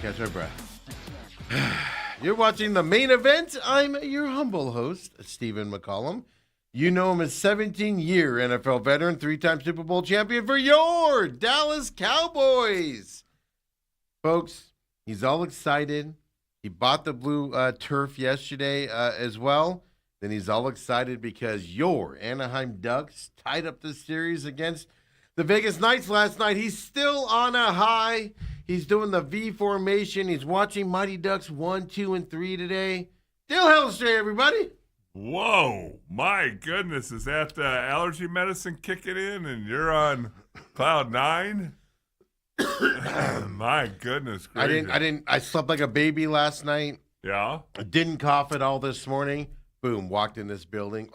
catch my breath. You're watching the main event. I'm your humble host, Stephen McCollum. You know him as 17-year NFL veteran, 3-time Super Bowl champion for your Dallas Cowboys. Folks, he's all excited. He bought the blue turf yesterday as well. Then he's all excited because your Anaheim Ducks tied up the series against the Vegas Knights last night. He's still on a high. He's doing the V formation. He's watching Mighty Ducks 1, 2, and 3 today. Dale Hellestrae, everybody. Whoa, my goodness. Is that allergy medicine kicking in and you're on cloud 9? My goodness gracious. I slept like a baby last night. Yeah? I didn't cough at all this morning. Boom, walked in this building.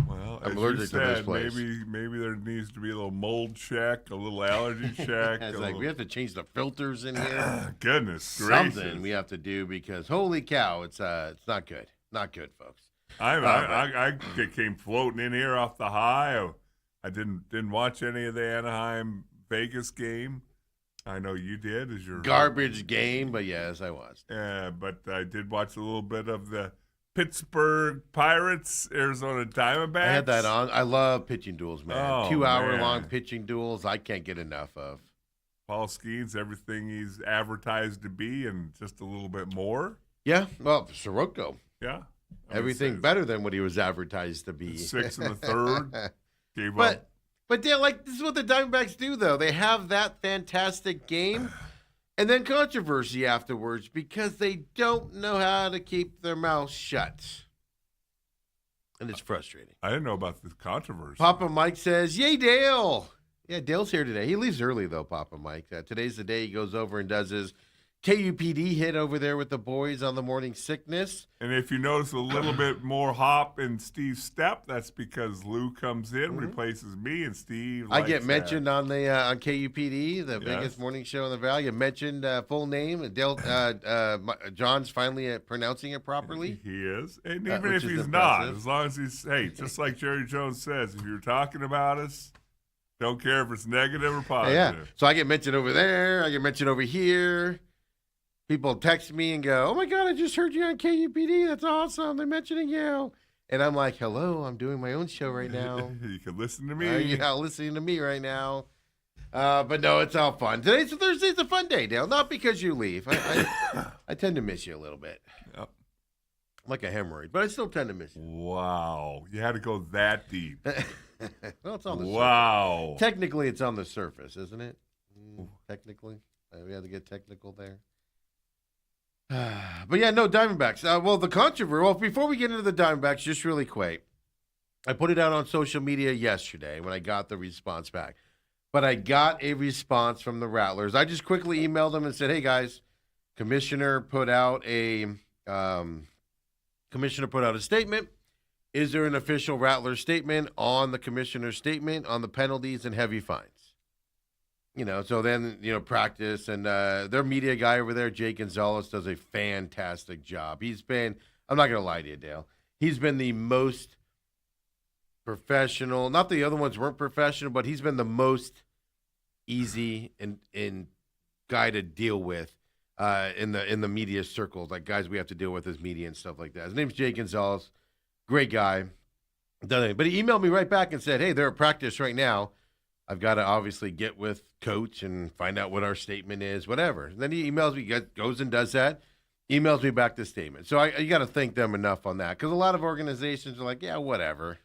Well, I'm as allergic you to this said, place. maybe there needs to be a little mold check, a little allergy check. It's like we have to change the filters in here. Goodness gracious. Something we have to do because holy cow, it's not good. Not good, folks. I came floating in here off the high. I didn't watch any of the Anaheim Vegas game. I know you did as your Garbage game, but yes, I was. but I did watch a little bit of the Pittsburgh Pirates, Arizona Diamondbacks. I had that on. I love pitching duels, man. Oh, 2-hour-long pitching duels. I can't get enough of. Paul Skeens, everything he's advertised to be, and just a little bit more. Yeah, well, Soroka. Yeah, Everything better than what he was advertised to be. 6 in the third. Gave But up. Dale, like this is what the Diamondbacks do, though. They have that fantastic game, and then controversy afterwards because they don't know how to keep their mouths shut, and it's frustrating. I didn't know about this controversy. Papa Mike says, "Yay, Dale!" Yeah, Dale's here today. He leaves early though, Papa Mike. Today's the day he goes over and does his KUPD hit over there with the boys on the morning sickness. And if you notice a little bit more hop in Steve's step, that's because Lou comes in, replaces me, and Steve. I get mentioned on the on KUPD, the biggest morning show in the Valley. You mentioned full name. Dale, John's finally pronouncing it properly. He is, and even which if is he's not, impressive. as long as he's just like Jerry Jones says, if you're talking about us, don't care if it's negative or positive. Yeah. So I get mentioned over there. I get mentioned over here. People text me and go, "Oh my God, I just heard you on KUPD. That's awesome. They're mentioning you." And I'm like, "Hello, I'm doing my own show right now. You can listen to me. You're not listening to me right now." But no, it's all fun. Today's Thursday's a fun day, Dale. Not because you leave. I tend to miss you a little bit. Yep. Like a hemorrhoid, but I still tend to miss you. Wow, you had to go that deep. Well, it's on the Wow. surface. Technically, it's on the surface, isn't it? Technically. We have to get technical there. But yeah, no, Diamondbacks. Well, the controversy. Well, before we get into the Diamondbacks, just really quick, I put it out on social media yesterday when I got the response back. But I got a response from the Rattlers. I just quickly emailed them and said, "Hey guys, commissioner put out a statement. Is there an official Rattler statement on the commissioner's statement on the penalties and heavy fines?" So then, practice, and their media guy over there, Jake Gonzalez, does a fantastic job. He's been, I'm not going to lie to you, Dale, he's been the most professional. Not the other ones weren't professional, but he's been the most easy and guy to deal with in the media circles, like guys we have to deal with as media and stuff like that. His name's Jake Gonzalez, great guy. But he emailed me right back and said, "Hey, they're at practice right now. I've got to obviously get with coach and find out what our statement is, whatever." And then he emails me, goes and does that, emails me back the statement. So you got to thank them enough on that, because a lot of organizations are like, "Yeah, whatever.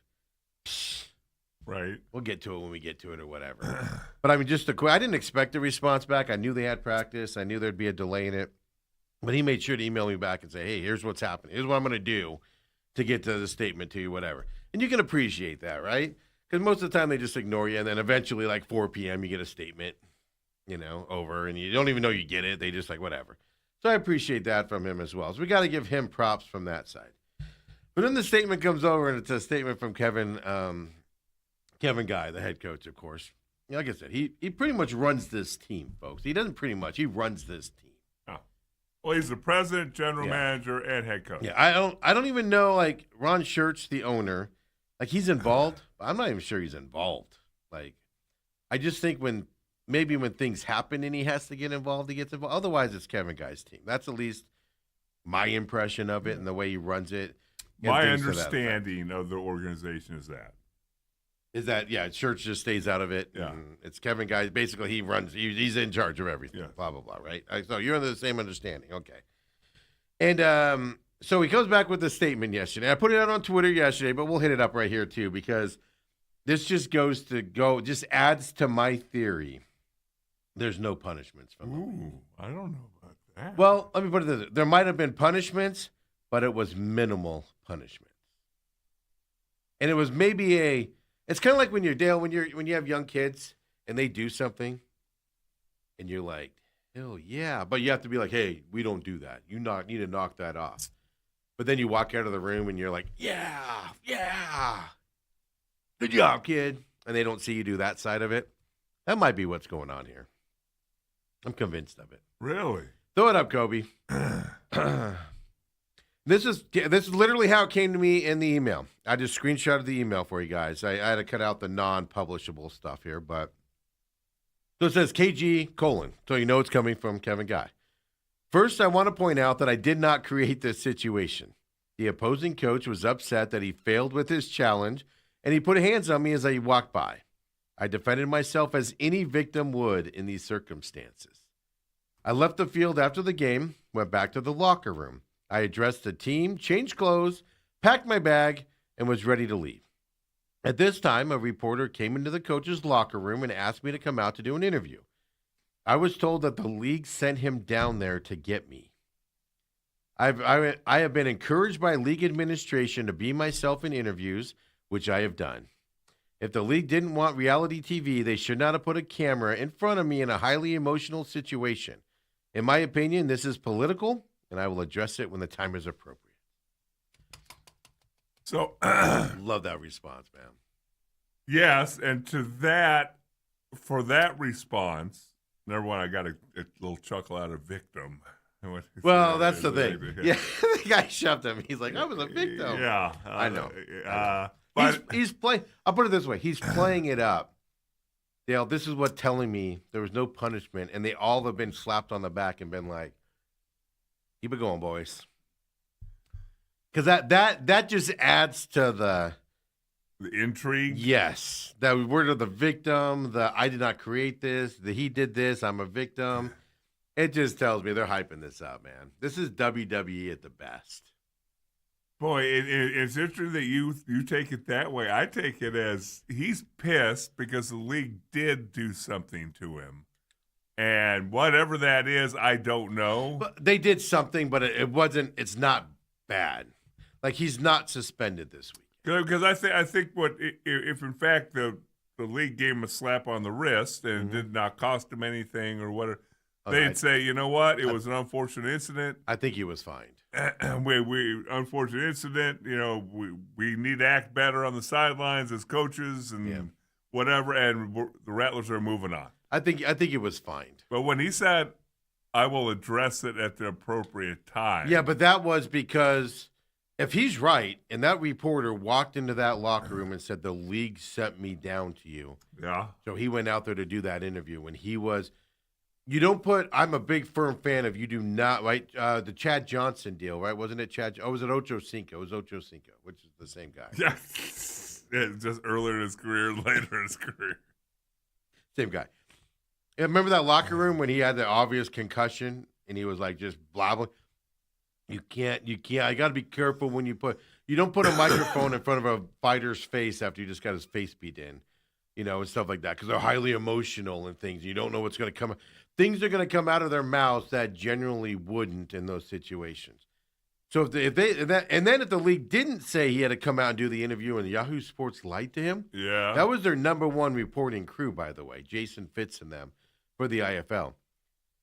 Right. We'll get to it when we get to it," or whatever. But I mean, I didn't expect a response back. I knew they had practice. I knew there'd be a delay in it. But he made sure to email me back and say, "Hey, here's what's happening. Here's what I'm going to do to get to the statement to you, whatever." And you can appreciate that, right? Because most of the time they just ignore you, and then eventually, like 4 p.m., you get a statement, over, and you don't even know you get it. They just like, whatever. So I appreciate that from him as well. So we got to give him props from that side. But then the statement comes over, and it's a statement from Kevin Guy, the head coach, of course. Like I said, he pretty much runs this team, folks. He doesn't pretty much. He runs this team. Oh. Well, he's the president, general manager, and head coach. Yeah, I don't even know, like, Ron Schertz, the owner, like, he's involved. I'm not even sure he's involved. Like, I just think when maybe when things happen and he has to get involved, he gets involved. Otherwise, it's Kevin Guy's team. That's at least my impression of it and the way he runs it. and My things to that effect. understanding of the organization is that. Is that, Church just stays out of it. Yeah. And it's Kevin Guy. Basically, he runs, he's in charge of everything, Yeah. blah, blah, blah, right? So you're under the same understanding. Okay. And so he comes back with a statement yesterday. I put it out on Twitter yesterday, but we'll hit it up right here too, because this just just adds to my theory. There's no punishments from the league. Ooh, I don't know about that. Well, let me put it this way. There might have been punishments, but it was minimal punishments. And it was maybe it's kind of like when you have young kids and they do something and you're like, hell yeah. But you have to be like, hey, we don't do that. You need to knock that off. But then you walk out of the room and you're like, yeah. Good job, kid. And they don't see you do that side of it. That might be what's going on here. I'm convinced of it. Really? Throw it up, Kobe. This is literally how it came to me in the email. I just screenshotted the email for you guys. I had to cut out the non-publishable stuff here, but so it says KG : so you know it's coming from Kevin Guy. First, I want to point out that I did not create this situation. The opposing coach was upset that he failed with his challenge, and he put hands on me as I walked by. I defended myself as any victim would in these circumstances. I left the field after the game, went back to the locker room. I addressed the team, changed clothes, packed my bag, and was ready to leave. At this time, a reporter came into the coach's locker room and asked me to come out to do an interview. I was told that the league sent him down there to get me. I have been encouraged by league administration to be myself in interviews, which I have done. If the league didn't want reality TV, they should not have put a camera in front of me in a highly emotional situation. In my opinion, this is political, and I will address it when the time is appropriate. So, Love that response, man. yes, and for that response, number one, I got a little chuckle out of victim. Well, that's the thing. Yeah, the guy shoved him. He's like, I was a victim. Yeah. I know. But He's playing. I'll put it this way. He's playing it up. Dale, this is what telling me there was no punishment, and they all have been slapped on the back and been like, keep it going, boys. Because that just adds to the intrigue. yes, that word of the victim, the I did not create this, the he did this, I'm a victim. It just tells me they're hyping this up, man. This is WWE at the best. Boy, it's interesting that you take it that way. I take it as he's pissed because the league did do something to him. And whatever that is, I don't know. But they did something, but it's not bad. Like, he's not suspended this week. Because I think if in fact the league gave him a slap on the wrist and did not cost him anything or whatever, they'd say, you know what, it was an unfortunate incident. I think he was fined. we unfortunate incident. You know, we need to act better on the sidelines as coaches and whatever. And the Rattlers are moving on. I think it was fined. But when he said, "I will address it at the appropriate time," yeah, but that was because if he's right, and that reporter walked into that locker room and said the league sent me down to you. Yeah. So he went out there to do that interview when he was. You don't put. I'm a big firm fan of. You do not right. The Chad Johnson deal, right? Wasn't it Chad? Oh, was it Ocho Cinco? It was Ocho Cinco, which is the same guy. Yeah. Just earlier in his career, later in his career. Same guy. Yeah, remember that locker room when he had the obvious concussion and he was like just blabbing? You can't. I got to be careful when you don't put a microphone in front of a fighter's face after you just got his face beat in, and stuff like that because they're highly emotional and things. You don't know what's going to come. Things are going to come out of their mouths that generally wouldn't in those situations. So if the league didn't say he had to come out and do the interview and Yahoo Sports lied to him, that was their number one reporting crew, by the way, Jason Fitz and them for the IFL.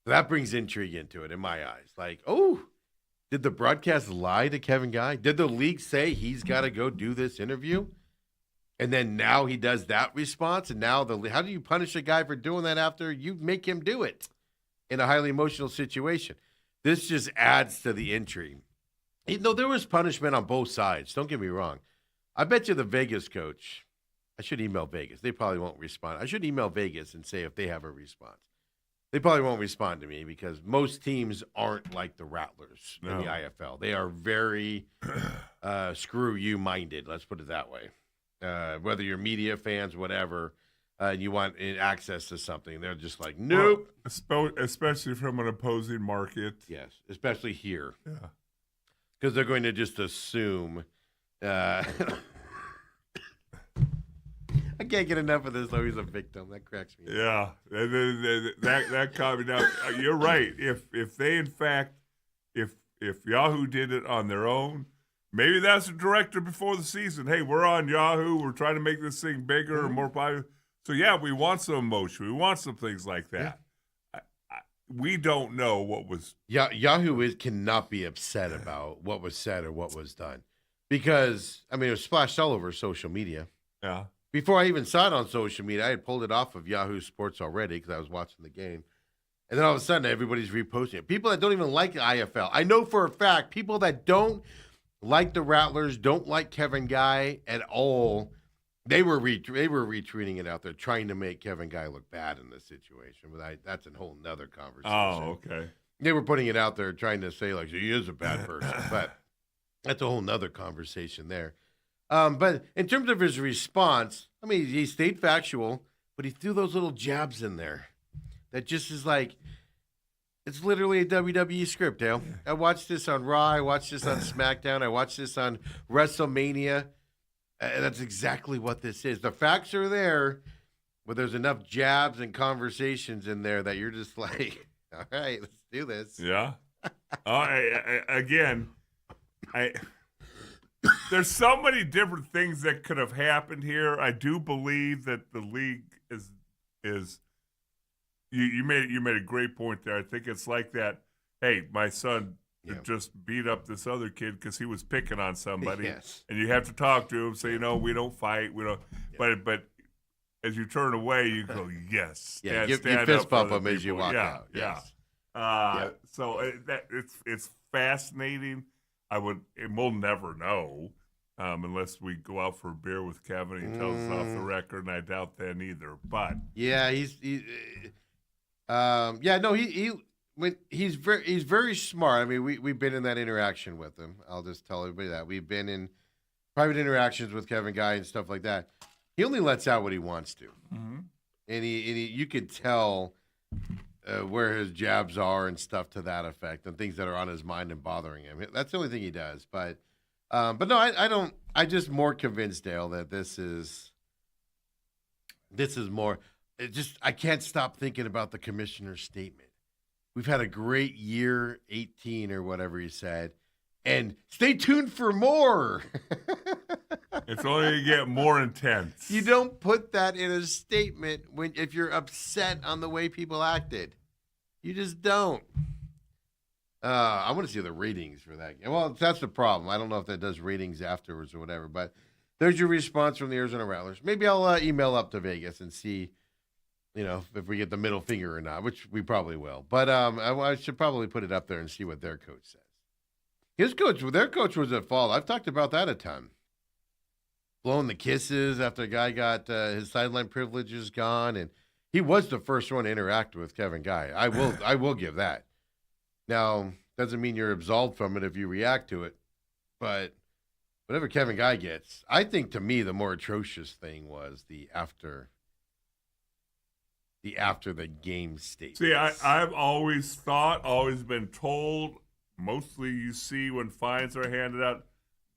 So that brings intrigue into it in my eyes. Like, oh, did the broadcast lie to Kevin Guy? Did the league say he's got to go do this interview? And then now he does that response, and now how do you punish a guy for doing that after you make him do it in a highly emotional situation? This just adds to the intrigue. There was punishment on both sides. Don't get me wrong. I bet you the Vegas coach I should email Vegas. They probably won't respond. I should email Vegas and say if they have a response. They probably won't respond to me because most teams aren't like the Rattlers in the IFL. They are very screw you minded. Let's put it that way. Whether you're media fans, whatever, you want access to something, they're just like, nope. Well, especially from an opposing market. Yes, especially here. Yeah. Because they're going to just assume. I can't get enough of this, though. He's a victim. That cracks me up. Yeah, that caught me down. You're right. If they, in fact, if Yahoo did it on their own, maybe that's the director before the season. Hey, we're on Yahoo. We're trying to make this thing bigger and more popular. So, yeah, we want some emotion. We want some things like that. Yeah. We don't know what was. Yahoo cannot be upset about what was said or what was done. Because, I mean, it was splashed all over social media. Yeah. Before I even saw it on social media, I had pulled it off of Yahoo Sports already because I was watching the game. And then all of a sudden, everybody's reposting it. People that don't even like the IFL. I know for a fact, people that don't like the Rattlers, don't like Kevin Guy at all, they were retweeting it out there, trying to make Kevin Guy look bad in this situation. But that's a whole nother conversation. Oh, okay. They were putting it out there, trying to say, like, he is a bad person. But that's a whole nother conversation there. But in terms of his response, I mean, he stayed factual, but he threw those little jabs in there. That just is like, it's literally a WWE script, Dale. I watched this on Raw. I watched this on SmackDown. I watched this on WrestleMania. That's exactly what this is. The facts are there, but there's enough jabs and conversations in there that you're just like, all right, let's do this. Yeah. There's so many different things that could have happened here. I do believe that the league is you made a great point there. I think it's like that. Hey, my son just beat up this other kid because he was picking on somebody, and you have to talk to him. Say, we don't fight. We don't. Yeah. But as you turn away, you go, yes. Yeah, you fist bump them as you walk out. Yes. So it's fascinating. And we'll never know unless we go out for a beer with Kevin. He tells us off the record, and I doubt that either. But yeah, he's very smart. I mean, we've been in that interaction with him. I'll just tell everybody that we've been in private interactions with Kevin Guy and stuff like that. He only lets out what he wants to, and you could tell. Where his jabs are and stuff to that effect, and things that are on his mind and bothering him. That's the only thing he does. But no, I don't. I just more convinced, Dale, that this is more. I can't stop thinking about the commissioner's statement. We've had a great year, 18 or whatever he said, and stay tuned for more. It's only going to get more intense. You don't put that in a statement if you're upset on the way people acted. You just don't. I want to see the ratings for that. Well, that's the problem. I don't know if that does ratings afterwards or whatever, but there's your response from the Arizona Rattlers. Maybe I'll email up to Vegas and see, if we get the middle finger or not, which we probably will. But I should probably put it up there and see what their coach says. Their coach was at fault. I've talked about that a ton. Blowing the kisses after a guy got his sideline privileges gone, and he was the first one to interact with Kevin Guy. I will give that. Now, doesn't mean you're absolved from it if you react to it, but whatever Kevin Guy gets, I think to me the more atrocious thing was the after the game statement. See, I've always been told, mostly you see when fines are handed out,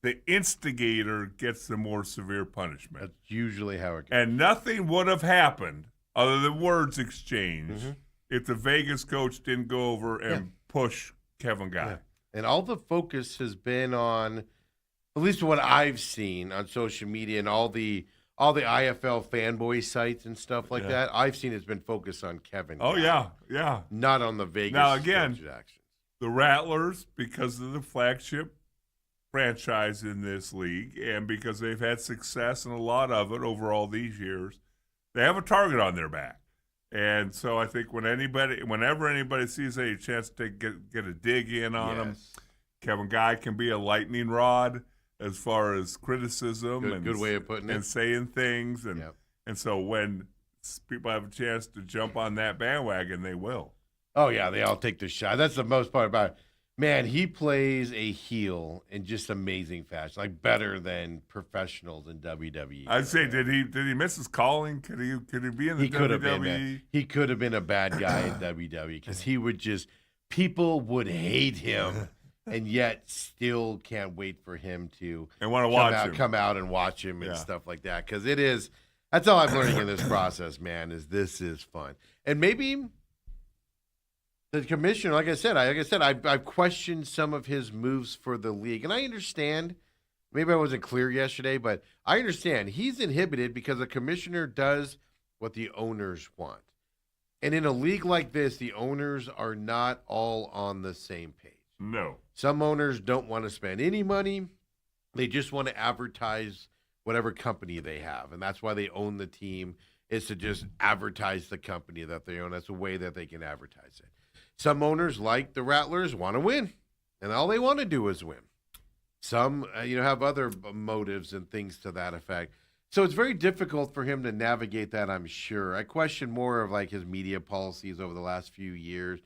the instigator gets the more severe punishment. That's usually how it goes. And nothing would have happened other than words exchanged if the Vegas coach didn't go over and push Kevin Guy. Yeah. And all the focus has been on, at least what I've seen on social media and all the IFL fanboy sites and stuff like that, I've seen it's been focused on Kevin Guy. Oh, yeah. Not on the Vegas now, again, actions. The Rattlers, because of the flagship franchise in this league and because they've had success and a lot of it over all these years, they have a target on their back. And so I think whenever anybody sees a chance to get a dig in on them, Kevin Guy can be a lightning rod. as far as criticism Good way of putting and it. saying things, and Yep. and so when people have a chance to jump on that bandwagon, they will. Oh yeah, they all take the shot. That's the most part about it. Man, he plays a heel in just amazing fashion, like better than professionals in WWE. I'd say, did he miss his calling? Could he be in the He could have been, WWE? man. He could have been a bad guy in WWE because he would just people would hate him, and yet still can't wait for him to And want to watch him. come out and watch him and Yeah. stuff like that. Because it is that's all I'm learning in this process, man. This is fun, and maybe the commissioner, like I said, I've questioned some of his moves for the league, and I understand. Maybe I wasn't clear yesterday, but I understand he's inhibited because the commissioner does what the owners want, and in a league like this, the owners are not all on the same page. No. Some owners don't want to spend any money; they just want to advertise whatever company they have, and that's why they own the team. Is to just advertise the company that they own. That's a way that they can advertise it. Some owners, like the Rattlers, want to win, and all they want to do is win. Some, have other motives and things to that effect. So it's very difficult for him to navigate that, I'm sure. I question more of like his media policies over the last few years.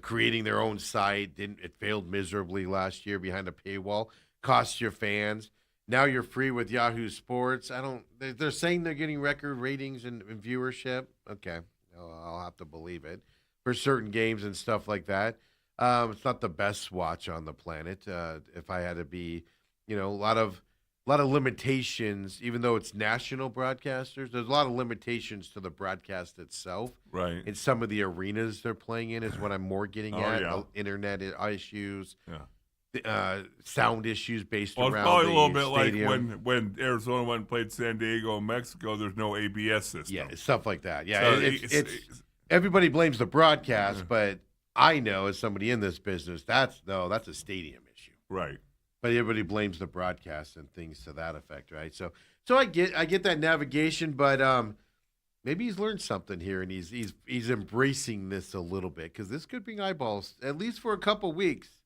Creating their own site, it failed miserably last year behind a paywall, cost your fans. Now you're free with Yahoo Sports. They're saying they're getting record ratings and viewership. Okay, I'll have to believe it. For certain games and stuff like that. It's not the best watch on the planet. If I had to be, a lot of limitations, even though it's national broadcasters, there's a lot of limitations to the broadcast itself. Right. In some of the arenas they're playing in is what I'm more getting at. Yeah. Internet issues, Yeah. sound issues based Well, it's around probably the a little bit stadium. like when Arizona went and played San Diego and Mexico, there's no ABS system. Yeah, stuff like that. Yeah, So it's everybody blames the broadcast, but I know as somebody in this business, that's a stadium issue. Right. But everybody blames the broadcast and things to that effect, right? So I get that navigation, but maybe he's learned something here and he's embracing this a little bit because this could bring eyeballs at least for a couple weeks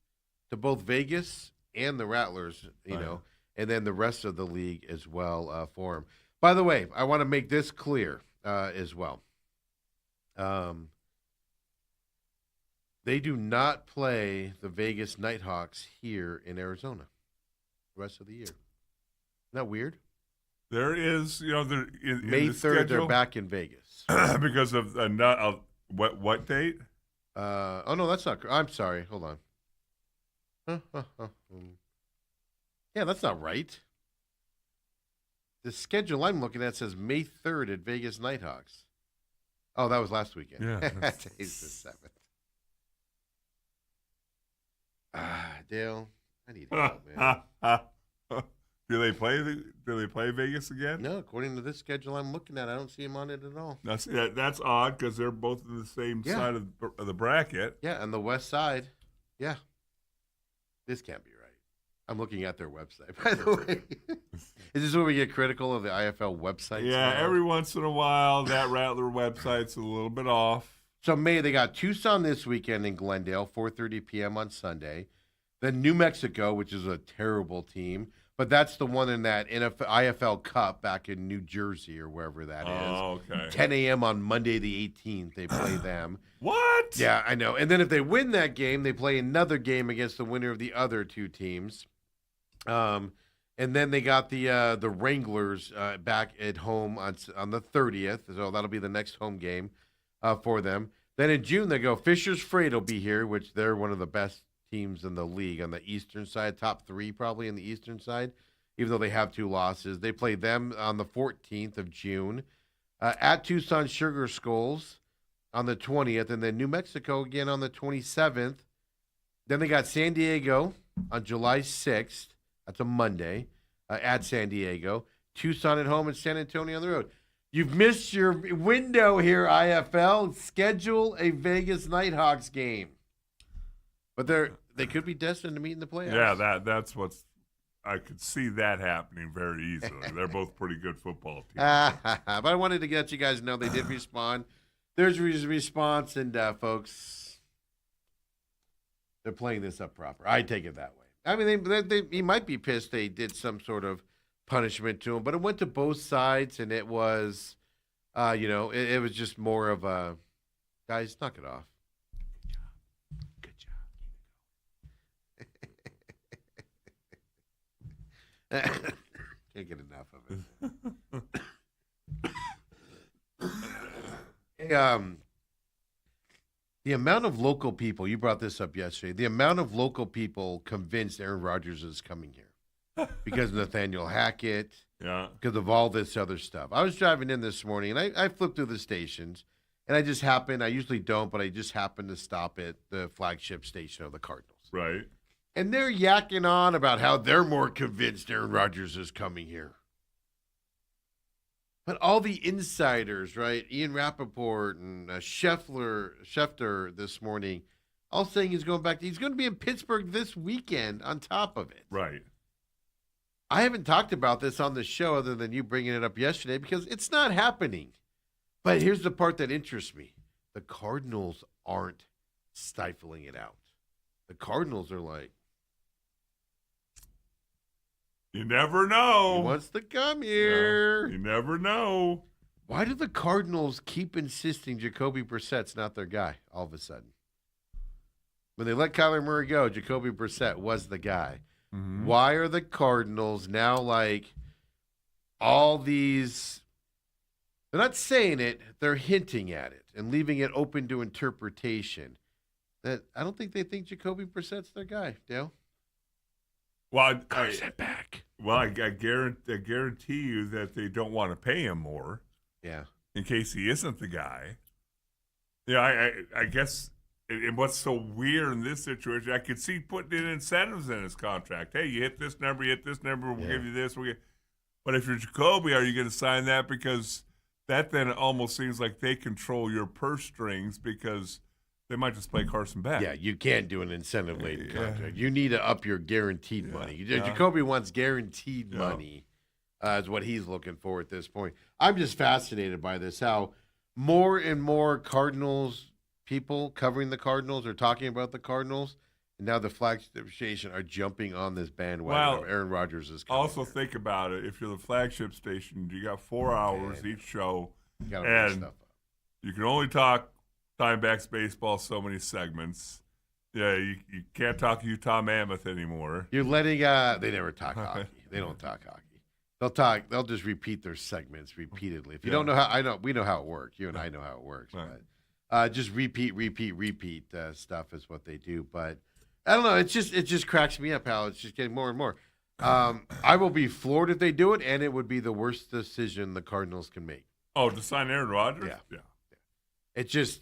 to both Vegas and the Rattlers, and then the rest of the league as well for him. By the way, I want to make this clear as well. They do not play the Vegas Nighthawks here in Arizona the rest of the year. Isn't that weird? There is, in May the 3rd, schedule, they're back in Vegas. because of what date? Oh, no, that's not – I'm sorry. Hold on. Yeah, that's not right. The schedule I'm looking at says May 3rd at Vegas Nighthawks. Oh, that was last weekend. Yeah. Today's the 7th. Dale, I need help, man. Do they play Vegas again? No, according to this schedule I'm looking at, I don't see him on it at all. That's odd because they're both on the same side of the bracket. Yeah, on the west side. Yeah. This can't be right. I'm looking at their website, by the way. Is this where we get critical of the IFL website? Yeah, now? every once in a while, that Rattler website's a little bit off. So they got Tucson this weekend in Glendale, 4:30 p.m. on Sunday. Then New Mexico, which is a terrible team, but that's the one in that IFL Cup back in New Jersey or wherever that is. Oh, okay. 10 a.m. on Monday the 18th, they play them. What? Yeah, I know. And then if they win that game, they play another game against the winner of the other two teams. And then they got the Wranglers back at home on the 30th, so that'll be the next home game for them. Then in June they go Fisher's Freight will be here, which they're one of the best teams in the league on the eastern side, top 3 probably in the eastern side, even though they have 2 losses. They play them on the 14th of June at Tucson Sugar Skulls on the 20th, and then New Mexico again on the 27th. Then they got San Diego on July 6th. That's a Monday at San Diego. Tucson at home and San Antonio on the road. You've missed your window here, IFL. Schedule a Vegas Nighthawks game. But they could be destined to meet in the playoffs. Yeah, that's what's. I could see that happening very easily. They're both pretty good football teams. But I wanted to let you guys know they did respond. There's a response, and folks, they're playing this up proper. I take it that way. I mean, he might be pissed they did some sort of punishment to him, but it went to both sides, and it was, it was just more of a, guys, knock it off. Good job. Can't get enough of it. Hey, the amount of local people, you brought this up yesterday, the amount of local people convinced Aaron Rodgers is coming here because of Nathaniel Hackett, because of all this other stuff. I was driving in this morning, and I flipped through the stations, and I usually don't, but I just happened to stop at the flagship station of the Cardinals. Right. And they're yakking on about how they're more convinced Aaron Rodgers is coming here. But all the insiders, right? Ian Rappaport and Schefter this morning, all saying he's going back. He's going to be in Pittsburgh this weekend on top of it. Right. I haven't talked about this on the show other than you bringing it up yesterday because it's not happening. But here's the part that interests me. The Cardinals aren't stifling it out. The Cardinals are like, you never know. he wants to come here. You never know. Why do the Cardinals keep insisting Jacoby Brissett's not their guy all of a sudden? When they let Kyler Murray go, Jacoby Brissett was the guy. Mm-hmm. Why are the Cardinals now like all these? They're not saying it. They're hinting at it and leaving it open to interpretation. That I don't think they think Jacoby Brissett's their guy, Dale. Well, back. Well, I guarantee you that they don't want to pay him more. Yeah. In case he isn't the guy. Yeah, I guess. And what's so weird in this situation, I could see putting in incentives in his contract. Hey, you hit this number, we'll give you this. But if you're Jacoby, are you going to sign that? Because that then almost seems like they control your purse strings because they might just play Carson back. Yeah, you can't do an incentive-laden contract. You need to up your guaranteed money. Yeah. Jacoby wants guaranteed money is what he's looking for at this point. I'm just fascinated by this, how more and more Cardinals people covering the Cardinals are talking about the Cardinals, and now the flagship station are jumping on this bandwagon of Aaron Rodgers is coming. Also think about it. If you're the flagship station, you got 4 hours each show, and you can only talk Diamondbacks baseball so many segments. Yeah, you can't talk Utah Mammoth anymore. You're letting they never talk hockey. They don't talk hockey. They'll just repeat their segments repeatedly. If you don't know how, we know how it works. You and I know how it works. Right. But just repeat stuff is what they do. But I don't know. It just cracks me up how it's just getting more and more. I will be floored if they do it, and it would be the worst decision the Cardinals can make. Oh, to sign Aaron Rodgers? Yeah. It's just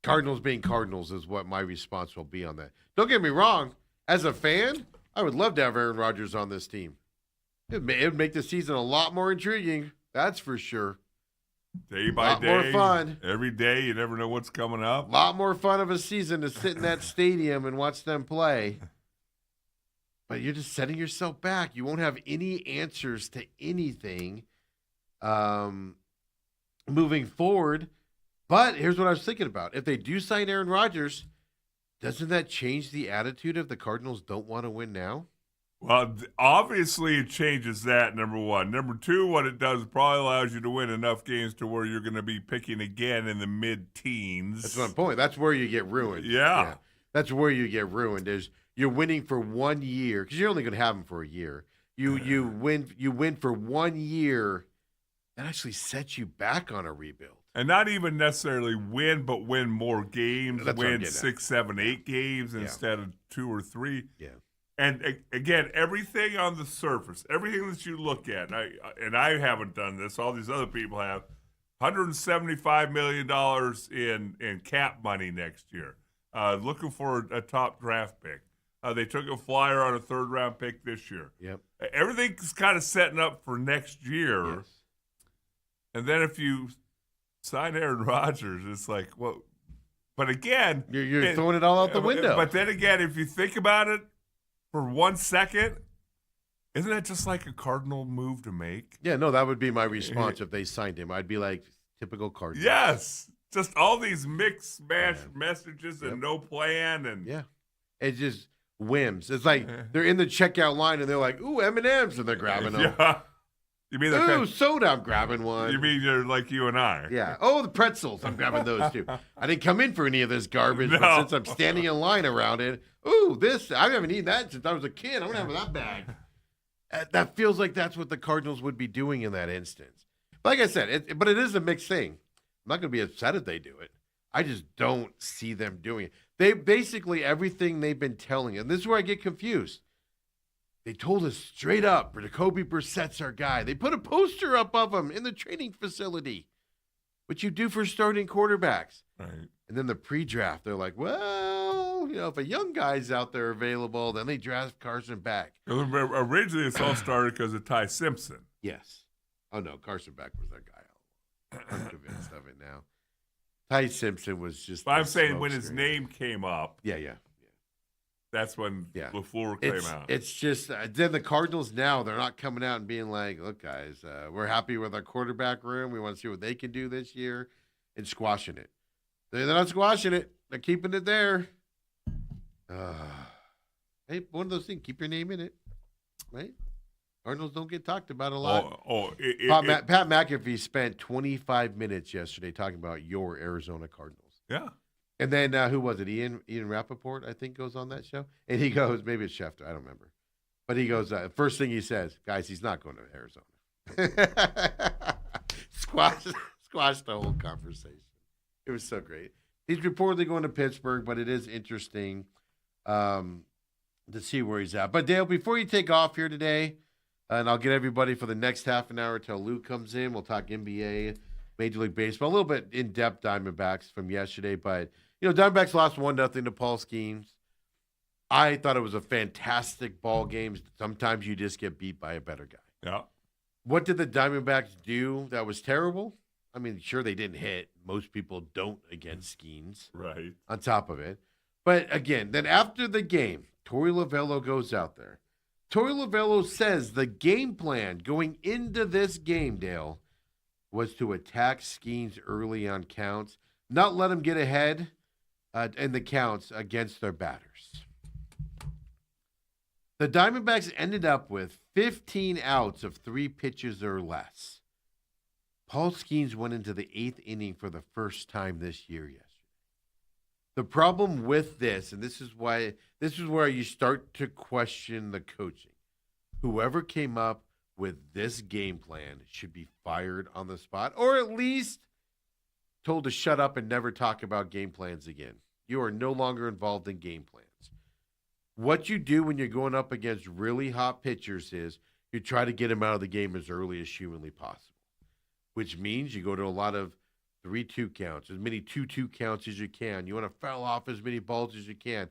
Cardinals being Cardinals is what my response will be on that. Don't get me wrong. As a fan, I would love to have Aaron Rodgers on this team. It would make the season a lot more intriguing. That's for sure. Day by day. More fun. Every day, you never know what's coming up. A lot more fun of a season to sit in that stadium and watch them play. But you're just setting yourself back. You won't have any answers to anything moving forward. But here's what I was thinking about. If they do sign Aaron Rodgers, doesn't that change the attitude of the Cardinals don't want to win now? Well, obviously it changes that, number one. Number two, what it does probably allows you to win enough games to where you're going to be picking again in the mid-teens. That's my point. That's where you get ruined. Yeah. That's where you get ruined is you're winning for 1 year because you're only going to have them for a year. You win for 1 year. That actually sets you back on a rebuild. And not even necessarily win, but win more games, win 6, 7, 8 games instead of 2 or 3. Yeah. And again, everything on the surface, everything that you look at, and I haven't done this, all these other people have, $175 million in cap money next year, looking for a top draft pick. They took a flyer on a third-round pick this year. Yep. Everything's kind of setting up for next year. Yes. And then if you sign Aaron Rodgers, it's like, well, but again. You're throwing it all out the window. But then again, if you think about it, for 1 second, isn't that just like a Cardinal move to make? Yeah, no, that would be my response if they signed him. I'd be like, typical Cardinal. Yes. Just all these mix-mash messages and no plan. And yeah. It's just, whims. It's like they're in the checkout line and they're like, "Ooh, M&Ms," and they're grabbing them. Yeah. You mean Ooh, soda, I'm grabbing one. You mean you're like you and I? Yeah. Oh, the pretzels, I'm grabbing those too. I didn't come in for any of this garbage, but No. since I'm standing in line around it, ooh, this, I haven't eaten that since I was a kid. I'm going to have that bag. That feels like that's what the Cardinals would be doing in that instance. Like I said, but it is a mixed thing. I'm not going to be upset if they do it. I just don't see them doing it. They basically, everything they've been telling, and this is where I get confused. They told us straight up, Jacoby Brissett's our guy. They put a poster up of him in the training facility, which you do for starting quarterbacks. Right. And then the pre-draft, they're like, well, if a young guy's out there available, then they draft Carson back. Originally, this all started because of Ty Simpson. Yes. Oh, no, Carson Beck was that guy. I'm convinced of it now. Ty Simpson was just. But I'm saying when his name came up. Yeah. That's when LaFleur came out. It's just, then the Cardinals now, they're not coming out and being like, look, guys, we're happy with our quarterback room. We want to see what they can do this year, and squashing it. They're not squashing it. They're keeping it there. Hey, one of those things, keep your name in it, right? Cardinals don't get talked about a lot. Pat McAfee spent 25 minutes yesterday talking about your Arizona Cardinals. Yeah. And then who was it? Ian Rappaport, I think, goes on that show. And he goes, maybe it's Schefter, I don't remember. But he goes, first thing he says, guys, he's not going to Arizona. Squash the whole conversation. It was so great. He's reportedly going to Pittsburgh, but it is interesting to see where he's at. But Dale, before you take off here today, and I'll get everybody for the next half an hour till Lou comes in. We'll talk NBA, Major League Baseball, a little bit in-depth Diamondbacks from yesterday. But, Diamondbacks lost 1-0 to Paul Skeens. I thought it was a fantastic ball game. Sometimes you just get beat by a better guy. Yeah. What did the Diamondbacks do that was terrible? I mean, sure, they didn't hit. Most people don't against Skeens. Right. On top of it. But, again, then after the game, Torey Lovello goes out there. Torey Lovello says the game plan going into this game, Dale, was to attack Skeens early on counts, not let them get ahead in the counts against their batters. The Diamondbacks ended up with 15 outs of 3 pitches or less. Paul Skeens went into the 8th inning for the first time this year yesterday. The problem with this, and this is where you start to question the coaching. Whoever came up with this game plan should be fired on the spot, or at least told to shut up and never talk about game plans again. You are no longer involved in game plans. What you do when you're going up against really hot pitchers is you try to get them out of the game as early as humanly possible, which means you go to a lot of 3-2 counts, as many 2-2 counts as you can. You want to foul off as many balls as you can.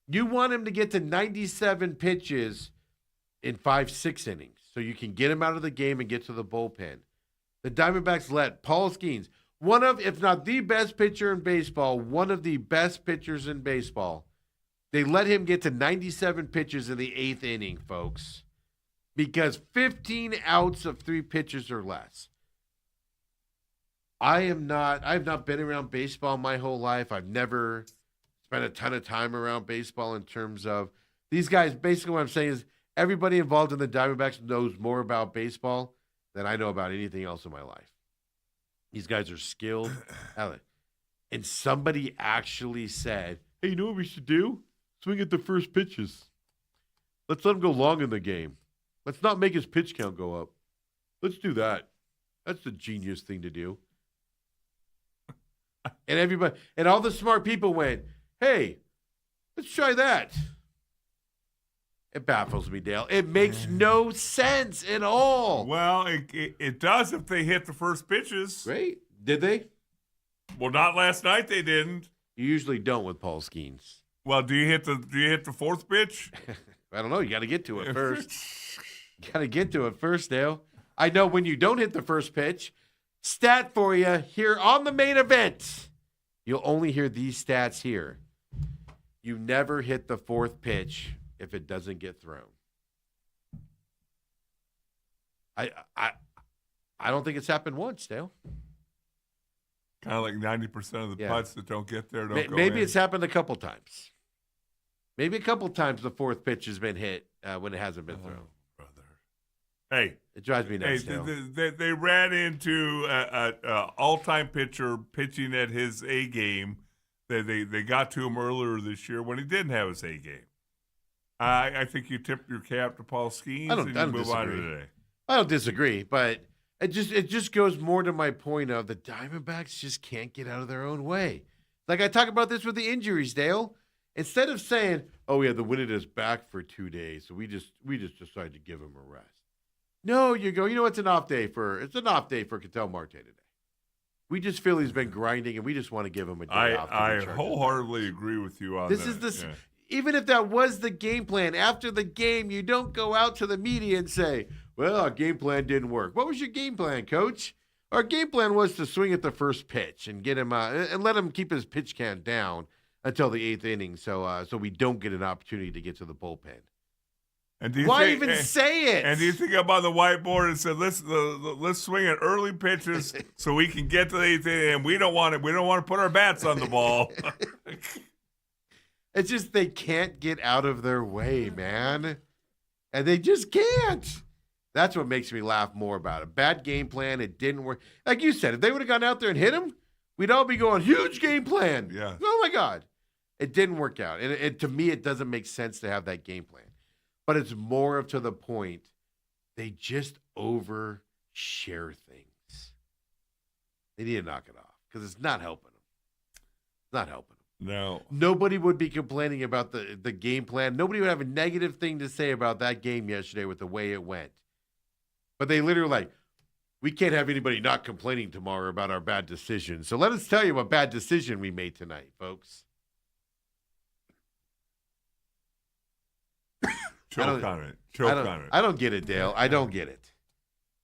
You want him to get to 97 pitches in 5-6 innings so you can get him out of the game and get to the bullpen. The Diamondbacks let Paul Skeens, one of, if not the best pitcher in baseball, one of the best pitchers in baseball, they let him get to 97 pitches in the 8th inning, folks, because 15 outs of 3 pitches or less. I've not been around baseball my whole life. I've never spent a ton of time around baseball in terms of these guys. Basically what I'm saying is everybody involved in the Diamondbacks knows more about baseball than I know about anything else in my life. These guys are skilled. And somebody actually said, hey, you know what we should do? Swing at the first pitches. Let's let him go long in the game. Let's not make his pitch count go up. Let's do that. That's the genius thing to do. And everybody, and all the smart people went, hey, let's try that. It baffles me, Dale. It makes no sense at all. Well, it does if they hit the first pitches. Great. Did they? Well, not last night. They didn't. You usually don't with Paul Skeens. Well, do you hit the 4th pitch? I don't know. You got to get to it first. Got to get to it first, Dale. I know when you don't hit the first pitch. Stat for you here on the main event. You'll only hear these stats here. You never hit the 4th pitch if it doesn't get thrown. I don't think it's happened once, Dale. Kind of like 90% of the putts that don't get there don't go Maybe in. it's happened a couple times. Maybe a couple times the fourth pitch has been hit when it hasn't been thrown. Brother. Hey. It drives me nuts. They ran into a all-time pitcher pitching at his A game. They got to him earlier this year when he didn't have his A game. I think you tip your cap to Paul Skeens and you move on today. I don't disagree, but it just goes more to my point of the Diamondbacks just can't get out of their own way. Like I talk about this with the injuries, Dale. Instead of saying, "Oh yeah, the winner is back for 2 days, so we just decided to give him a rest." No, you go. You know, it's an off day for Ketel Marte today. We just feel he's been grinding, and we just want to give him a day off. I wholeheartedly agree with you on this. This Is the even if that was the game plan after the game, you don't go out to the media and say, "Well, our game plan didn't work." What was your game plan, Coach? Our game plan was to swing at the first pitch and get him and let him keep his pitch count down until the 8th inning, so we don't get an opportunity to get to the bullpen. And why even say it? And do you think I'm on the whiteboard and said, let's swing at early pitches so we can get to the 8th inning, and we don't want to put our bats on the ball. It's just they can't get out of their way, man. And they just can't. That's what makes me laugh more about it. Bad game plan. It didn't work. Like you said, if they would have gone out there and hit him, we'd all be going, huge game plan. Yeah. Oh, my God. It didn't work out. And to me, it doesn't make sense to have that game plan. But it's more to the point, they just overshare things. They need to knock it off because it's not helping them. It's not helping them. No. Nobody would be complaining about the game plan. Nobody would have a negative thing to say about that game yesterday with the way it went. But they literally like, we can't have anybody not complaining tomorrow about our bad decision. So let us tell you what bad decision we made tonight, folks. Choke on it. I don't get it, Dale. I don't get it.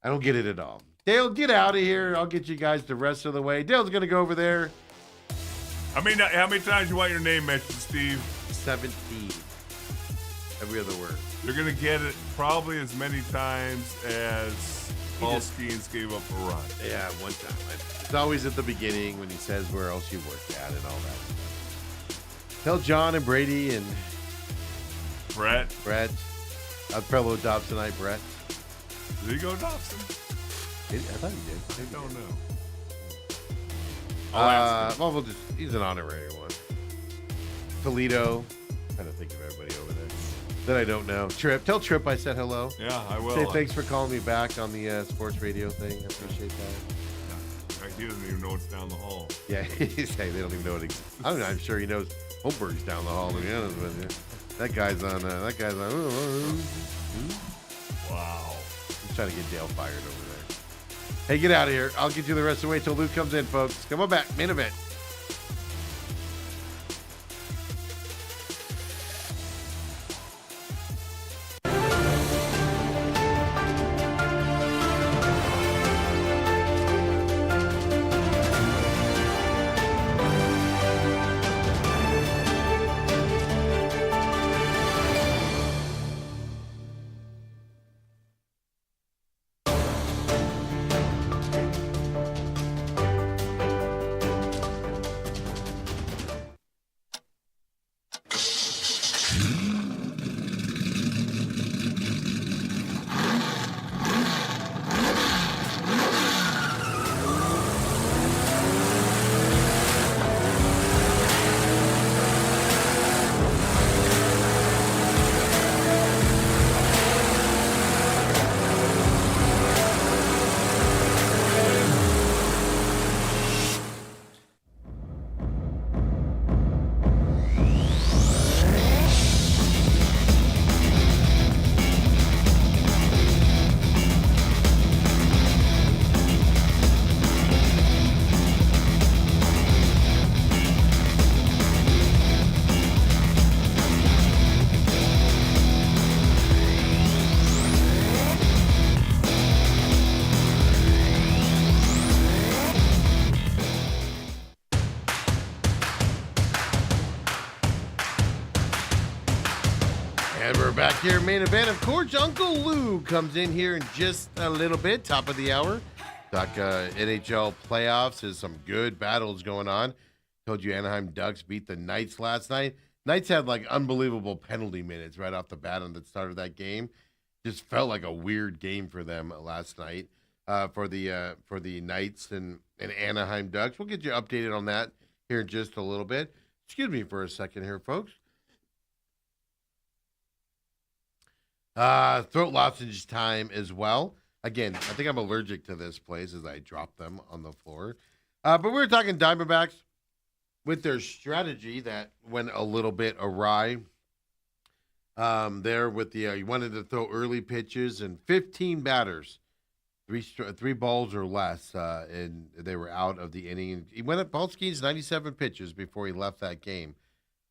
I don't get it at all. Dale, get out of here. I'll get you guys the rest of the way. Dale's going to go over there. I mean, how many times you want your name mentioned, Steve? 17. Every other word. You're going to get it probably as many times as Paul Skeens gave up a run. Yeah, one time. It's always at the beginning when he says where else you worked at and all that. Tell John and Brady and Brett. Fellow Dobsonite Brett. Did he go Dobson? I thought he did. I don't know. Well, he's an honorary one. Toledo. I'm trying to think of everybody over there that I don't know. Tripp. Tell Tripp I said hello. Yeah, I will. Say thanks for calling me back on the sports radio thing. I appreciate that. Yeah. He doesn't even know it's down the hall. Yeah, he's saying they don't even know it. I don't know. I'm sure he knows Holmberg's down the hall, to be honest with you. That guy's on. Wow. He's trying to get Dale fired over there. Hey, get out of here. I'll get you the rest of the way till Luke comes in, folks. Come on back. Main event. And we're back here, main event. Of course, Uncle Lou comes in here in just a little bit, top of the hour. Talk NHL playoffs. There's some good battles going on. Told you Anaheim Ducks beat the Knights last night. Knights had like unbelievable penalty minutes right off the bat on the start of that game. Just felt like a weird game for them last night for the Knights and Anaheim Ducks. We'll get you updated on that here in just a little bit. Excuse me for a second here, folks. Throat lozenge time as well. Again, I think I'm allergic to this place as I drop them on the floor. But we were talking Diamondbacks with their strategy that went a little bit awry. There with the you wanted to throw early pitches and 15 batters, three balls or less, and they were out of the inning. He went at Paul Skeens 97 pitches before he left that game.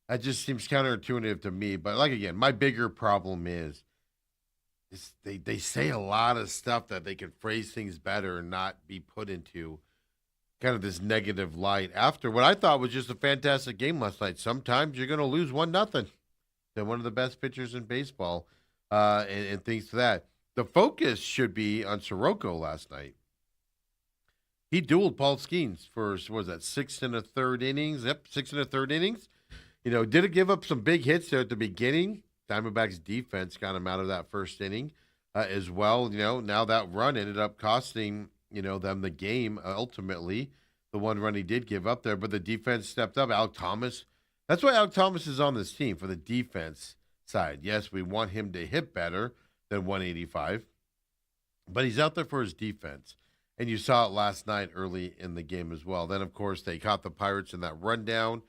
That just seems counterintuitive to me. But like again, my bigger problem is they say a lot of stuff that they can phrase things better and not be put into kind of this negative light after what I thought was just a fantastic game last night. Sometimes you're going to lose 1-0 to one of the best pitchers in baseball, and things to that. The focus should be on Soroka last night. He dueled Paul Skeens for, what was that, 6 1/3 innings? Yep, 6 1/3 innings. Did it give up some big hits there at the beginning? Diamondbacks defense got him out of that first inning as well. Now that run ended up costing, them the game ultimately. The one run he did give up there, but the defense stepped up. Alek Thomas. That's why Alek Thomas is on this team for the defense side. Yes, we want him to hit better than 185, but he's out there for his defense. And you saw it last night early in the game as well. Then, of course, they caught the Pirates in that rundown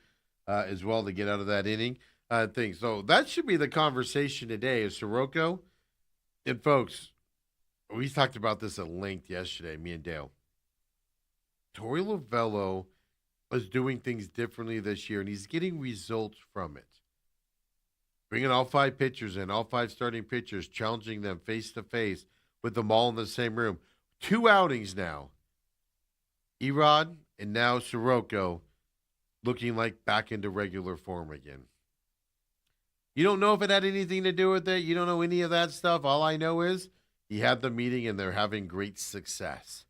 as well to get out of that inning thing. So that should be the conversation today is Soroka. And, folks, we talked about this at length yesterday, me and Dale. Torey Lovullo is doing things differently this year, and he's getting results from it. Bringing all 5 pitchers in, all 5 starting pitchers, challenging them face-to-face with them all in the same room. 2 outings now. Erod and now Soroka looking like back into regular form again. You don't know if it had anything to do with it. You don't know any of that stuff. All I know is he had the meeting, and they're having great success.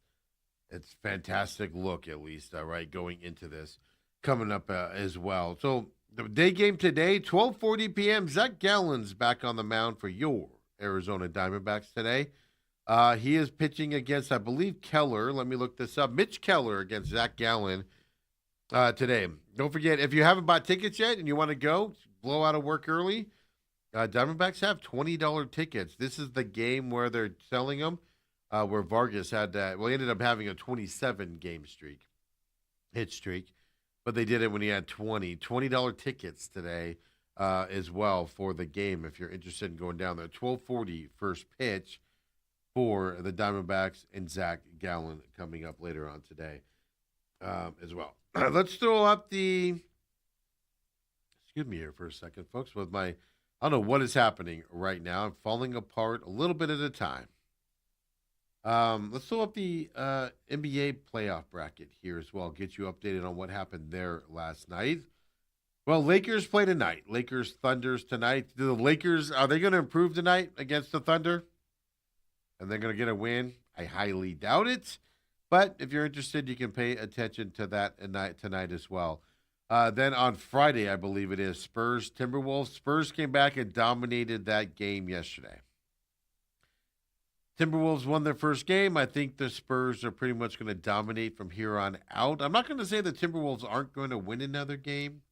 It's a fantastic look, at least, right, going into this, coming up as well. So the day game today, 12:40 p.m., Zach Gallen's back on the mound for your Arizona Diamondbacks today. He is pitching against, I believe, Keller. Let me look this up. Mitch Keller against Zach Gallen today. Don't forget, if you haven't bought tickets yet and you want to go, blow out of work early, Diamondbacks have $20 tickets. This is the game where they're selling them, where Vargas had that. Well, he ended up having a 27-game hit streak, but they did it when he had $20 tickets today as well for the game if you're interested in going down there. 12:40 first pitch for the Diamondbacks and Zach Gallen coming up later on today as well. Let's throw up the, excuse me here for a second, folks, with my, I don't know what is happening right now. I'm falling apart a little bit at a time. Let's throw up the NBA playoff bracket here as well. Get you updated on what happened there last night. Well, Lakers play tonight. Lakers Thunders tonight. Do the Lakers, are they going to improve tonight against the Thunder? And they're going to get a win? I highly doubt it. But if you're interested, you can pay attention to that tonight as well. Then on Friday, I believe it is, Spurs Timberwolves. Spurs came back and dominated that game yesterday. Timberwolves won their first game. I think the Spurs are pretty much going to dominate from here on out. I'm not going to say the Timberwolves aren't going to win another game,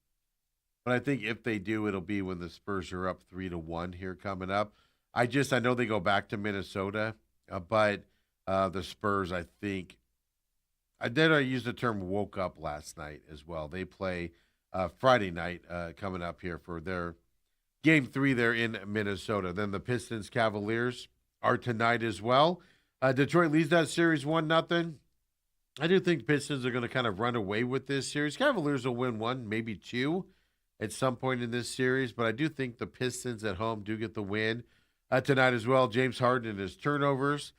but I think if they do, it'll be when the Spurs are up 3-1 here coming up. I know they go back to Minnesota, but the Spurs, I think, I use the term woke up last night as well. They play Friday night coming up here for their game 3 there in Minnesota. Then the Pistons Cavaliers are tonight as well. Detroit leads that series 1-0. I do think Pistons are going to kind of run away with this series. Cavaliers will win 1, maybe 2 at some point in this series, but I do think the Pistons at home do get the win tonight as well. James Harden and his turnovers.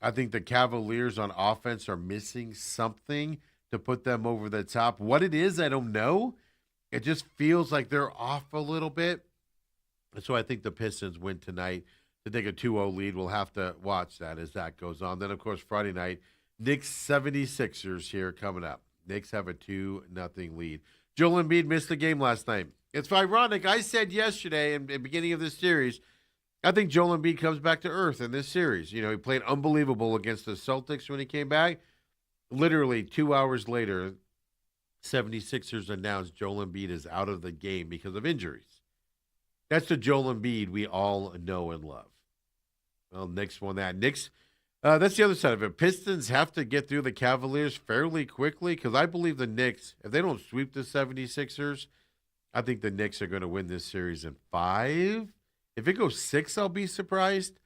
I think the Cavaliers on offense are missing something to put them over the top. What it is, I don't know. It just feels like they're off a little bit. And so I think the Pistons win tonight to take a 2-0 lead. We'll have to watch that as that goes on. Then, of course, Friday night, Knicks 76ers here coming up. Knicks have a 2-0 lead. Joel Embiid missed the game last night. It's ironic. I said yesterday in the beginning of this series, I think Joel Embiid comes back to earth in this series. You know, he played unbelievable against the Celtics when he came back. Literally 2 hours later, 76ers announced Joel Embiid is out of the game because of injuries. That's the Joel Embiid we all know and love. Well, Knicks won that. Knicks, that's the other side of it. Pistons have to get through the Cavaliers fairly quickly because I believe the Knicks, if they don't sweep the 76ers, I think the Knicks are going to win this series in 5. If it goes 6, I'll be surprised.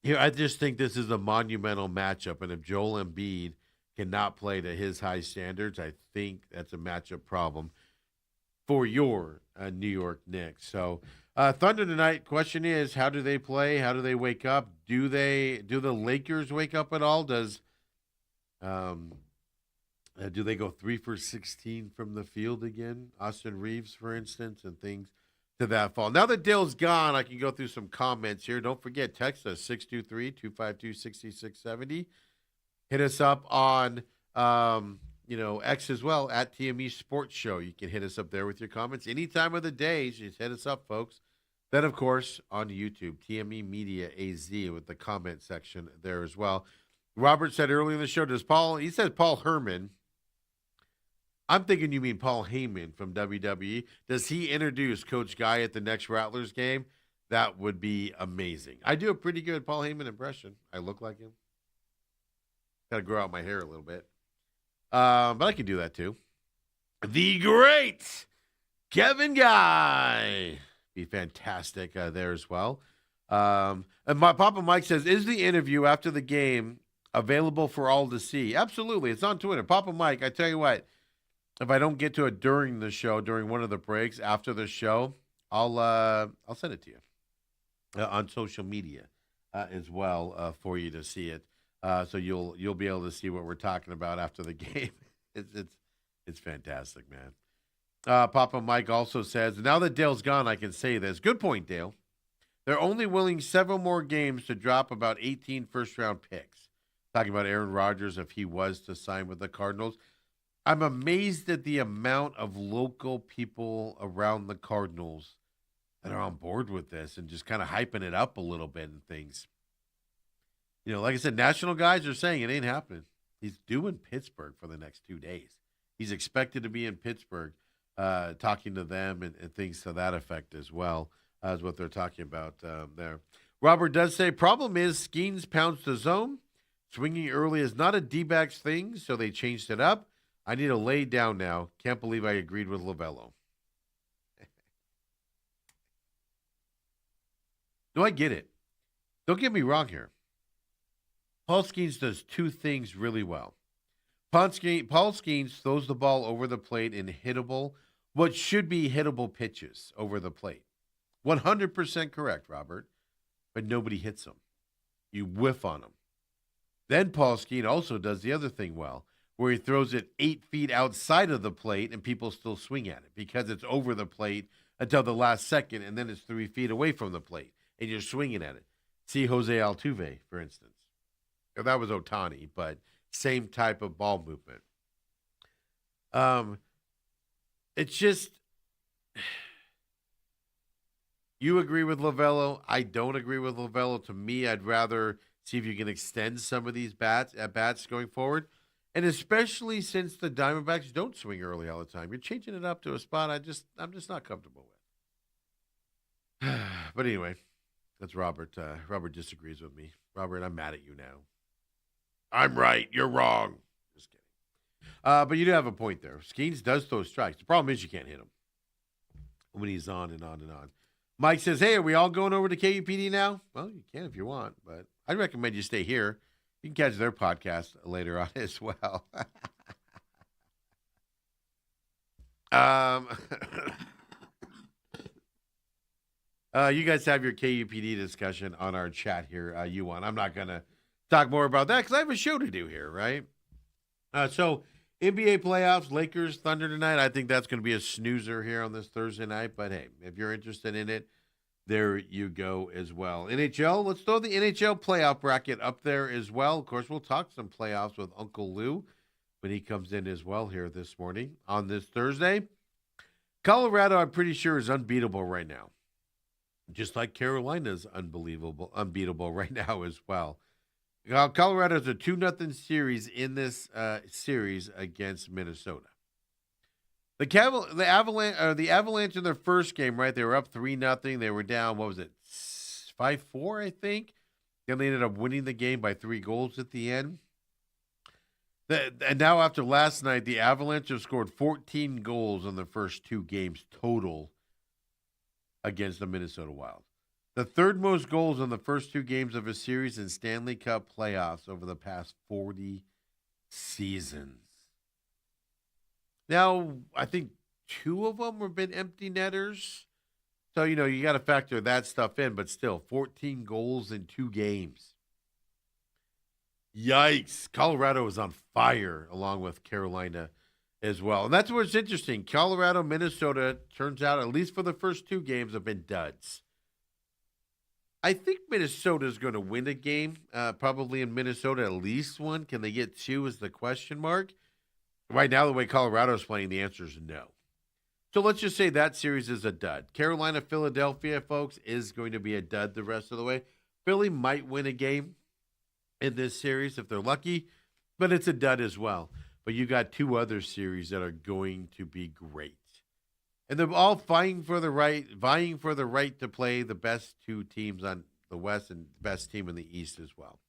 You know, I just think this is a monumental matchup, and if Joel Embiid cannot play to his high standards, I think that's a matchup problem for your New York Knicks. So Thunder tonight, question is, how do they play? How do they wake up? Do the Lakers wake up at all? Do they go 3 for 16 from the field again? Austin Reeves, for instance, and things to that fall. Now that Dale's gone, I can go through some comments here. Don't forget, text us 623-252-6670. Hit us up on X as well, at TME Sports Show. You can hit us up there with your comments any time of the day. Just hit us up, folks. Then, of course, on YouTube, TME Media AZ with the comment section there as well. Robert said earlier in the show, he said Paul Herman. I'm thinking you mean Paul Heyman from WWE. Does he introduce Coach Guy at the next Rattlers game? That would be amazing. I do a pretty good Paul Heyman impression. I look like him. Got to grow out my hair a little bit. But I can do that too. The great Kevin Guy. Be fantastic there as well. And my Papa Mike says, is the interview after the game available for all to see? Absolutely. It's on Twitter. Papa Mike, I tell you what, if I don't get to it during the show, during one of the breaks after the show, I'll send it to you on social media as well for you to see it. So you'll be able to see what we're talking about after the game. It's fantastic, man. Papa Mike also says, now that Dale's gone, I can say this. Good point, Dale. They're only willing several more games to drop about 18 first-round picks. Talking about Aaron Rodgers if he was to sign with the Cardinals. I'm amazed at the amount of local people around the Cardinals that are on board with this and just kind of hyping it up a little bit and things. You know, like I said, national guys are saying it ain't happening. He's due in Pittsburgh for the next 2 days. He's expected to be in Pittsburgh talking to them and things to that effect as well, is what they're talking about there. Robert does say, problem is Skeens pounds the zone. Swinging early is not a D-backs thing, so they changed it up. I need to lay down now. Can't believe I agreed with Lovello. No, I get it. Don't get me wrong here. Paul Skeens does 2 things really well. Paul Skeens throws the ball over the plate in what should be hittable pitches over the plate. 100% correct, Robert. But nobody hits them. You whiff on them. Then Paul Skeens also does the other thing well, where he throws it 8 feet outside of the plate and people still swing at it because it's over the plate until the last second, and then it's 3 feet away from the plate, and you're swinging at it. See Jose Altuve, for instance. That was Ohtani, but same type of ball movement. It's just, you agree with Lovello. I don't agree with Lovello. To me, I'd rather see if you can extend some of these bats going forward. And especially since the Diamondbacks don't swing early all the time. You're changing it up to a spot I'm just not comfortable with. But anyway, that's Robert. Robert disagrees with me. Robert, I'm mad at you now. I'm right. You're wrong. Just kidding. But you do have a point there. Skeens does throw strikes. The problem is you can't hit him when he's on and on and on. Mike says, hey, are we all going over to KUPD now? Well, you can if you want, but I'd recommend you stay here. You can catch their podcast later on as well. You guys have your KUPD discussion on our chat here. I'm not going to talk more about that because I have a show to do here, right? So NBA playoffs, Lakers, Thunder tonight. I think that's going to be a snoozer here on this Thursday night. But, hey, if you're interested in it, there you go as well. NHL, let's throw the NHL playoff bracket up there as well. Of course, we'll talk some playoffs with Uncle Lou when he comes in as well here this morning on this Thursday. Colorado, I'm pretty sure, is unbeatable right now. Just like Carolina's unbeatable right now as well. Colorado's a 2-0 series in this series against Minnesota. The Avalanche in their first game, right? They were up 3-0. They were down, what was it, 5-4, I think. Then they ended up winning the game by 3 goals at the end. And now after last night, the Avalanche have scored 14 goals in the first 2 games total against the Minnesota Wild. The third most goals in the first 2 games of a series in Stanley Cup playoffs over the past 40 seasons. Now, I think 2 of them have been empty netters. So, you got to factor that stuff in, but still, 14 goals in 2 games. Yikes. Colorado is on fire along with Carolina as well. And that's what's interesting. Colorado, Minnesota, turns out, at least for the first 2 games, have been duds. I think Minnesota is going to win a game, probably in Minnesota, at least one. Can they get 2 is the question mark. Right now, the way Colorado is playing, the answer is no. So let's just say that series is a dud. Carolina, Philadelphia, folks, is going to be a dud the rest of the way. Philly might win a game in this series if they're lucky, but it's a dud as well. But you got 2 other series that are going to be great. And they're all vying for the right to play the best 2 teams on the West and best team in the East as well.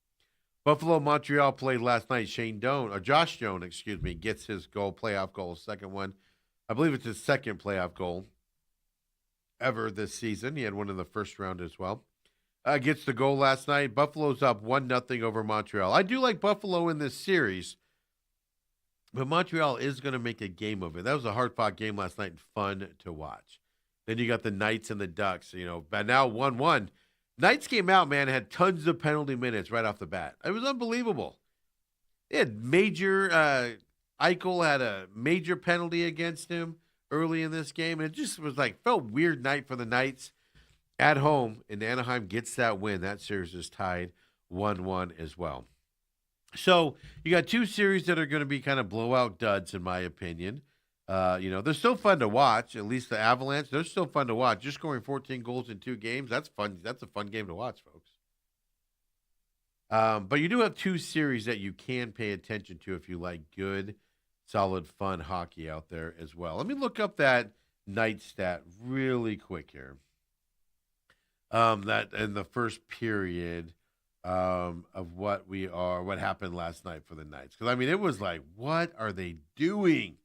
Buffalo, Montreal played last night. Josh Doan, gets his playoff goal, second one. I believe it's his second playoff goal ever this season. He had one in the first round as well. Gets the goal last night. Buffalo's up 1-0 over Montreal. I do like Buffalo in this series, but Montreal is going to make a game of it. That was a hard-fought game last night and fun to watch. Then you got the Knights and the Ducks, but now 1-1. Knights came out, man, had tons of penalty minutes right off the bat. It was unbelievable. They had Eichel had a major penalty against him early in this game, and it just was felt weird night for the Knights at home, and Anaheim gets that win. That series is tied 1-1 as well. So you got 2 series that are going to be kind of blowout duds, in my opinion. They're still fun to watch. At least the Avalanche, they're still fun to watch. Just scoring 14 goals in 2 games, that's fun. That's a fun game to watch, folks. But you do have 2 series that you can pay attention to if you like good, solid, fun hockey out there as well. Let me look up that night stat really quick here. That in the first period of what happened last night for the Knights. Because, it was what are they doing?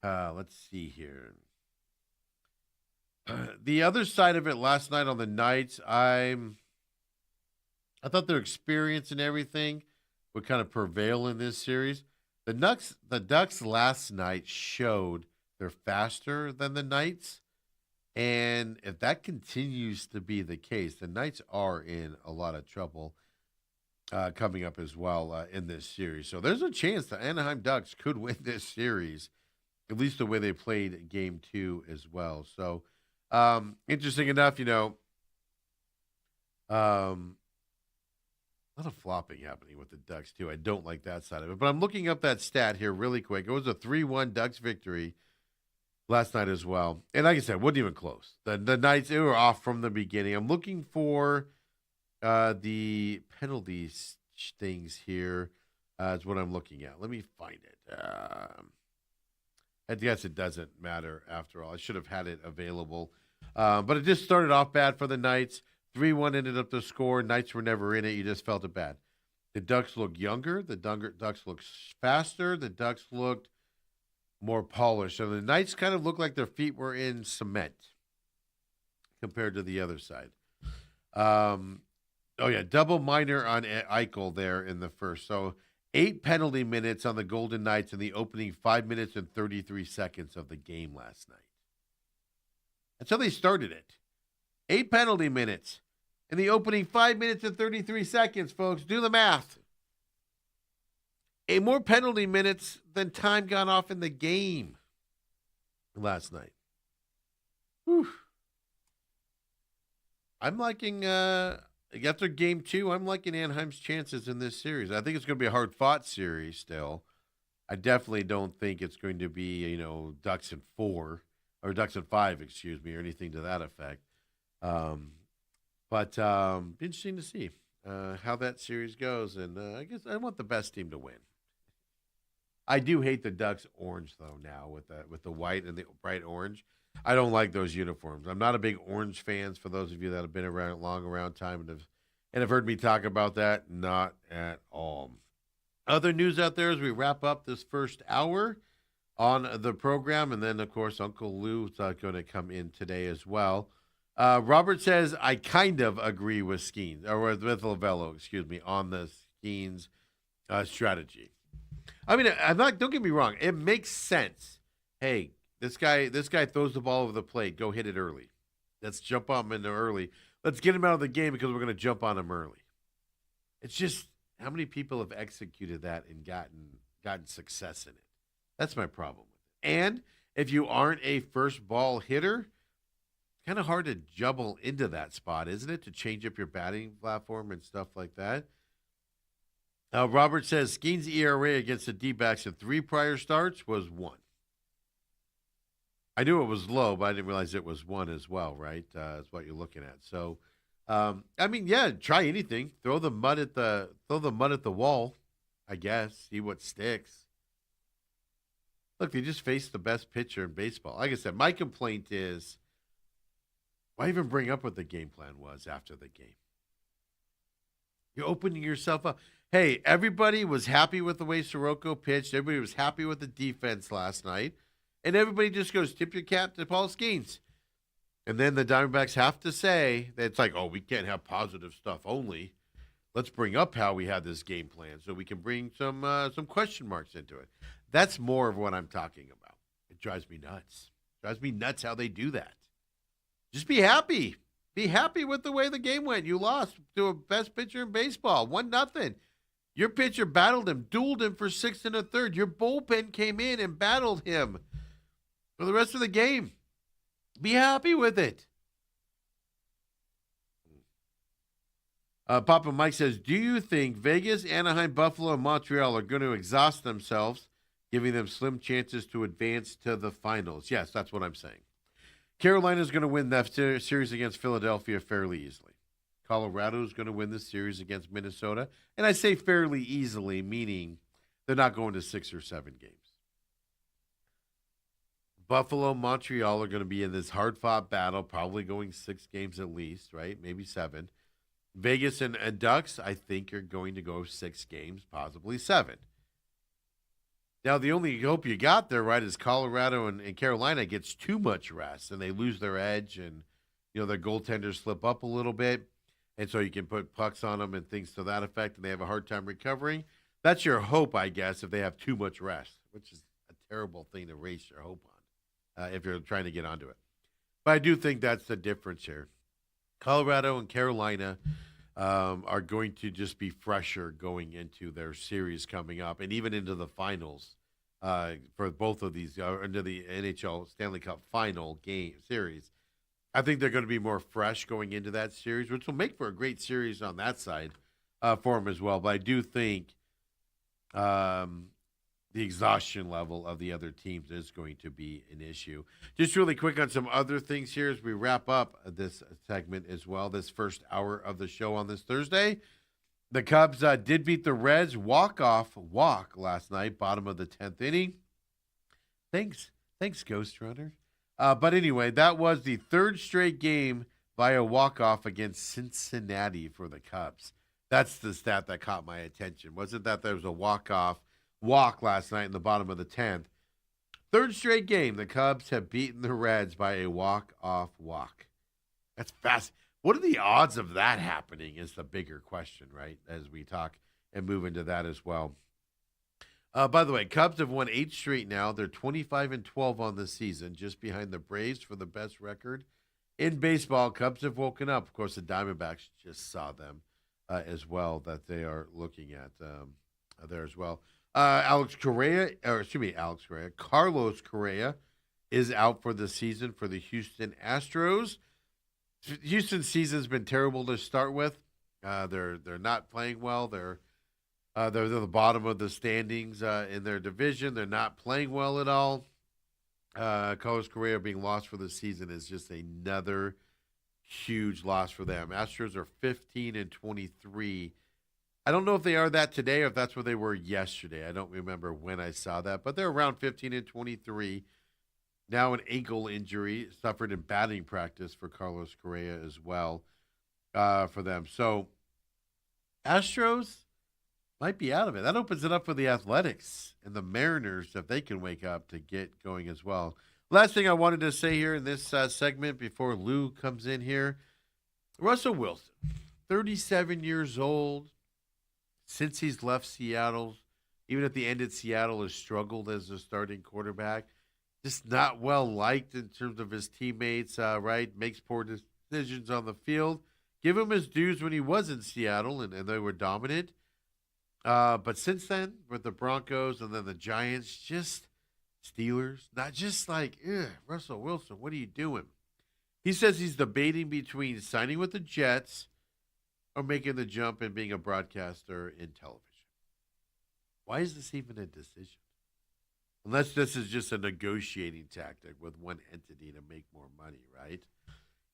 Let's see here. The other side of it last night on the Knights, I thought their experience and everything would kind of prevail in this series. The Ducks last night showed they're faster than the Knights. And if that continues to be the case, the Knights are in a lot of trouble coming up as well in this series. So there's a chance the Anaheim Ducks could win this series, at least the way they played game 2 as well. So interesting enough, a lot of flopping happening with the Ducks too. I don't like that side of it. But I'm looking up that stat here really quick. It was a 3-1 Ducks victory last night as well. And like I said, wasn't even close. The Knights, they were off from the beginning. I'm looking for the penalty things here is what I'm looking at. Let me find it. I guess it doesn't matter after all. I should have had it available. But it just started off bad for the Knights. 3-1 ended up the score. Knights were never in it. You just felt it bad. The Ducks looked younger. The Ducks looked faster. The Ducks looked more polished. So the Knights kind of looked like their feet were in cement compared to the other side. Double minor on Eichel there in the first. So 8 penalty minutes on the Golden Knights in the opening 5 minutes and 33 seconds of the game last night. That's how they started it. 8 penalty minutes in the opening 5 minutes and 33 seconds, folks. Do the math. More penalty minutes than time gone off in the game last night. Whew. I'm liking, after game 2, I'm liking Anaheim's chances in this series. I think it's going to be a hard-fought series still. I definitely don't think it's going to be, Ducks in 4 or Ducks in 5, excuse me, or anything to that effect. Um, but be interesting to see how that series goes. And I guess I want the best team to win. I do hate the Ducks orange though now with the white and the bright orange. I don't like those uniforms. I'm not a big orange fans for those of you that have been around time and have heard me talk about that. Not at all. Other news out there as we wrap up this first hour on the program, and then of course Uncle Lou's going to come in today as well. Robert says I kind of agree with Skeens or with Lavello, excuse me, on the Skeens strategy. I mean, I'm not. Don't get me wrong. It makes sense. Hey, this guy throws the ball over the plate. Go hit it early. Let's jump on him into early. Let's get him out of the game because we're going to jump on him early. It's just how many people have executed that and gotten success in it. That's my problem with it. And if you aren't a first ball hitter, it's kind of hard to jumble into that spot, isn't it? To change up your batting platform and stuff like that. Robert says Skeens' ERA against the D-backs in 3 prior starts was 1. I knew it was low, but I didn't realize it was 1 as well, right? That's what you're looking at. So, I mean, yeah, try anything. Throw the mud at the wall, I guess. See what sticks. Look, they just faced the best pitcher in baseball. Like I said, my complaint is, why even bring up what the game plan was after the game? You're opening yourself up. Hey, everybody was happy with the way Sirocco pitched. Everybody was happy with the defense last night. And everybody just goes, tip your cap to Paul Skeens. And then the Diamondbacks have to say that it's like, oh, we can't have positive stuff only. Let's bring up how we had this game plan so we can bring some question marks into it. That's more of what I'm talking about. It drives me nuts. It drives me nuts how they do that. Just be happy. Be happy with the way the game went. You lost to a best pitcher in baseball, 1-0. Your pitcher battled him, dueled him for 6 1/3. Your bullpen came in and battled him for the rest of the game. Be happy with it. Papa Mike says, do you think Vegas, Anaheim, Buffalo, and Montreal are going to exhaust themselves, giving them slim chances to advance to the finals? Yes, that's what I'm saying. Carolina's going to win that series against Philadelphia fairly easily. Colorado is going to win this series against Minnesota. And I say fairly easily, meaning they're not going to 6 or 7 games. Buffalo, Montreal are going to be in this hard-fought battle, probably going 6 games at least, right? Maybe 7. Vegas and Ducks, I think, are going to go 6 games, possibly 7. Now, the only hope you got there, right, is Colorado and Carolina gets too much rest, and they lose their edge, and, their goaltenders slip up a little bit, and so you can put pucks on them and things to that effect, and they have a hard time recovering. That's your hope, I guess, if they have too much rest, which is a terrible thing to raise your hope on if you're trying to get onto it. But I do think that's the difference here. Colorado and Carolina are going to just be fresher going into their series coming up and even into the finals for both of these, into the NHL Stanley Cup final game series. I think they're going to be more fresh going into that series, which will make for a great series on that side for them as well. But I do think the exhaustion level of the other teams is going to be an issue. Just really quick on some other things here as we wrap up this segment as well, this first hour of the show on this Thursday. The Cubs did beat the Reds walk last night, bottom of the 10th inning. Thanks, Ghost Runner. But anyway, that was the 3rd straight game by a walk-off against Cincinnati for the Cubs. That's the stat that caught my attention. Wasn't that there was a walk last night in the bottom of the 10th. 3rd straight game, the Cubs have beaten the Reds by a walk-off walk. That's fast. What are the odds of that happening is the bigger question, right, as we talk and move into that as well. By the way, Cubs have won 8 straight now. They're 25-12 on the season, just behind the Braves for the best record. In baseball, Cubs have woken up. Of course, the Diamondbacks just saw them as well that they are looking at there as well. Carlos Correa is out for the season for the Houston Astros. Houston's season's been terrible to start with. They're not playing well. They're They're the bottom of the standings in their division. They're not playing well at all. Carlos Correa being lost for the season is just another huge loss for them. Astros are 15-23. I don't know if they are that today or if that's where they were yesterday. I don't remember when I saw that, but they're around 15-23. Now an ankle injury suffered in batting practice for Carlos Correa as well for them. So Astros might be out of it. That opens it up for the Athletics and the Mariners if they can wake up to get going as well. Last thing I wanted to say here in this segment before Lou comes in here, Russell Wilson, 37 years old. Since he's left Seattle, even at the end at Seattle, has struggled as a starting quarterback. Just not well liked in terms of his teammates, right? Makes poor decisions on the field. Give him his dues when he was in Seattle, and they were dominant. But since then, with the Broncos and then the Giants, just Steelers, not just like, Russell Wilson, what are you doing? He says he's debating between signing with the Jets or making the jump and being a broadcaster in television. Why is this even a decision? Unless this is just a negotiating tactic with one entity to make more money, right?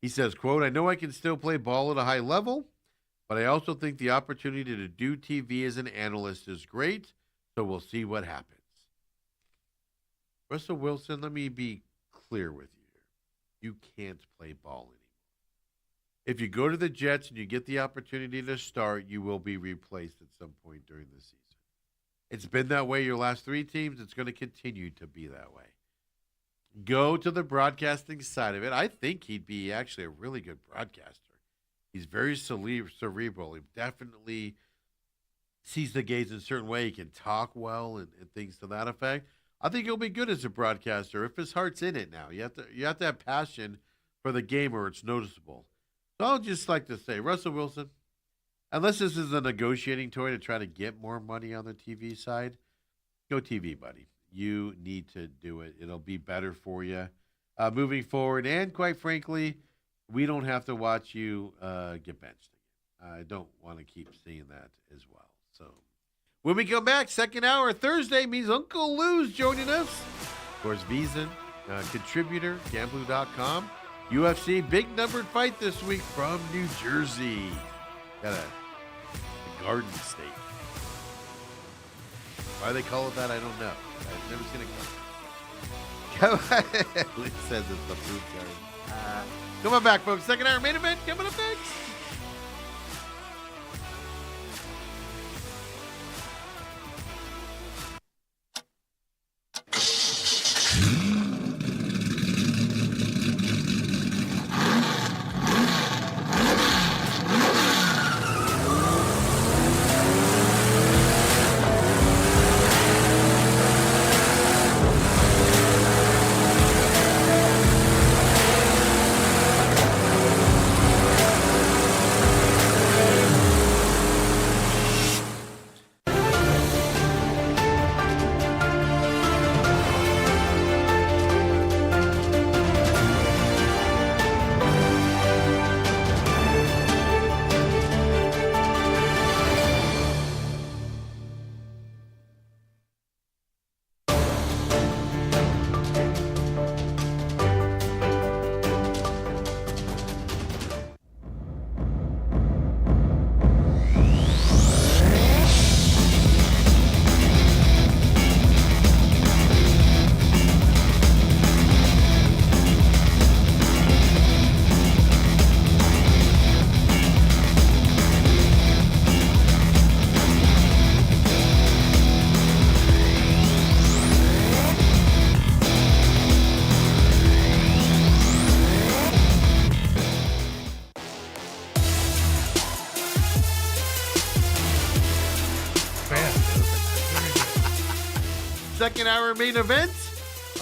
He says, quote, I know I can still play ball at a high level, but I also think the opportunity to do TV as an analyst is great, so we'll see what happens. Russell Wilson, let me be clear with you here. You can't play ball anymore. If you go to the Jets and you get the opportunity to start, you will be replaced at some point during the season. It's been that way your last three teams. It's going to continue to be that way. Go to the broadcasting side of it. I think he'd be actually a really good broadcaster. He's very cerebral. He definitely sees the games in a certain way. He can talk well and things to that effect. I think he'll be good as a broadcaster if his heart's in it now. You have to have passion for the game or it's noticeable. So I'll just like to say, Russell Wilson, unless this is a negotiating toy to try to get more money on the TV side, go TV, buddy. You need to do it. It'll be better for you moving forward. And quite frankly, we don't have to watch you get benched again. I don't want to keep seeing that as well. So when we come back, second hour Thursday means Uncle Lou's joining us. Of course, Beeson, contributor, Gamblu.com. UFC, big numbered fight this week from New Jersey. Got a Garden State. Why they call it that, I don't know. I've never seen it called. Luke says it's the fruit garden. Come on back, folks. Second hour main event coming up next. Second hour main event.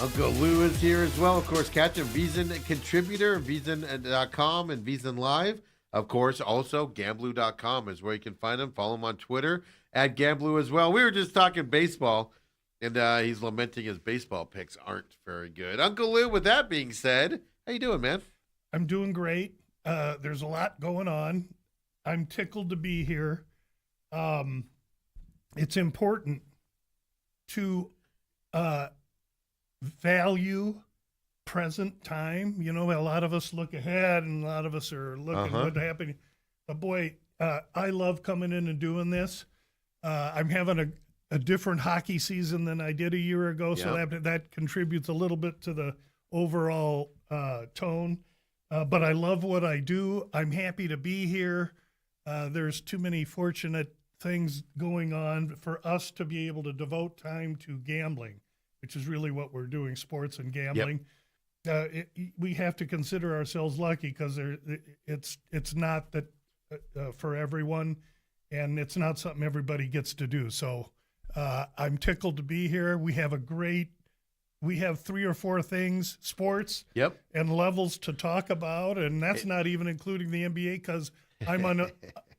Uncle Lou is here as well. Of course, catch him, Beeson contributor, Beeson.com and Beeson Live. Of course, also Gamblu.com is where you can find him. Follow him on Twitter at Gamblu as well. We were just talking baseball, and he's lamenting his baseball picks aren't very good. Uncle Lou, with that being said, how you doing, man? I'm doing great. There's a lot going on. I'm tickled to be here. it's important to value present time. You know, a lot of us look ahead and a lot of us are looking what happened. But boy, I love coming in and doing this. I'm having a different hockey season than I did a year ago, so that contributes a little bit to the overall tone. But I love what I do. I'm happy to be here. There's too many fortunate things going on for us to be able to devote time to gambling, which is really what we're doing, sports and gambling. We have to consider ourselves lucky because it's not that for everyone, and it's not something everybody gets to do. So I'm tickled to be here. We have 3 or 4 things, sports and levels to talk about, and that's not even including the NBA because I'm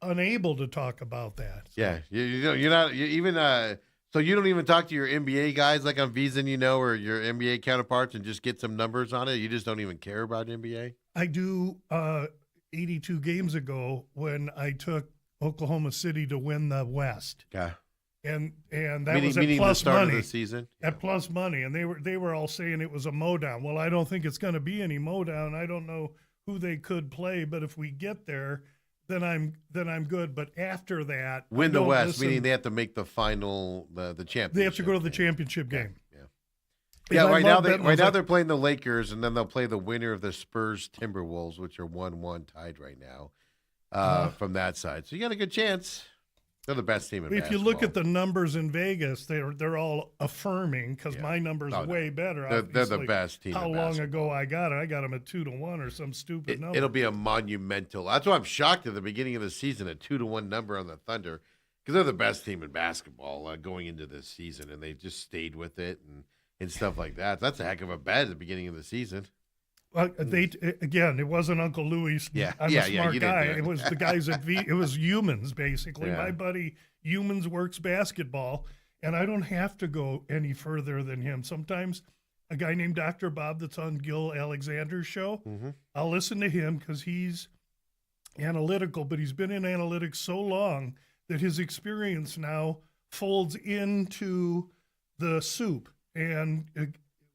unable to talk about that. So. Yeah, you're not even. So you don't even talk to your NBA guys like on VSiN, or your NBA counterparts and just get some numbers on it. You just don't even care about NBA. I do. 82 games ago when I took Oklahoma City to win the West. Yeah. And that was at plus the start money. Of the season. At plus money, and they were all saying it was a mowdown. Well, I don't think it's going to be any mowdown. I don't know who they could play, but if we get there, then I'm good. But after that, win the West, meaning they have to make the final, the championship. They have to go to the championship game. Yeah. Right now they're playing the Lakers, and then they'll play the winner of the Spurs Timberwolves, which are 1-1 tied right now from that side. So you got a good chance. They're the best team in basketball. If you look at the numbers in Vegas, they're all affirming because my numbers are way better. They're the best team. How long ago I got it? I got them at 2-1 or some stupid number. It'll be a monumental. That's why I'm shocked at the beginning of the season, a 2-1 number on the Thunder, because they're the best team in basketball going into this season, and they've just stayed with it and stuff like that. That's a heck of a bet at the beginning of the season. It wasn't Uncle Louis. I'm a smart guy. It was the guys at it was Humans, basically. My buddy Humans works basketball, and I don't have to go any further than him. Sometimes a guy named Dr. Bob that's on Gil Alexander's show, I'll listen to him because he's analytical, but he's been in analytics so long that his experience now folds into the soup. And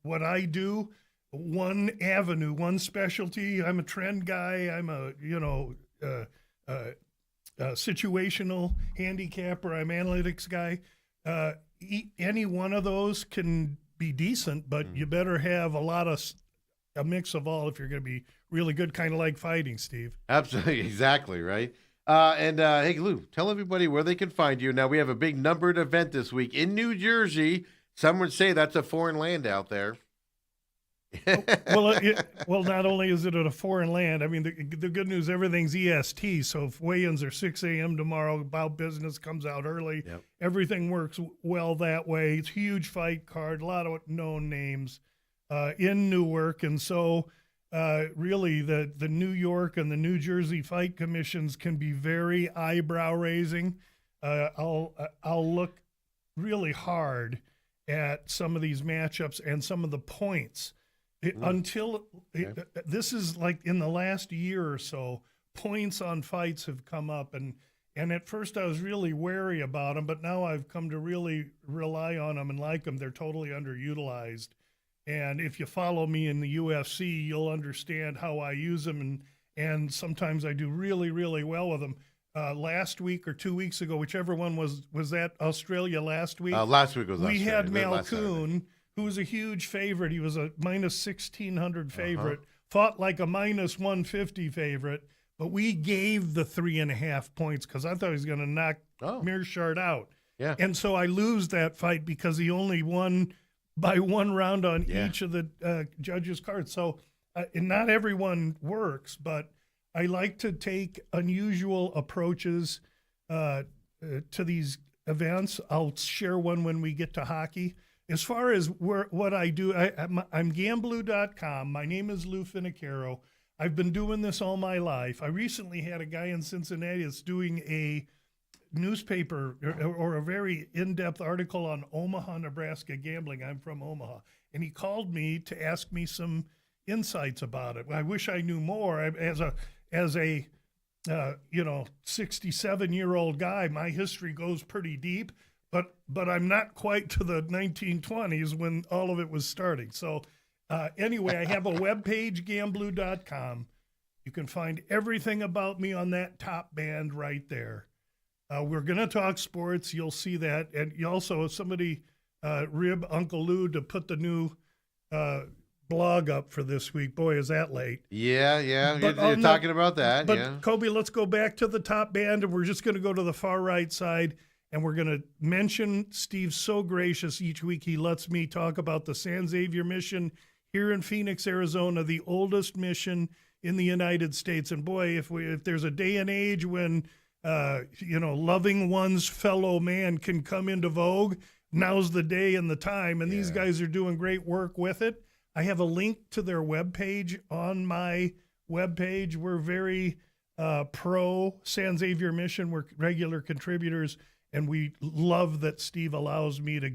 what I do, one avenue, one specialty. I'm a trend guy. I'm a situational handicapper. I'm analytics guy. Any one of those can be decent, but you better have a mix of all if you're going to be really good, kind of like fighting, Steve. Absolutely, exactly, right? Hey, Lou, tell everybody where they can find you. Now, we have a big numbered event this week in New Jersey. Some would say that's a foreign land out there. Well, not only is it a foreign land, I mean, the good news, everything's EST. So if weigh-ins are 6 a.m. tomorrow, About Business comes out early. Everything works well that way. It's a huge fight card, a lot of known names in Newark. And so really the New York and the New Jersey fight commissions can be very eyebrow-raising. I'll look really hard at some of these matchups and some of the points. This is like in the last year or so, points on fights have come up, and at first I was really wary about them, but now I've come to really rely on them and like them. They're totally underutilized, and if you follow me in the UFC, you'll understand how I use them, and sometimes I do really, really well with them. Last week or 2 weeks ago, whichever one was that Australia last week? Last week was we Australia. had Malkoon, who was a huge favorite. He was a minus 1,600 favorite, fought like a minus 150 favorite, but we gave the 3.5 points because I thought he was going to knock Mearshart out. Yeah. And so I lose that fight because he only won by 1 round on each of the judges' cards. So not everyone works, but I like to take unusual approaches to these events. I'll share one when we get to hockey. As far as what I do, I'm Gamblu.com. My name is Lou Finicaro. I've been doing this all my life. I recently had a guy in Cincinnati that's doing a newspaper or a very in-depth article on Omaha, Nebraska gambling. I'm from Omaha. And he called me to ask me some insights about it. I wish I knew more. As a 67-year-old guy, my history goes pretty deep. but I'm not quite to the 1920s when all of it was starting. So anyway, I have a webpage, gamblu.com. You can find everything about me on that top band right there. We're going to talk sports. You'll see that. And you also, somebody rib Uncle Lou to put the new blog up for this week. Boy, is that late. Yeah. But You're talking about that. But yeah. Kobe, let's go back to the top band, and we're just going to go to the far right side, and we're going to mention Steve's so gracious each week. He lets me talk about the San Xavier mission here in Phoenix, Arizona, the oldest mission in the United States. And boy, if there's a day and age when loving one's fellow man can come into vogue, now's the day and the time. And these guys are doing great work with it. I have a link to their webpage on my webpage. We're very pro San Xavier mission. We're regular contributors, and we love that Steve allows me to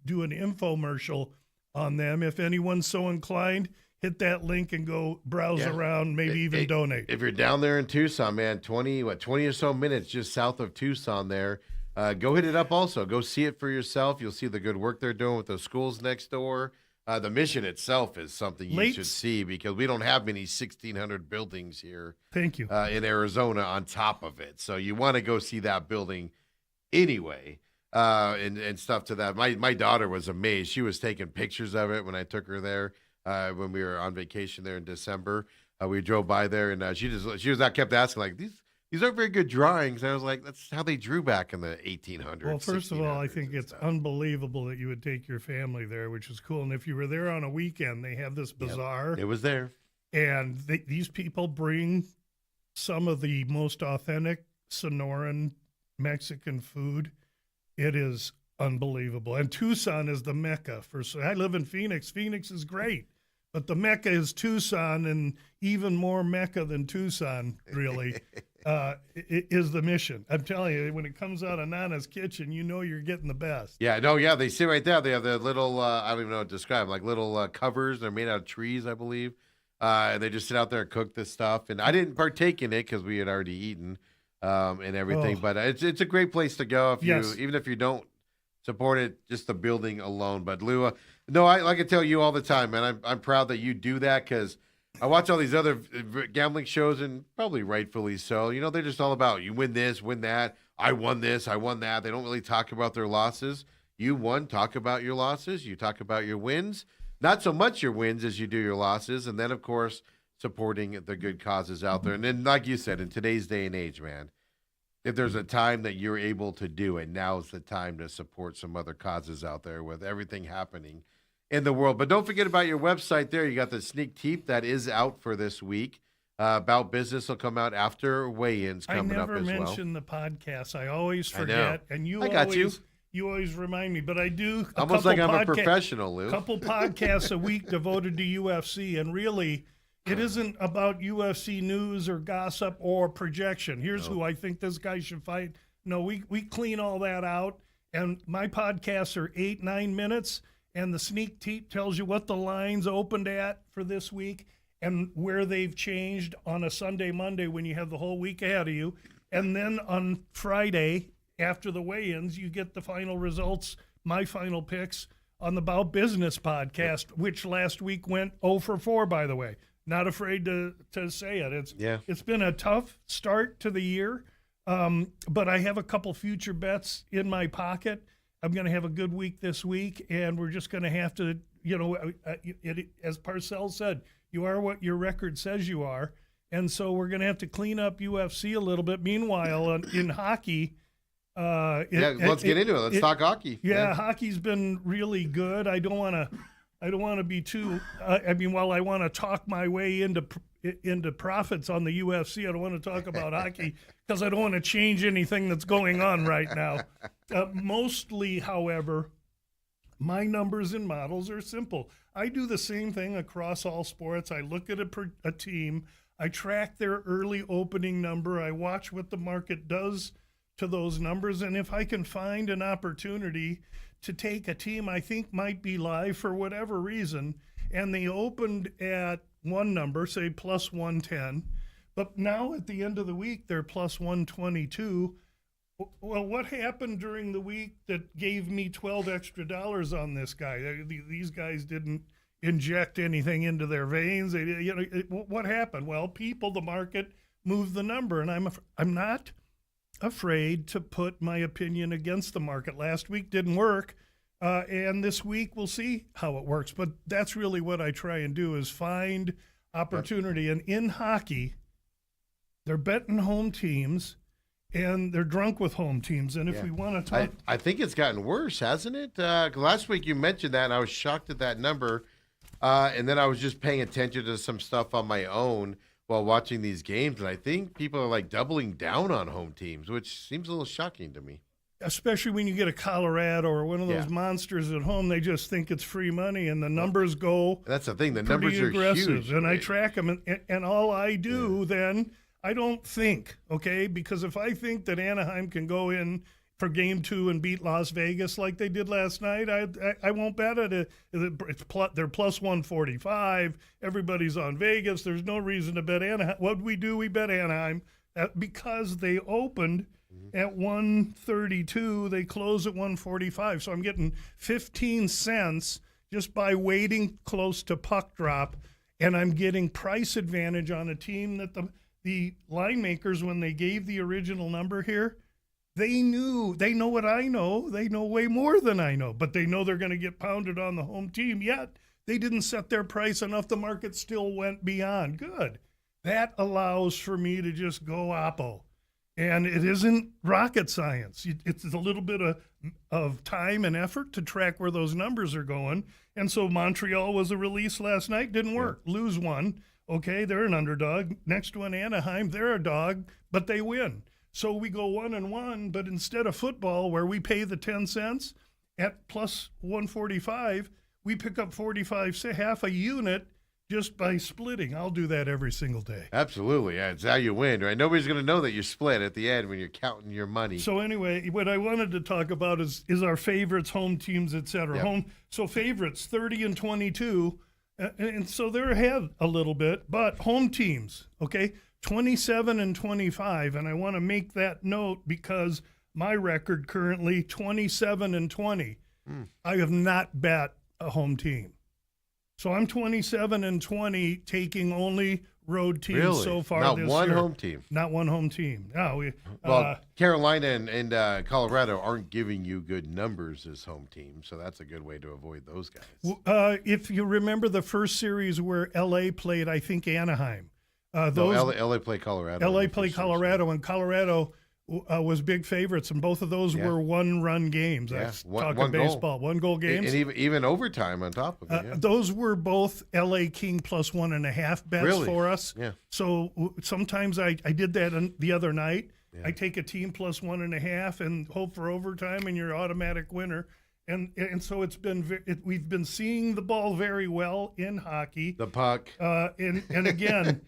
do an infomercial on them. If anyone's so inclined, hit that link and go browse around, maybe even donate. If you're down there in Tucson, man, 20 or so minutes just south of Tucson there, go hit it up also. Go see it for yourself. You'll see the good work they're doing with those schools next door. The mission itself is something you should see because we don't have many 1,600 buildings here. Thank you. In Arizona on top of it. So you want to go see that building anyway and stuff to that. My daughter was amazed. She was taking pictures of it when I took her there when we were on vacation there in December. We drove by there and I kept asking, like, these aren't very good drawings. And I was like, that's how they drew back in the 1800s. Well, first of all, I think it's unbelievable that you would take your family there, which is cool. And if you were there on a weekend, they have this bazaar. It was there. And these people bring some of the most authentic Sonoran Mexican food. It is unbelievable. And Tucson is the Mecca. I live in Phoenix. Phoenix is great. But the Mecca is Tucson, and even more Mecca than Tucson, really, is the mission. I'm telling you, when it comes out of Nana's kitchen, you know you're getting the best. Yeah, they sit right there. They have the little, I don't even know what to describe, like little covers. They're made out of trees, I believe. And they just sit out there and cook this stuff. And I didn't partake in it because we had already eaten and everything. But it's a great place to go even if you don't support it, just the building alone. But Lou, I can tell you all the time, man. I'm proud that you do that because I watch all these other gambling shows, and probably rightfully so. They're just all about you win this, win that. I won this, I won that. They don't really talk about their losses. You won, talk about your losses. You talk about your wins. Not so much your wins as you do your losses. And then, of course, supporting the good causes out there. And then, like you said, in today's day and age, man, if there's a time that you're able to do it, now's the time to support some other causes out there with everything happening in the world. But don't forget about your website there. You got the sneak peek that is out for this week. About Business will come out after weigh-ins coming up as well. I never mention the podcast. I always forget. And you always remind me. But I do. Almost like I'm a professional, Lou. A couple podcasts a week devoted to UFC. And really, it isn't about UFC news or gossip or projection. Here's who I think this guy should fight. No, we clean all that out. And my podcasts are 8-9 minutes. And the sneak peek tells you what the lines opened at for this week and where they've changed on a Sunday, Monday when you have the whole week ahead of you. And then on Friday, after the weigh-ins, you get the final results, my final picks on the About Business podcast, which last week went 0 for 4, by the way. Not afraid to say it. It's been a tough start to the year, but I have a couple future bets in my pocket. I'm going to have a good week this week, and we're just going to have to, as Parcells said, you are what your record says you are. And so we're going to have to clean up UFC a little bit. Meanwhile, in hockey. Let's get into it. Let's talk hockey. Yeah, hockey's been really good. I don't want to be too, while I want to talk my way into profits on the UFC, I don't want to talk about hockey because I don't want to change anything that's going on right now. Mostly, however, my numbers and models are simple. I do the same thing across all sports. I look at a team. I track their early opening number. I watch what the market does to those numbers. And if I can find an opportunity to take a team I think might be live for whatever reason, and they opened at one number, say plus 110, but now at the end of the week, they're plus 122, Well, what happened during the week that gave me $12 extra on this guy? These guys didn't inject anything into their veins. What happened? Well, the market moved the number, and I'm not afraid to put my opinion against the market. Last week didn't work, and this week we'll see how it works. But that's really what I try and do is find opportunity. And in hockey, they're betting home teams. And they're drunk with home teams. And if we want to talk, I think it's gotten worse, hasn't it? Last week you mentioned that, and I was shocked at that number. And then I was just paying attention to some stuff on my own while watching these games, and I think people are like doubling down on home teams, which seems a little shocking to me. especially when you get a Colorado or one of those monsters at home, they just think it's free money, and the numbers go. That's the thing. The pretty numbers are aggressive, huge. and I track them, and all I do then. I don't think, okay? Because if I think that Anaheim can go in for Game 2 and beat Las Vegas like they did last night, I won't bet it. They're plus 145. Everybody's on Vegas. There's no reason to bet Anaheim. What do? We bet Anaheim because they opened at 132. They close at 145. So I'm getting 15 cents just by waiting close to puck drop, and I'm getting price advantage on a team that the line makers, when they gave the original number here, they know what I know. They know way more than I know, but they know they're going to get pounded on the home team. Yet they didn't set their price enough. The market still went beyond. Good. That allows for me to just go oppo. And it isn't rocket science. It's a little bit of time and effort to track where those numbers are going. And so Montreal was a release last night. Didn't work. Lose one. Okay, they're an underdog. Next one, Anaheim, they're a dog, but they win. So we go 1-1, but instead of football, where we pay the 10 cents at plus 145, we pick up 45, say half a unit just by splitting. I'll do that every single day. Absolutely. Yeah, it's how you win, right? Nobody's going to know that you're split at the end when you're counting your money. So anyway, what I wanted to talk about is our favorites, home teams, et cetera. Yep. So favorites, 30-22. And so they're ahead a little bit, but home teams, okay, 27-25. And I want to make that note because my record currently 27-20. I have not bet a home team. So I'm 27-20, taking only road teams so far Not this one year. home team. Not one home team. No, Carolina and Colorado aren't giving you good numbers as home teams, so that's a good way to avoid those guys. If you remember the first series where LA played, I think Anaheim. LA played Colorado. LA played Colorado, and Colorado was big favorites, and both of those were one-run games. That's talking baseball, one-goal games. And even overtime on top of it. Those were both LA King plus 1.5 bets for us. Yeah. So sometimes I did that the other night. Yeah. I take a team plus 1.5 and hope for overtime, and you're automatic winner. And so we've been seeing the ball very well in hockey. The puck. And again,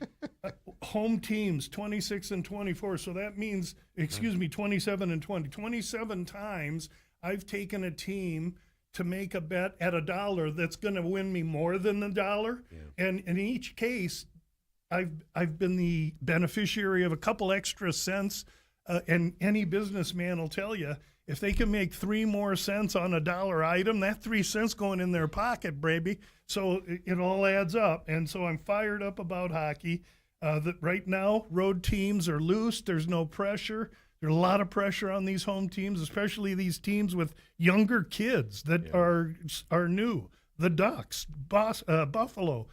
home teams 26-24. So that means 27-20. 27 times I've taken a team to make a bet at $1 that's going to win me more than $1. Yeah. And in each case, I've been the beneficiary of a couple extra cents. And any businessman will tell you, if they can make 3 more cents on $1 item, that 3 cents going in their pocket, baby. So it all adds up. And so I'm fired up about hockey. That right now, road teams are loose. There's no pressure. There's a lot of pressure on these home teams, especially these teams with younger kids that are new. The Ducks, Buffalo,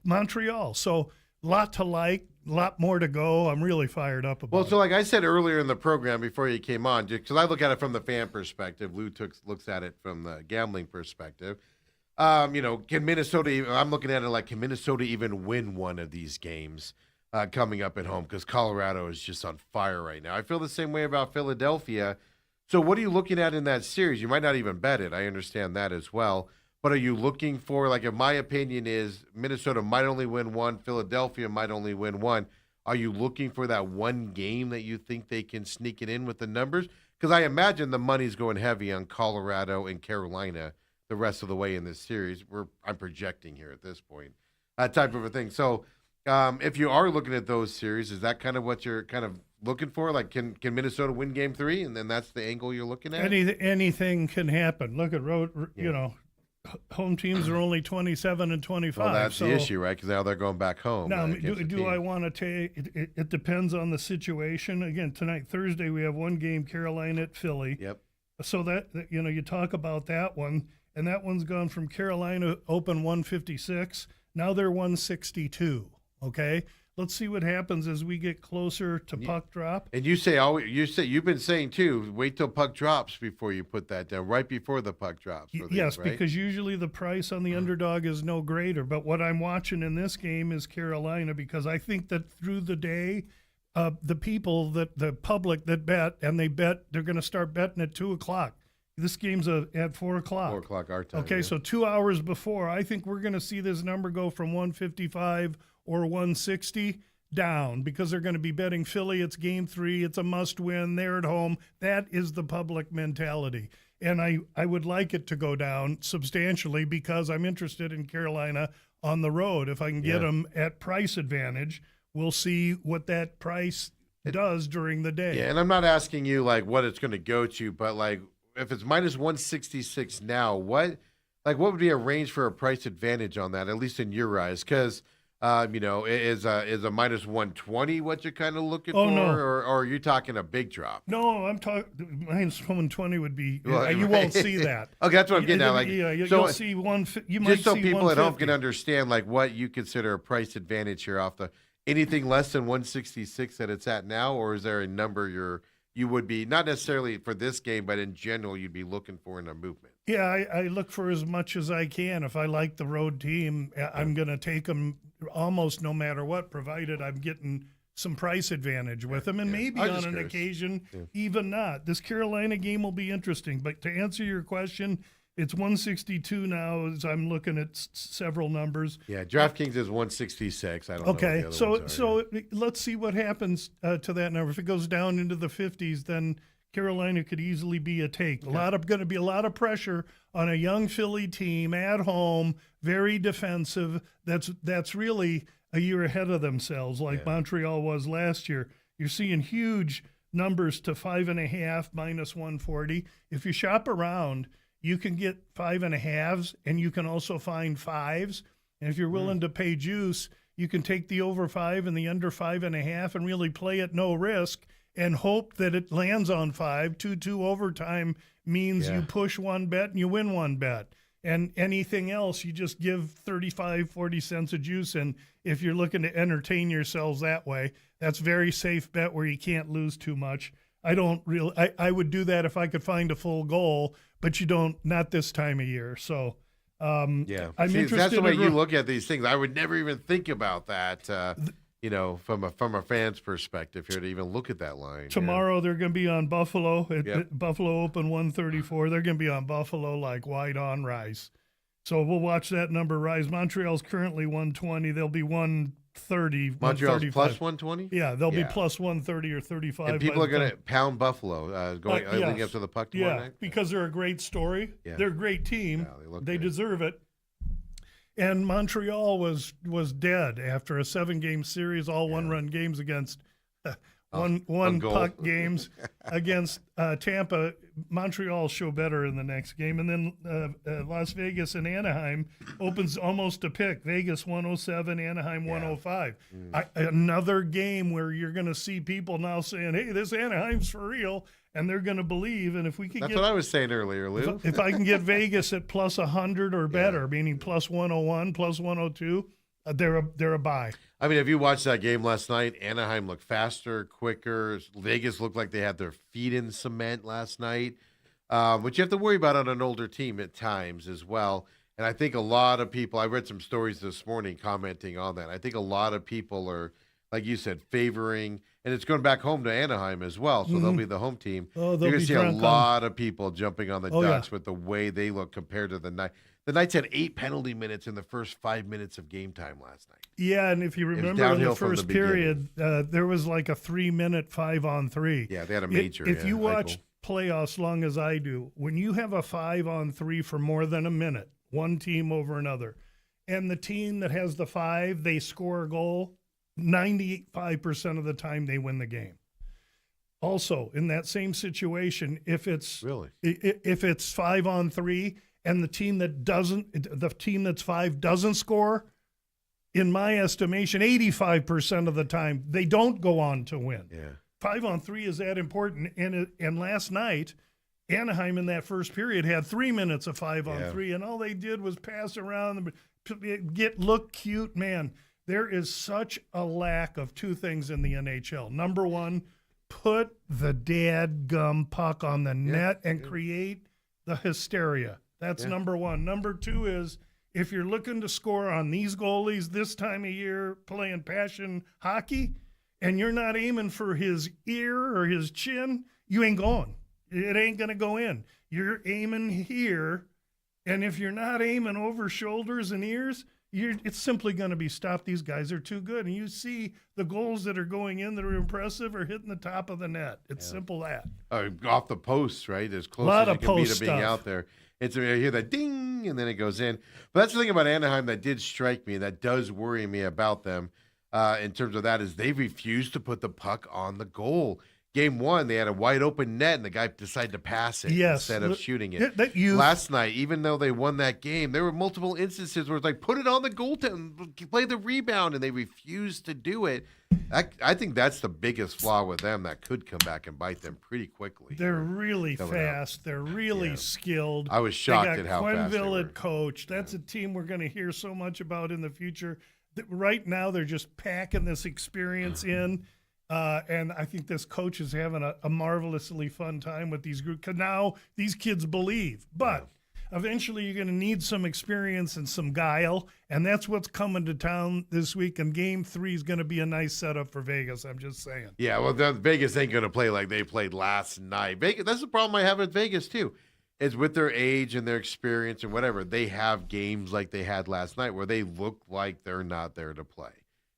Montreal. So a lot to like. A lot more to go. I'm really fired up about it. Well, so like I said earlier in the program before you came on, because I look at it from the fan perspective, Lou looks at it from the gambling perspective. Can Minnesota, I'm looking at it like, can Minnesota even win one of these games coming up at home? Because Colorado is just on fire right now. I feel the same way about Philadelphia. So what are you looking at in that series? You might not even bet it. I understand that as well. But are you looking for, like, if my opinion is Minnesota might only win one, Philadelphia might only win one, are you looking for that one game that you think they can sneak it in with the numbers? Because I imagine the money's going heavy on Colorado and Carolina the rest of the way in this series. I'm projecting here at this point, type of a thing. So if you are looking at those series, is that kind of what you're kind of looking for? Like, can Minnesota win Game 3, and then that's the angle you're looking at? Anything can happen. Look at home teams are only 27 and 25. Well, that's so the issue, right? Because now they're going back home. now, against the do team. I want to take? It depends on the situation. Again, tonight, Thursday, we have one game: Carolina at Philly. Yep. So that you talk about that one, and that one's gone from Carolina open 156. Now they're 162. Okay. Let's see what happens as we get closer to puck drop. And you've been saying too, wait till puck drops before you put that down, right before the puck drops. For these, Yes, right? because usually the price on the underdog is no greater. But what I'm watching in this game is Carolina, because I think that through the day, the public that bet, and they're going to start betting at 2:00. This game's at 4:00. 4:00 our time. Okay, yeah. so 2 hours before, I think we're going to see this number go from 155 or 160 down, because they're going to be betting Philly. It's Game 3. It's a must-win. They're at home. That is the public mentality. And I would like it to go down substantially, because I'm interested in Carolina on the road. If I can get them at price advantage, we'll see what that price does during the day. Yeah, and I'm not asking you like what it's going to go to, but like if it's minus 166 now, what would be a range for a price advantage on that, at least in your eyes? Because is a minus 120 what you're kind of looking for, no. or are you talking a big drop? No, I'm talking minus 120 would be. Well, you won't see that. Okay, that's what I'm getting at. Like, you'll see one. You might just so see people at home 150. can understand like what you consider a price advantage here off the anything less than 166 that it's at now, or is there a number you would be, not necessarily for this game, but in general, you'd be looking for in a movement? Yeah, I look for as much as I can. If I like the road team, I'm going to take them almost no matter what, provided I'm getting some price advantage with them, and maybe I'm on just an curious. occasion even not. This Carolina game will be interesting. But to answer your question, it's 162 now as I'm looking at several numbers. Yeah, DraftKings is 166. I don't know. Okay, what the other ones are. let's see what happens to that number. If it goes down into the 50s, then Carolina could easily be a take. Going to be a lot of pressure on a young Philly team at home, very defensive. That's really a year ahead of themselves, like Montreal was last year. You're seeing huge numbers to 5.5 minus 140. If you shop around, you can get 5.5s, and you can also find 5s. And if you're willing to pay juice, you can take the over 5 and the under 5.5 and really play at no risk and hope that it lands on 5. 2-2 overtime means you push one bet and you win one bet. And anything else, you just give 35, 40 cents of juice. And if you're looking to entertain yourselves that way, that's very safe bet where you can't lose too much. I would do that if I could find a full goal, but not this time of year. So I'm interested. That's the way you look at these things. I would never even think about that. From a fan's perspective here to even look at that line. Tomorrow they're going to be on Buffalo. Buffalo open 134. They're going to be on Buffalo like white on rice. So we'll watch that number rise. Montreal's currently 120. They'll be 130. Montreal's 135. plus 120? Yeah, they'll be plus 130 or 35. And people are going to pound Buffalo leading up to the puck tomorrow night? Because they're a great story. Yeah. They're a great team. Yeah, they good. deserve it. And Montreal was dead after a 7-game series, all one-run games against one puck games against Tampa. Montreal show better in the next game. And then Las Vegas and Anaheim opens almost a pick. Vegas 107, Anaheim 105. Another game where you're going to see people now saying, hey, this Anaheim's for real. And they're going to believe. And if we could That's what I was saying earlier, Lou. If I can get Vegas at plus 100 or better, meaning plus 101, plus 102, they're a buy. I mean, if you watched that game last night, Anaheim looked faster, quicker. Vegas looked like they had their feet in cement last night, which you have to worry about on an older team at times as well. And I think a lot of people, I read some stories this morning commenting on that. I think a lot of people are, like you said, favoring, and it's going back home to Anaheim as well, so they'll be the home team. Oh, you're going to see a lot of people jumping on the Ducks with the way they look compared to the Knights. The Knights had 8 penalty minutes in the first 5 minutes of game time last night. Yeah, and if you remember in the first period, there was like a 3-minute 5-on-3. Yeah, they had a major. If you watch playoffs long as I do, when you have a 5-on-3 for more than a minute, one team over another, and the team that has the 5, they score a goal, 95% of the time they win the game. Also, in that same situation, if it's Really? if it's 5-on-3 and the team that's 5 doesn't score, in my estimation, 85% of the time they don't go on to win. Yeah. 5-on-3 is that important. And last night, Anaheim in that first period had 3 minutes of 5-on-3, and all they did was pass around, look cute. Man, there is such a lack of two things in the NHL. Number one, put the dadgum puck on the net and create the hysteria. That's number one. Number two is, if you're looking to score on these goalies this time of year playing passion hockey, and you're not aiming for his ear or his chin, you ain't going. It ain't going to go in. You're aiming here, and if you're not aiming over shoulders and ears, it's simply going to be stopped. These guys are too good. And you see the goals that are going in that are impressive are hitting the top of the net. It's simple that. Off the posts, right? As close Lot as of you can be post to being stuff. out there. I hear that ding, and then it goes in. But that's the thing about Anaheim that did strike me, that does worry me about them in terms of that, is they refused to put the puck on the goal. Game one, they had a wide open net, and the guy decided to pass it instead of shooting it. Last night, even though they won that game, there were multiple instances where it's like, put it on the goaltender, play the rebound, and they refused to do it. I think that's the biggest flaw with them that could come back and bite them pretty quickly. They're really fast. They're really skilled. I was shocked at how fast they Quenneville were. at coach. That's a team we're going to hear so much about in the future. Right now, they're just packing this experience in. And I think this coach is having a marvelously fun time with these groups, because now these kids believe. But eventually you're going to need some experience and some guile, and that's what's coming to town this week. And Game 3 is going to be a nice setup for Vegas, I'm just saying. Yeah, well, Vegas ain't going to play like they played last night. Vegas, that's the problem I have with Vegas, too. Is with their age and their experience and whatever, they have games like they had last night where they look like they're not there to play.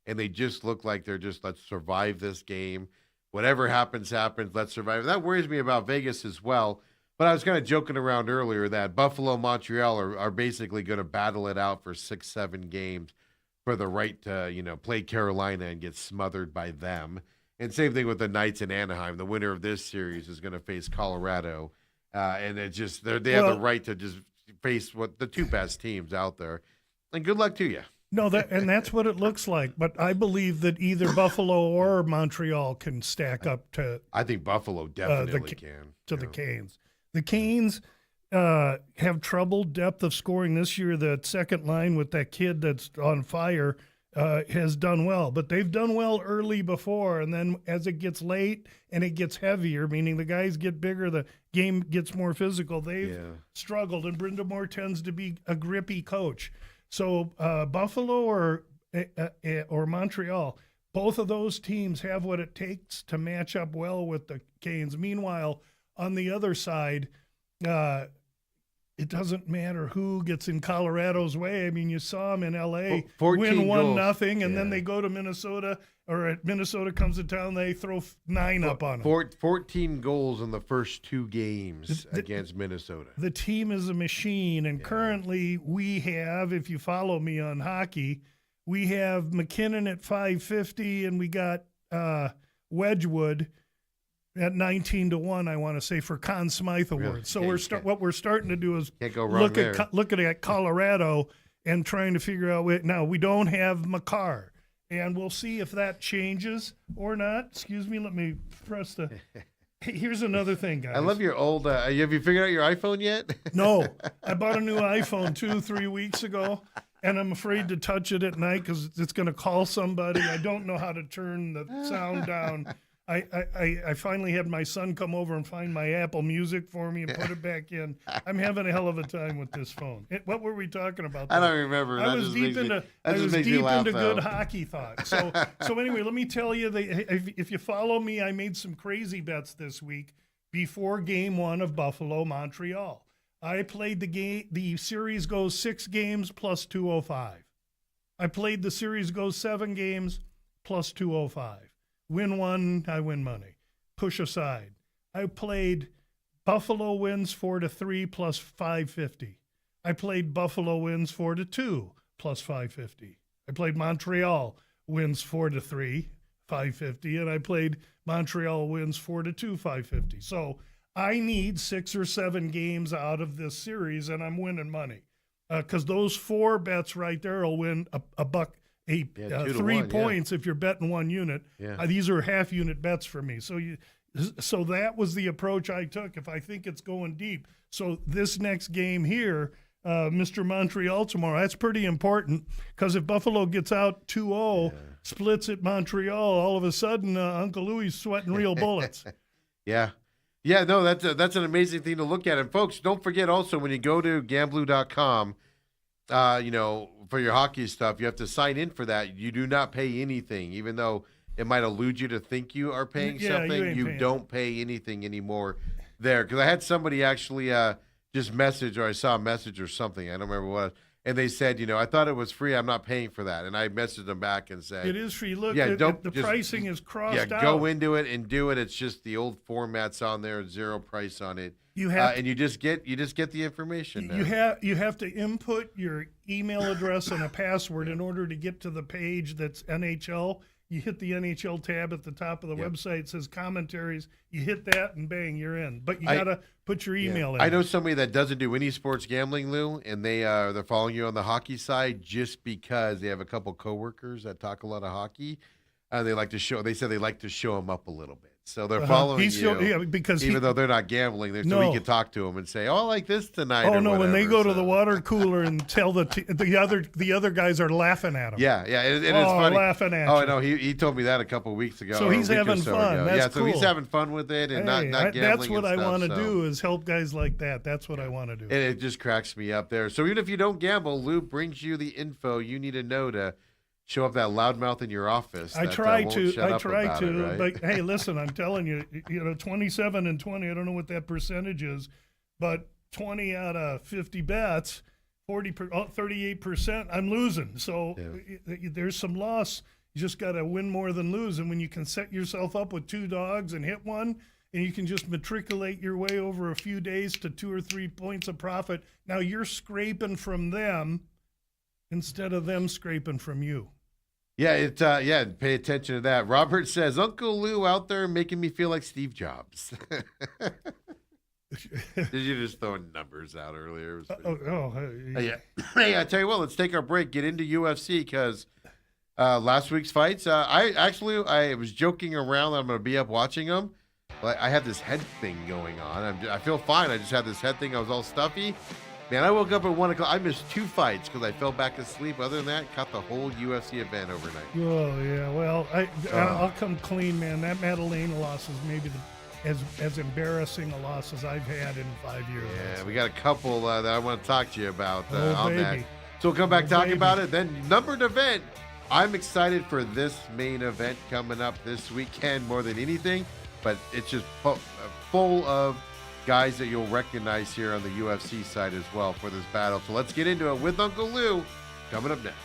And they just look like they're just, let's survive this game. Whatever happens, happens. Let's survive. That worries me about Vegas as well. But I was kind of joking around earlier that Buffalo, Montreal are basically going to battle it out for 6-7 games for the right to, play Carolina and get smothered by them. And same thing with the Knights in Anaheim. The winner of this series is going to face Colorado. And it just, they have the right to just face the two best teams out there. And good luck to you. No, that's what it looks like. But I believe that either Buffalo or Montreal can stack up to. I think Buffalo definitely can. The Canes. The Canes have trouble depth of scoring this year. The second line with that kid that's on fire has done well. But they've done well early before. And then as it gets late and it gets heavier, meaning the guys get bigger, the game gets more physical, they've struggled. And Brindamore tends to be a grippy coach. So Buffalo or Montreal, both of those teams have what it takes to match up well with the Canes. Meanwhile, on the other side, it doesn't matter who gets in Colorado's way. I mean, you saw them in L.A. win 1-0, and then they go to Minnesota, or Minnesota comes to town, they throw 9 up on them. 14 goals in the first 2 games against Minnesota. The team is a machine, and currently we have, if you follow me on hockey, we have McKinnon at 550, and we got Wedgwood at 19-1, I want to say, for Conn Smythe Award. So what we're starting to do is look at Colorado and trying to figure out. Now we don't have Makar, and we'll see if that changes or not. Excuse me, let me press the. Hey, here's another thing, guys. I love your old. Have you figured out your iPhone yet? No, I bought a new iPhone 2-3 weeks ago, and I'm afraid to touch it at night because it's going to call somebody. I don't know how to turn the sound down. I finally had my son come over and find my Apple Music for me and put it back in. I'm having a hell of a time with this phone. What were we talking about? I don't remember. I was deep into good hockey thoughts. So anyway, let me tell you, if you follow me, I made some crazy bets this week before Game 1 of Buffalo Montreal. I played the game. The series goes 6 games plus 205. I played the series goes 7 games plus 205. Win 1, I win money. Push aside. I played Buffalo wins 4-3 plus 550. I played Buffalo wins 4-2 plus 550. I played Montreal wins 4-3, 550, and I played Montreal wins 4-2, 550. So I need 6 or 7 games out of this series, and I'm winning money because those 4 bets right there will win a buck. 3 points if you're betting 1 unit. Yeah. These are half unit bets for me. So that was the approach I took. If I think it's going deep, so this next game here, Mr. Montreal tomorrow, that's pretty important because if Buffalo gets out 2-0, splits at Montreal, all of a sudden Uncle Louie's sweating real bullets. Yeah. Yeah, no, that's an amazing thing to look at. And folks, don't forget also when you go to gamblu.com, for your hockey stuff, you have to sign in for that. You do not pay anything, even though it might elude you to think you are paying something. You don't pay anything anymore there. Because I had somebody actually just message, or I saw a message or something. I don't remember what. And they said, I thought it was free. I'm not paying for that. And I messaged them back and said, it is free. Look, the pricing is crossed out. Go into it and do it. It's just the old formats on there, 0 price on it. You have, and you just get the information. You have to input your email address and a password in order to get to the page that's NHL. You hit the NHL tab at the top of the website. It says commentaries. You hit that and bang, you're in. But you got to put your email in. I know somebody that doesn't do any sports gambling, Lou, and they're following you on the hockey side just because they have a couple coworkers that talk a lot of hockey. They like to show. They said they like to show them up a little bit. So they're following you, because even though they're not gambling, so we can talk to them and say, "Oh, I like this tonight." Oh no, when they go to the water cooler and tell the other guys are laughing at them. Yeah, and it's funny. Laughing at you. I know, he told me that a couple of weeks ago. So he's having fun. That's cool. So he's having fun with it and not gambling. That's what I want to so. do is help guys like that. That's what I want to do. And it just cracks me up there. So even if you don't gamble, Lou brings you the info you need to know to show up that loudmouth in your office. I try to, right? but hey, listen, I'm telling you, 27 and 20. I don't know what that percentage is, but 20 out of 50 bets, 38%. I'm losing. So there's some loss. You just got to win more than lose. And when you can set yourself up with 2 dogs and hit one, and you can just matriculate your way over a few days to 2 or 3 points of profit. Now you're scraping from them instead of them scraping from you. Yeah, pay attention to that. Robert says, Uncle Lou out there making me feel like Steve Jobs. Did you just throw numbers out earlier? Yeah. Hey, I tell you what, let's take our break, get into UFC, because last week's fights, I was joking around that I'm going to be up watching them. But I had this head thing going on. I feel fine. I just had this head thing. I was all stuffy. Man, I woke up at 1 o'clock. I missed 2 fights because I fell back asleep. Other than that, caught the whole UFC event overnight. Oh, yeah. Well, I'll come clean, man. That Madalena loss is maybe as embarrassing a loss as I've had in 5 years. Yeah, we got a couple that I want to talk to you about on baby. that. So we'll come back talking about it. Then numbered event. I'm excited for this main event coming up this weekend more than anything. But it's just full of guys that you'll recognize here on the UFC side as well for this battle. So let's get into it with Uncle Lou coming up next.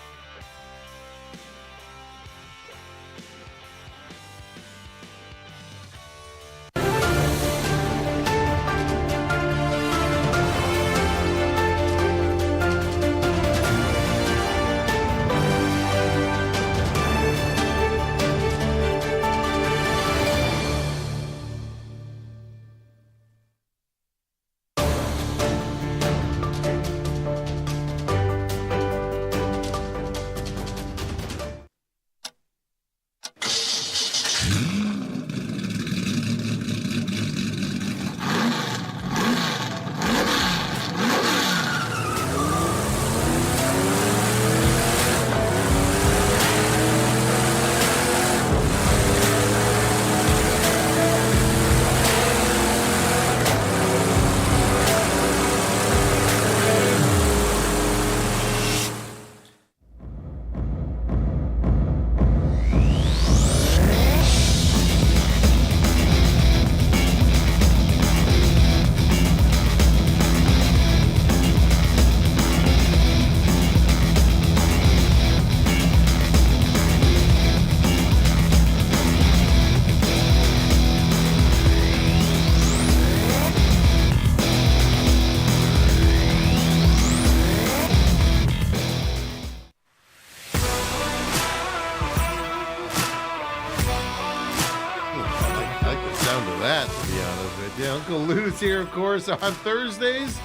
down to that, to be honest with you. Uncle Lou's here, of course, on Thursdays.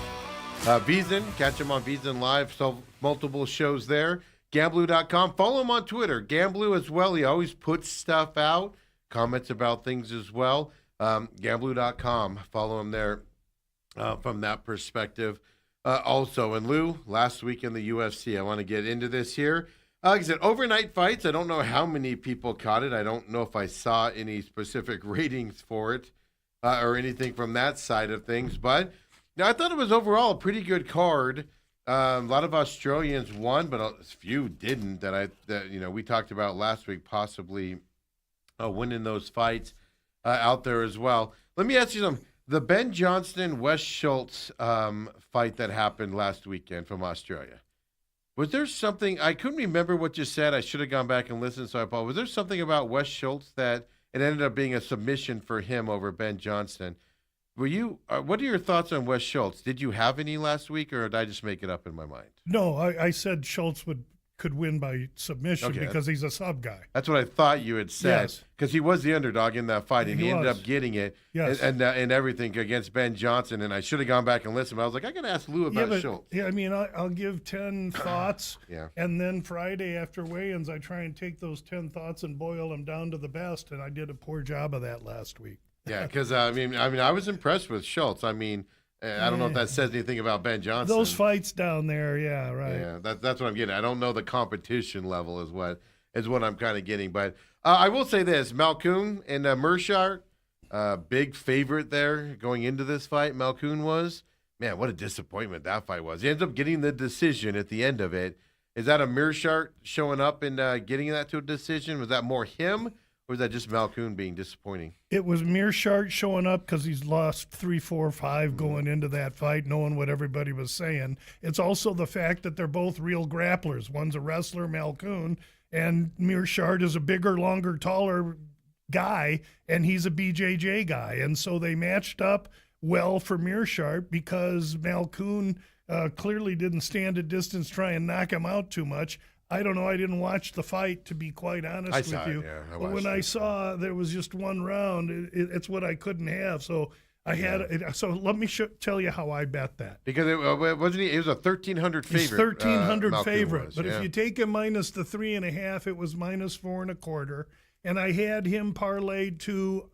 Beeson, catch him on Beeson Live, so multiple shows there. Gamblu.com. Follow him on Twitter. Gamblu as well. He always puts stuff out, comments about things as well. Gamblu.com. Follow him there from that perspective. Also, and Lou, last week in the UFC, I want to get into this here. Like I said, overnight fights. I don't know how many people caught it. I don't know if I saw any specific ratings for it or anything from that side of things. But I thought it was overall a pretty good card. A lot of Australians won, but a few didn't. That we talked about last week, possibly winning those fights out there as well. Let me ask you something. The Ben Johnston Wes Schultz fight that happened last weekend from Australia. Was there something, I couldn't remember what you said. I should have gone back and listened, so I apologize. Was there something about Wes Schultz that it ended up being a submission for him over Ben Johnston? What are your thoughts on Wes Schultz? Did you have any last week, or did I just make it up in my mind? No, I said Schultz could win by submission because he's a sub guy. That's what I thought you had said. Yes. Because he was the underdog in that fight, and he ended up getting it Yes. and everything against Ben Johnson. And I should have gone back and listened. But I was like, I got to ask Lou about Schultz. Yeah, I mean, I'll give 10 thoughts. Yeah. And then Friday after weigh-ins, I try and take those 10 thoughts and boil them down to the best. And I did a poor job of that last week. Yeah, because I was impressed with Schultz. I mean, I don't know if that says anything about Ben Johnson. Those fights down there, yeah, right. Yeah, that's what I'm getting. I don't know the competition level is what I'm kind of getting. But I will say this: Malkoun and Mearshart, big favorite there going into this fight. Malkoun was, man, what a disappointment that fight was. He ends up getting the decision at the end of it. Is that a Mearshart showing up and getting that to a decision? Was that more him? Or was that just Malkoun being disappointing? It was Mearshart showing up because he's lost 3, 4, 5 going into that fight, knowing what everybody was saying. It's also the fact that they're both real grapplers. One's a wrestler, Malkoun, and Mearshart is a bigger, longer, taller guy, and he's a BJJ guy. And so they matched up well for Mearshart because Malkoun clearly didn't stand a distance, try and knock him out too much. I don't know. I didn't watch the fight, to be quite honest with you. But when I saw there was just one round, it's what I couldn't have. So I had it. So let me tell you how I bet that. Because it wasn't he? It was a 1,300 favorite. He's 1,300 favorite. But yeah. if you take him minus the 3.5, it was minus 4.25. And I had him parlayed to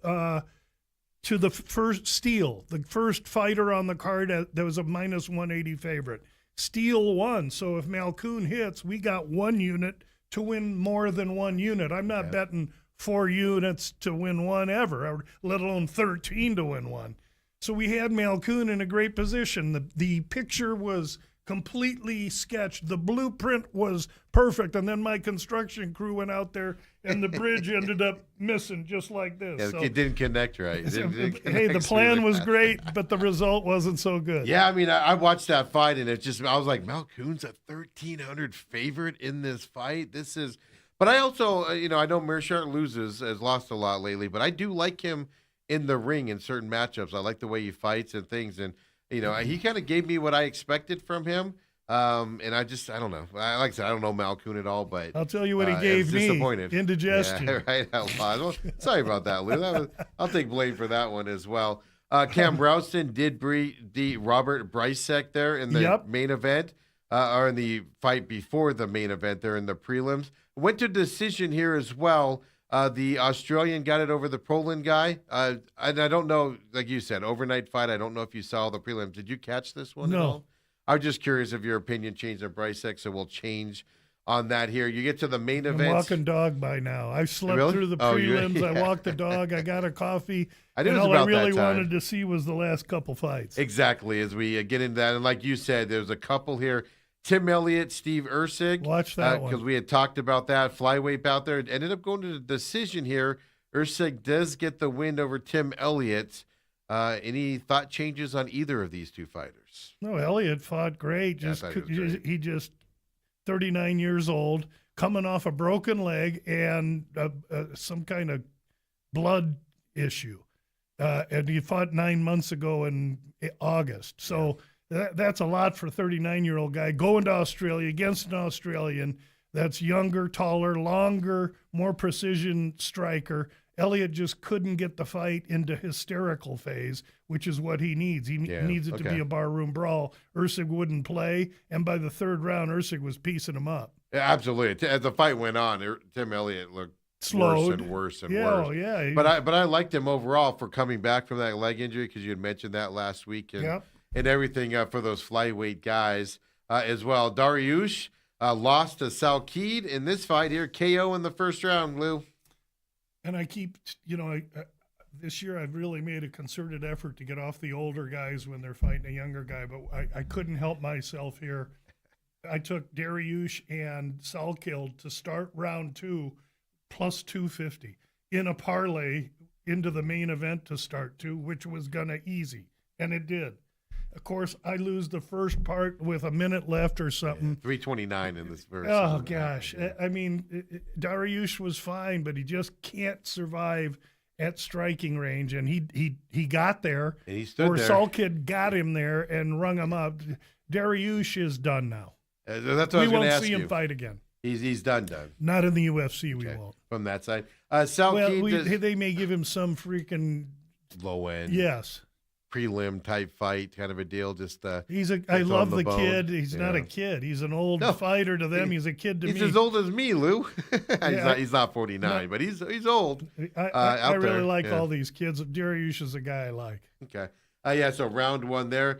the first Steele, the first fighter on the card that was a minus 180 favorite. Steele won, so if Malkoun hits, we got 1 unit to win more than 1 unit. I'm not betting 4 units to win 1 ever, or let alone 13 to win 1. So we had Malkoun in a great position. The picture was completely sketched. The blueprint was perfect, and then my construction crew went out there, and the bridge ended up missing just like this. Yeah, it didn't connect right. Hey, the plan was great, but the result wasn't so good. Yeah, I mean, I watched that fight, and I was like, Malkoun's a 1,300 favorite in this fight. But I also, I know Mearshart has lost a lot lately, but I do like him in the ring in certain matchups. I like the way he fights and things, and he kind of gave me what I expected from him. And I don't know. Like I said, I don't know Malkoun at all, but I'll tell you what he gave me. Indigestion. Yeah, right. Well, sorry about that, Lou. I'll take blame for that one as well. Cam Browston did beat Robert Bricek there in the main event, or in the fight before the main event there in the prelims. Went to decision here as well. The Australian got it over the Poland guy. And I don't know, like you said, overnight fight. I don't know if you saw the prelims. Did you catch this one at all? I was just curious if your opinion changed on Bricek, so we'll change on that here. You get to the main event. I'm walking dog by now. I've slept through the prelims. I walked the dog. I got a coffee. I knew all I really wanted to see was the last couple fights. Exactly, as we get into that. And like you said, there's a couple here. Tim Elliott, Steve Ursig. Watch that one. Because we had talked about that. Flyweight bout there. It ended up going to the decision here. Ursig does get the win over Tim Elliott. Any thought changes on either of these two fighters? No, Elliott fought great. He just 39 years old, coming off a broken leg and some kind of blood issue. And he fought 9 months ago in August. So that's a lot for a 39-year-old guy going to Australia against an Australian that's younger, taller, longer, more precision striker, Elliott just couldn't get the fight into hysterical phase, which is what he needs. He needs it to be a barroom brawl. Ursig wouldn't play, and by the third round, Ursig was piecing him up. Yeah, absolutely. As the fight went on, Tim Elliott looked Slowed. worse and Yeah, worse. yeah. But I liked him overall for coming back from that leg injury, because you had mentioned that last week, and everything for those flyweight guys as well. Dariush lost to Salkid in this fight here, KO in the first round, Lou. And I keep, this year I've really made a concerted effort to get off the older guys when they're fighting a younger guy, but I couldn't help myself here. I took Dariush and Salkid to start round 2 plus 250 in a parlay into the main event to start 2, which was gonna easy, and it did. Of course, I lose the first part with a minute left or something. 3:29 in this verse. Oh gosh, I mean, Dariush was fine, but he just can't survive at striking range, and he got there, and he stood or there. Salkid got him there and rung him up. Dariush is done now. That's what I was we going to won't ask see you. him fight again. He's done. Not in the UFC, we won't. From that side. Salkid, they may give him some freaking low end. Yes. Prelim type fight, kind of a deal. Just I love the kid. He's not a kid. He's an old fighter to them. He's a kid to me. He's as old as me, Lou. He's not 49, but he's old. I really like all these kids. Dariush is a guy I like. Okay. So round 1 there.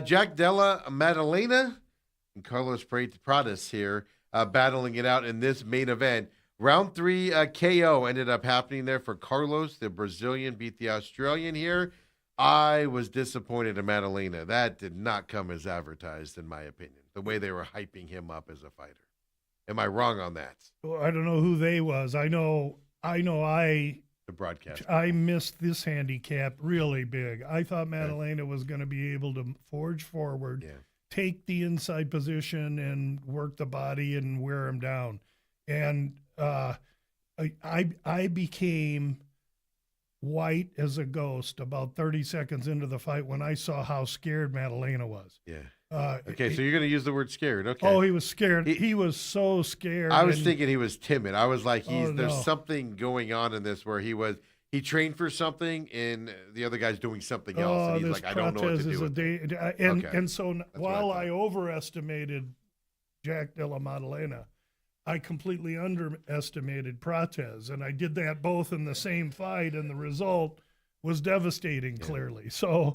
Jack Della Maddalena and Carlos Pradas here battling it out in this main event. Round 3 KO ended up happening there for Carlos. The Brazilian beat the Australian here. I was disappointed in Maddalena. That did not come as advertised, in my opinion, the way they were hyping him up as a fighter. Am I wrong on that? Well, I don't know who they was. I know the broadcast. I missed this handicap really big. I thought Maddalena was going to be able to forge forward, take the inside position and work the body and wear him down. And I became white as a ghost about 30 seconds into the fight when I saw how scared Maddalena was. Yeah. Okay, so you're going to use the word scared. Okay. Oh, he was scared. He was so scared. I was thinking he was timid. I was like, there's no. something going on in this where he trained for something and the other guy's doing something else. And he's like, I don't know what to do with it. And so while I overestimated Jack Della Maddalena, I completely underestimated Prates, and I did that both in the same fight, and the result was devastating, clearly. So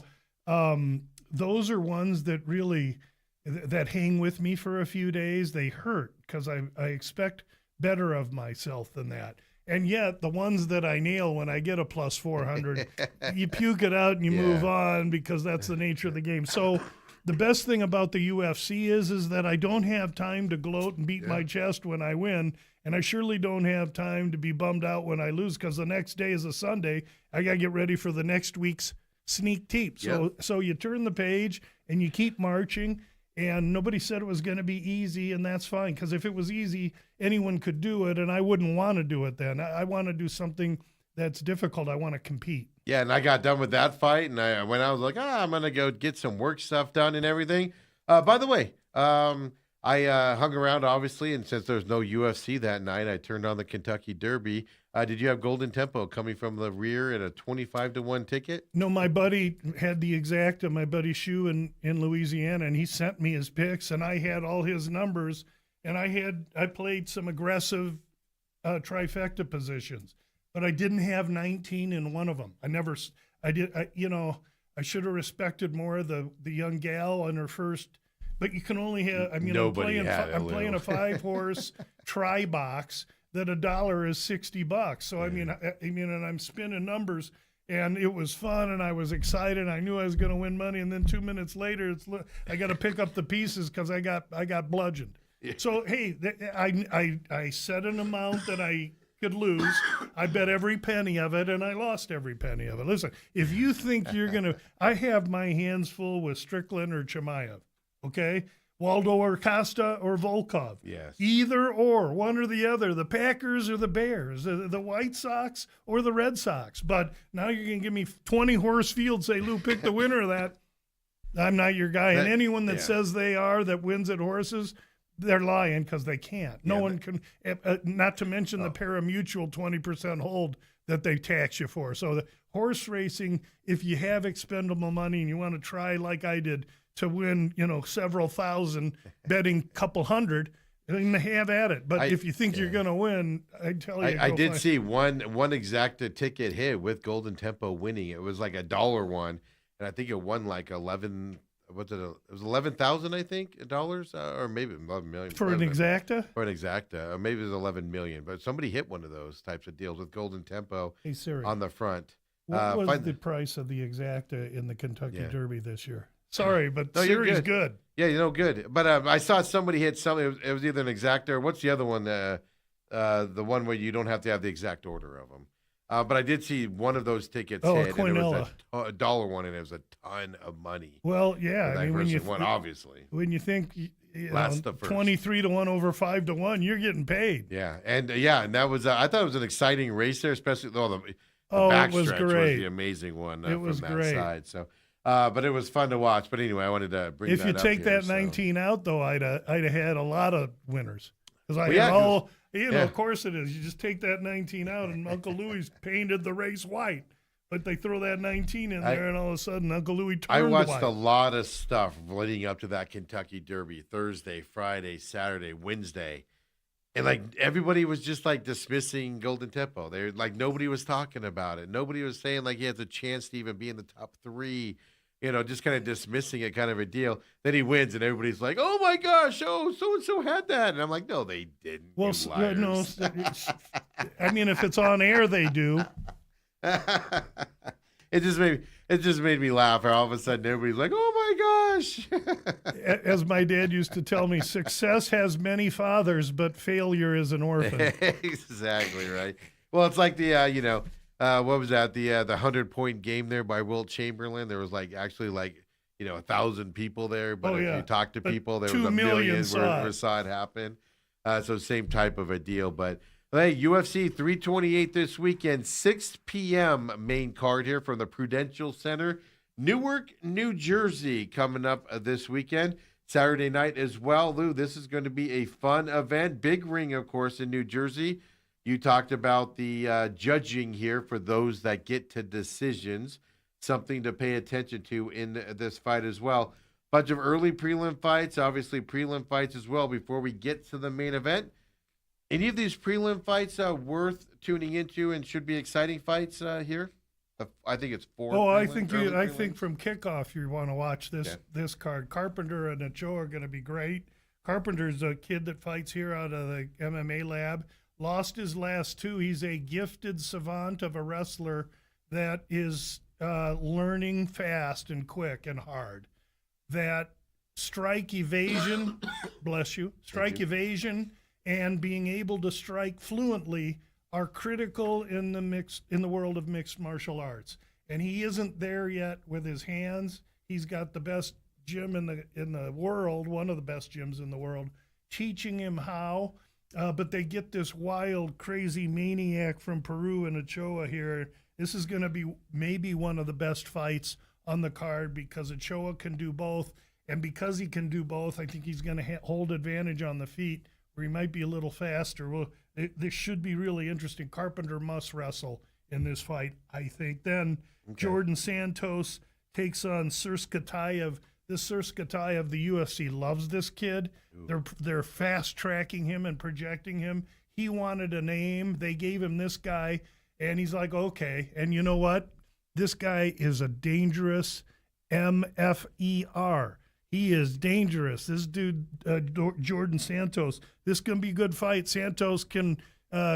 those are ones that really that hang with me for a few days. They hurt because I expect better of myself than that. And yet the ones that I nail when I get a plus 400, you puke it out and you move on because that's the nature of the game. So the best thing about the UFC is that I don't have time to gloat and beat my chest when I win, and I surely don't have time to be bummed out when I lose because the next day is a Sunday. I got to get ready for the next week's sneak teep. So you turn the page and you keep marching, and nobody said it was going to be easy, and that's fine because if it was easy, anyone could do it, and I wouldn't want to do it then. I want to do something that's difficult. I want to compete. Yeah, and I got done with that fight, and I was like, I'm going to go get some work stuff done and everything. By the way, I hung around, obviously, and since there's no UFC that night, I turned on the Kentucky Derby. Did you have Golden Tempo coming from the rear at a 25-1 ticket? No, my buddy had the exact of my buddy Shu in Louisiana, and he sent me his picks, and I had all his numbers, and I played some aggressive trifecta positions. But I didn't have 19 in one of them. I should have respected more the young gal on her first. But you can only have. I'm playing a 5-horse try box that $1 is $60. So and I'm spinning numbers, and it was fun, and I was excited. I knew I was going to win money, and then 2 minutes later, I got to pick up the pieces because I got bludgeoned. So hey, I set an amount that I could lose. I bet every penny of it, and I lost every penny of it. Listen, if you think you're going to – I have my hands full with Strickland or Chimaev, okay? Waldo or Costa or Volkov. Yes. Either or, one or the other, the Packers or the Bears, the White Sox or the Red Sox. But now you're going to give me 20-horse field, say, Lou, pick the winner of that. I'm not your guy. And anyone that says they are, that wins at horses – they're lying because they can't. No one can, not to mention the pari-mutuel 20% hold that they tax you for. So the horse racing, if you have expendable money and you want to try like I did to win, several thousand, betting a couple hundred, then have at it. But if you think you're going to win, I tell you, I did see one exacta ticket hit with Golden Tempo winning. It was like $1 one, and I think it won like 11. It was 11,000, I think, dollars, or maybe 11 million for an exacta. For an exacta, or maybe it was 11 million. But somebody hit one of those types of deals with Golden Tempo on the front. What was the price of the exacta in the Kentucky Yeah. Derby this year? Sorry, but No, you're Siri's good. good. Yeah, good. But I saw somebody hit something. It was either an exacta or what's the other one? The one where you don't have to have the exact order of them. But I did see one of those tickets hit, and it was a $1 one, and it was a ton of money. Well, yeah, I mean, when you won, obviously, when you think Last the first. 23 to 1 over 5 to 1, you're getting paid. Yeah, and that was I thought it was an exciting race there, especially the it was backstretch great. was the amazing one It was from that great. side. So, but it was fun to watch. But anyway, I wanted to bring. If that you up take here, that 19 out, though, I'd have had a lot of winners because I Well, yeah, had all. yeah. Of course it is. You just take that 19 out, and Uncle Louis painted the race white. But they throw that 19 in there, and all of a sudden Uncle Louis turned I watched white. a lot of stuff leading up to that Kentucky Derby, Thursday, Friday, Saturday, Wednesday. And like everybody was just like dismissing Golden Tempo. They're like nobody was talking about it. Nobody was saying like he has a chance to even be in the top 3. Just kind of dismissing it, kind of a deal. Then he wins, and everybody's like, "Oh my gosh, so and so had that," and I'm like, "No, they didn't." Well, you liars. no. I mean, if it's on air, they do. It just made me laugh. All of a sudden, everybody's like, "Oh my gosh!" As my dad used to tell me, success has many fathers, but failure is an orphan. Exactly right. Well, it's like the what was that? The 100-point game there by Wilt Chamberlain. There was actually 1,000 people there, but if you talk to people, there was 2 a million million where saw it happen. So same type of a deal. But hey, UFC 328 this weekend, 6 p.m. main card here from the Prudential Center, Newark, New Jersey, coming up this weekend. Saturday night as well, Lou. This is going to be a fun event. Big ring, of course, in New Jersey. You talked about the judging here for those that get to decisions, something to pay attention to in this fight as well. Bunch of early prelim fights, obviously prelim fights as well before we get to the main event. Any of these prelim fights worth tuning into and should be exciting fights here? I think it's 4. Oh, I prelims. think from kickoff you want to watch this card. Carpenter and Ochoa are going to be great. Carpenter's a kid that fights here out of the MMA lab. Lost his last 2. He's a gifted savant of a wrestler that is learning fast and quick and hard. That strike evasion, bless you, evasion and being able to strike fluently are critical in the world of mixed martial arts. And he isn't there yet with his hands. He's got the best gym in the world, one of the best gyms in the world, teaching him how. But they get this wild, crazy maniac from Peru and Ochoa here. This is going to be maybe one of the best fights on the card because Ochoa can do both. And because he can do both, I think he's going to hold advantage on the feet where he might be a little faster. Well, this should be really interesting. Carpenter must wrestle in this fight, I think. Then Jordan Santos takes on Surskatayev. This Surskatayev, the UFC loves this kid. They're fast tracking him and projecting him. He wanted a name. They gave him this guy, and he's like, okay. And you know what? This guy is a dangerous MFER. He is dangerous. This dude, Jordan Santos, this can be a good fight. Santos can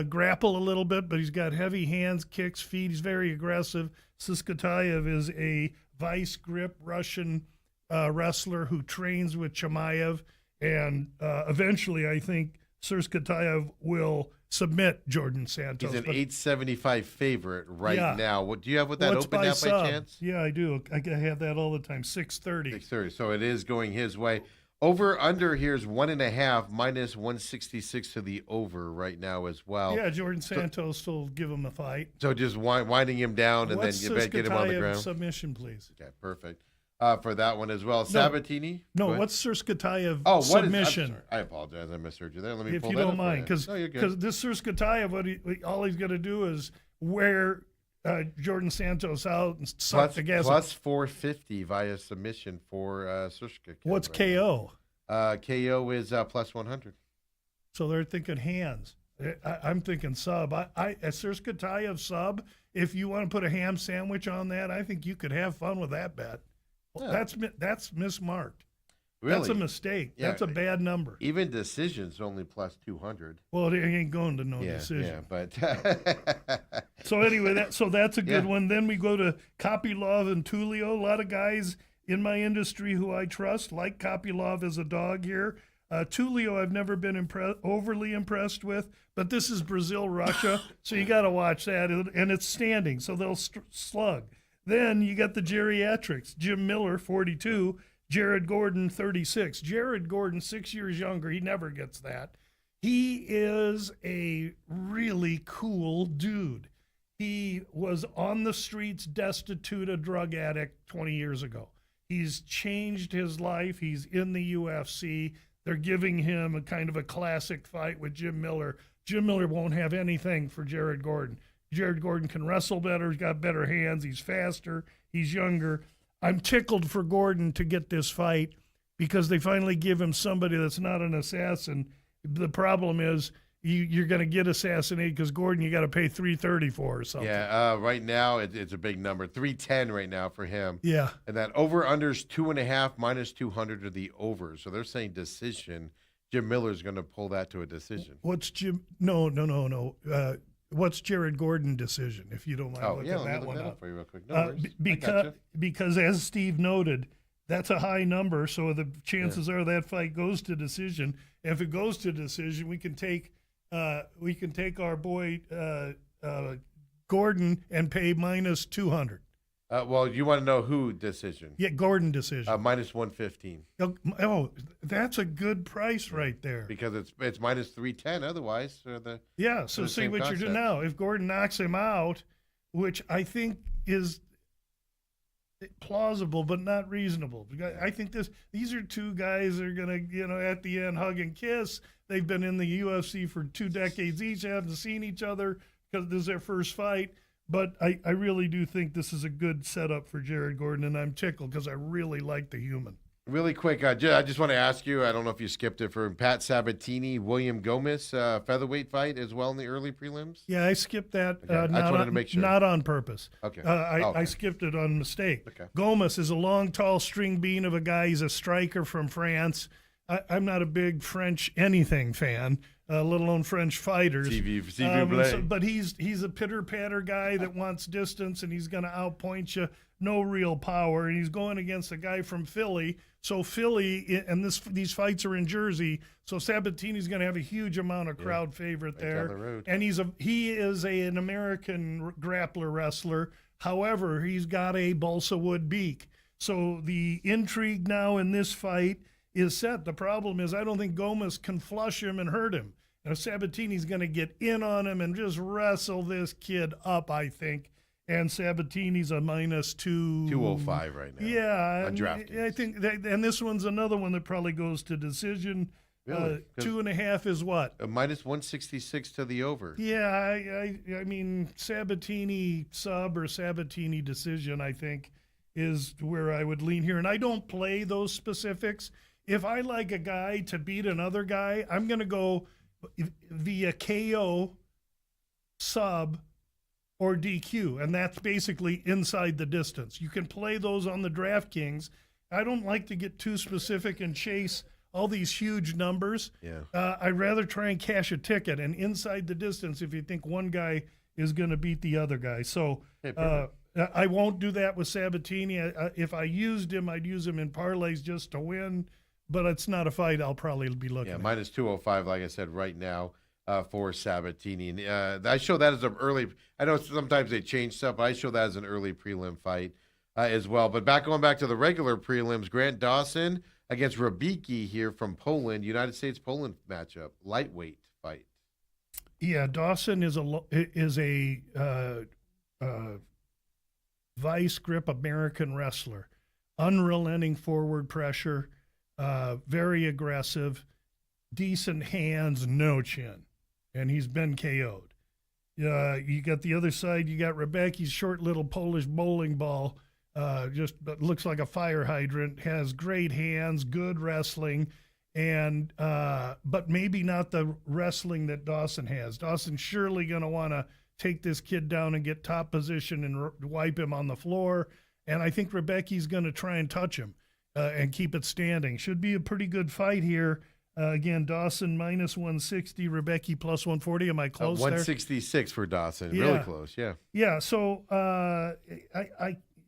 grapple a little bit, but he's got heavy hands, kicks, feet. He's very aggressive. Surskatayev is a vice grip Russian wrestler who trains with Chimaev, and eventually I think Surskatayev will submit Jordan Santos. He's an 875 favorite now. What do you have with that open by up sub. by chance? Yeah, I do. I have that all the time. 630. 630. So it is going his way. Over under here is 1.5 minus 166 to the over right now as well. Yeah, Jordan Santos will give him a fight. So just winding him down and What's then get him on the ground. Submission, please. Okay, perfect. For that one as well. Sabatini? No, what's Surskatayev I'm submission? sorry. I apologize. I misheard you there. Let me If pull you that don't up mind, for you. No, you're good. because this Surskatayev, all he's got to do is wear Jordan Santos out and suck the gas. Plus 450 via submission for Sushka. What's right KO? KO is plus 100. So they're thinking hands. I'm thinking sub. A Surskatayev sub, if you want to put a ham sandwich on that, I think you could have fun with that bet. Yeah. That's mismarked. Really? That's a mistake. Yeah. That's a bad number. Even decision's only plus 200. Well, it ain't going to no Yeah, decision. but So anyway, that's a good one. Then we go to Kopylov and Tulio. A lot of guys in my industry who I trust like Kopylov as a dog here. Tulio, I've never been overly impressed with, but this is Brazil, Russia, so you got to watch that, and it's standing, so they'll slug. Then you got the geriatrics: Jim Miller, 42, Jared Gordon, 36. Jared Gordon, 6 years younger. He never gets that. He is a really cool dude. He was on the streets, destitute, a drug addict 20 years ago. He's changed his life. He's in the UFC. They're giving him a kind of a classic fight with Jim Miller. Jim Miller won't have anything for Jared Gordon. Jared Gordon can wrestle better. He's got better hands. He's faster. He's younger. I'm tickled for Gordon to get this fight because they finally give him somebody that's not an assassin. The problem is you're going to get assassinated because Gordon you got to pay $330 for or something. yeah, right now it's a big number. 310 right now for him. Yeah. And that over-under's 2.5 minus 200 to the over. So they're saying decision. Jim Miller's going to pull that to a decision. What's Jim? No. What's Jared Gordon decision? If you don't mind looking let me that look one that up. for you real quick. No worries. I Because gotcha. because as Steve noted, that's a high number. So the chances are that fight goes to decision. If it goes to decision, we can take our boy Gordon and pay minus 200. Well, you want to know who decision? Yeah, Gordon decision. Minus 115 Oh, that's a good price right there. because it's minus 310 otherwise. Yeah, so the see same what you're doing concept. now. If Gordon knocks him out, which I think is plausible but not reasonable. I think these are two guys that are going to, at the end hug and kiss. They've been in the UFC for 2 decades each, haven't seen each other because this is their first fight. But I really do think this is a good setup for Jared Gordon, and I'm tickled because I really like the human. Really quick, I just want to ask you, I don't know if you skipped it, for Pat Sabatini, William Gomez, featherweight fight as well in the early prelims? Yeah, I skipped that. Okay. I just wanted to make sure. Not on purpose. Okay. I skipped it on mistake. Okay. Gomez is a long, tall string bean of a guy. He's a striker from France. I'm not a big French anything fan, let alone French fighters. But he's a pitter-patter guy that wants distance, and he's going to outpoint you. No real power, and he's going against a guy from Philly. So Philly, and these fights are in Jersey, so Sabatini's going to have a huge amount of crowd favorite there. down the road. And he is an American grappler wrestler. However, he's got a balsa wood beak. So the intrigue now in this fight is set. The problem is I don't think Gomez can flush him and hurt him. And Sabatini's going to get in on him and just wrestle this kid up, I think. And Sabatini's a minus 205 right now. Yeah, on DraftKings. I think and this one's another one that probably goes to decision. Really? 2.5 is what? Minus 166 to the over. Yeah, I mean Sabatini sub or Sabatini decision, I think, is where I would lean here. And I don't play those specifics. If I like a guy to beat another guy, I'm going to go via KO, sub, or DQ, and that's basically inside the distance. You can play those on the DraftKings. I don't like to get too specific and chase all these huge numbers. Yeah. I'd rather try and cash a ticket, and inside the distance if you think one guy is going to beat the other guy. So I won't do that with Sabatini. If I used him, I'd use him in parlays just to win, but it's not a fight I'll probably be looking at. Minus 205, like I said, right now. For Sabatini. And I show that as an early, I know sometimes they change stuff, but I show that as an early prelim fight as well. But going back to the regular prelims, Grant Dawson against Rabicki here from Poland, United States-Poland matchup, lightweight fight. Yeah, Dawson is a vice grip American wrestler, unrelenting forward pressure, very aggressive, decent hands, no chin. And he's been KO'd. You got the other side. You got Rebecca's short little Polish bowling ball. Just looks like a fire hydrant. Has great hands, good wrestling, and but maybe not the wrestling that Dawson has. Dawson's surely going to want to take this kid down and get top position and wipe him on the floor. And I think Rebecca's going to try and touch him and keep it standing. Should be a pretty good fight here. Again, Dawson minus 160, Rebecca plus 140. Am I close there? 166 for Dawson. Yeah. Really close, yeah. Yeah, so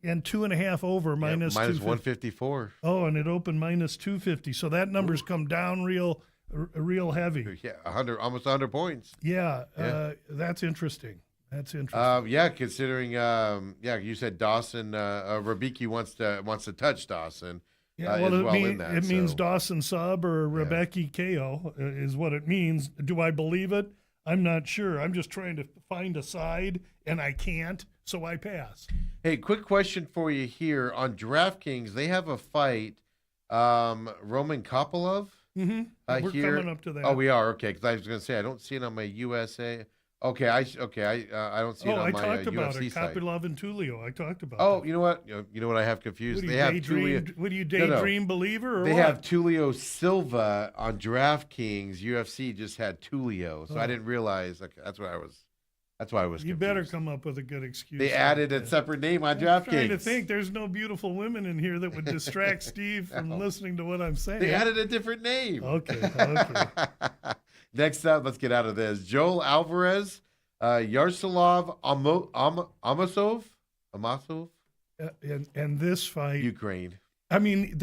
and 2.5 over minus 154. Oh, and it opened minus 250. So that number's come down real heavy. Yeah, almost 100 points. Yeah, Yeah. that's interesting. That's interesting. Yeah, considering you said Dawson, Rebecca wants to touch Dawson. Yeah, well, it means so. Dawson sub or Rebecca KO is what it means. Do I believe it? I'm not sure. I'm just trying to find a side, and I can't, so I pass. Hey, quick question for you here. On DraftKings, they have a fight, Roman Kopylov. Mm-hmm. We're here. coming up to that. Oh, we are? Okay, because I was going to say, I don't see it on my USA. Okay, I don't see it on I my talked about UFC it. site. Kopylov and Tulio. I talked about Oh, that. you know what? You know what I have confused? What, They have Tulio. What do you daydream believer or They what? have Tulio Silva on DraftKings. UFC just had Tulio, so I didn't realize. Okay, that's why I was You confused. better come up with a good excuse. They added a separate name on I'm DraftKings. trying to think. There's no beautiful women in here that would distract Steve from listening to what I'm saying. They added a different name. Okay. Next up, let's get out of this. Joel Alvarez, Yaroslav Amosov, And this fight, Ukraine. I mean,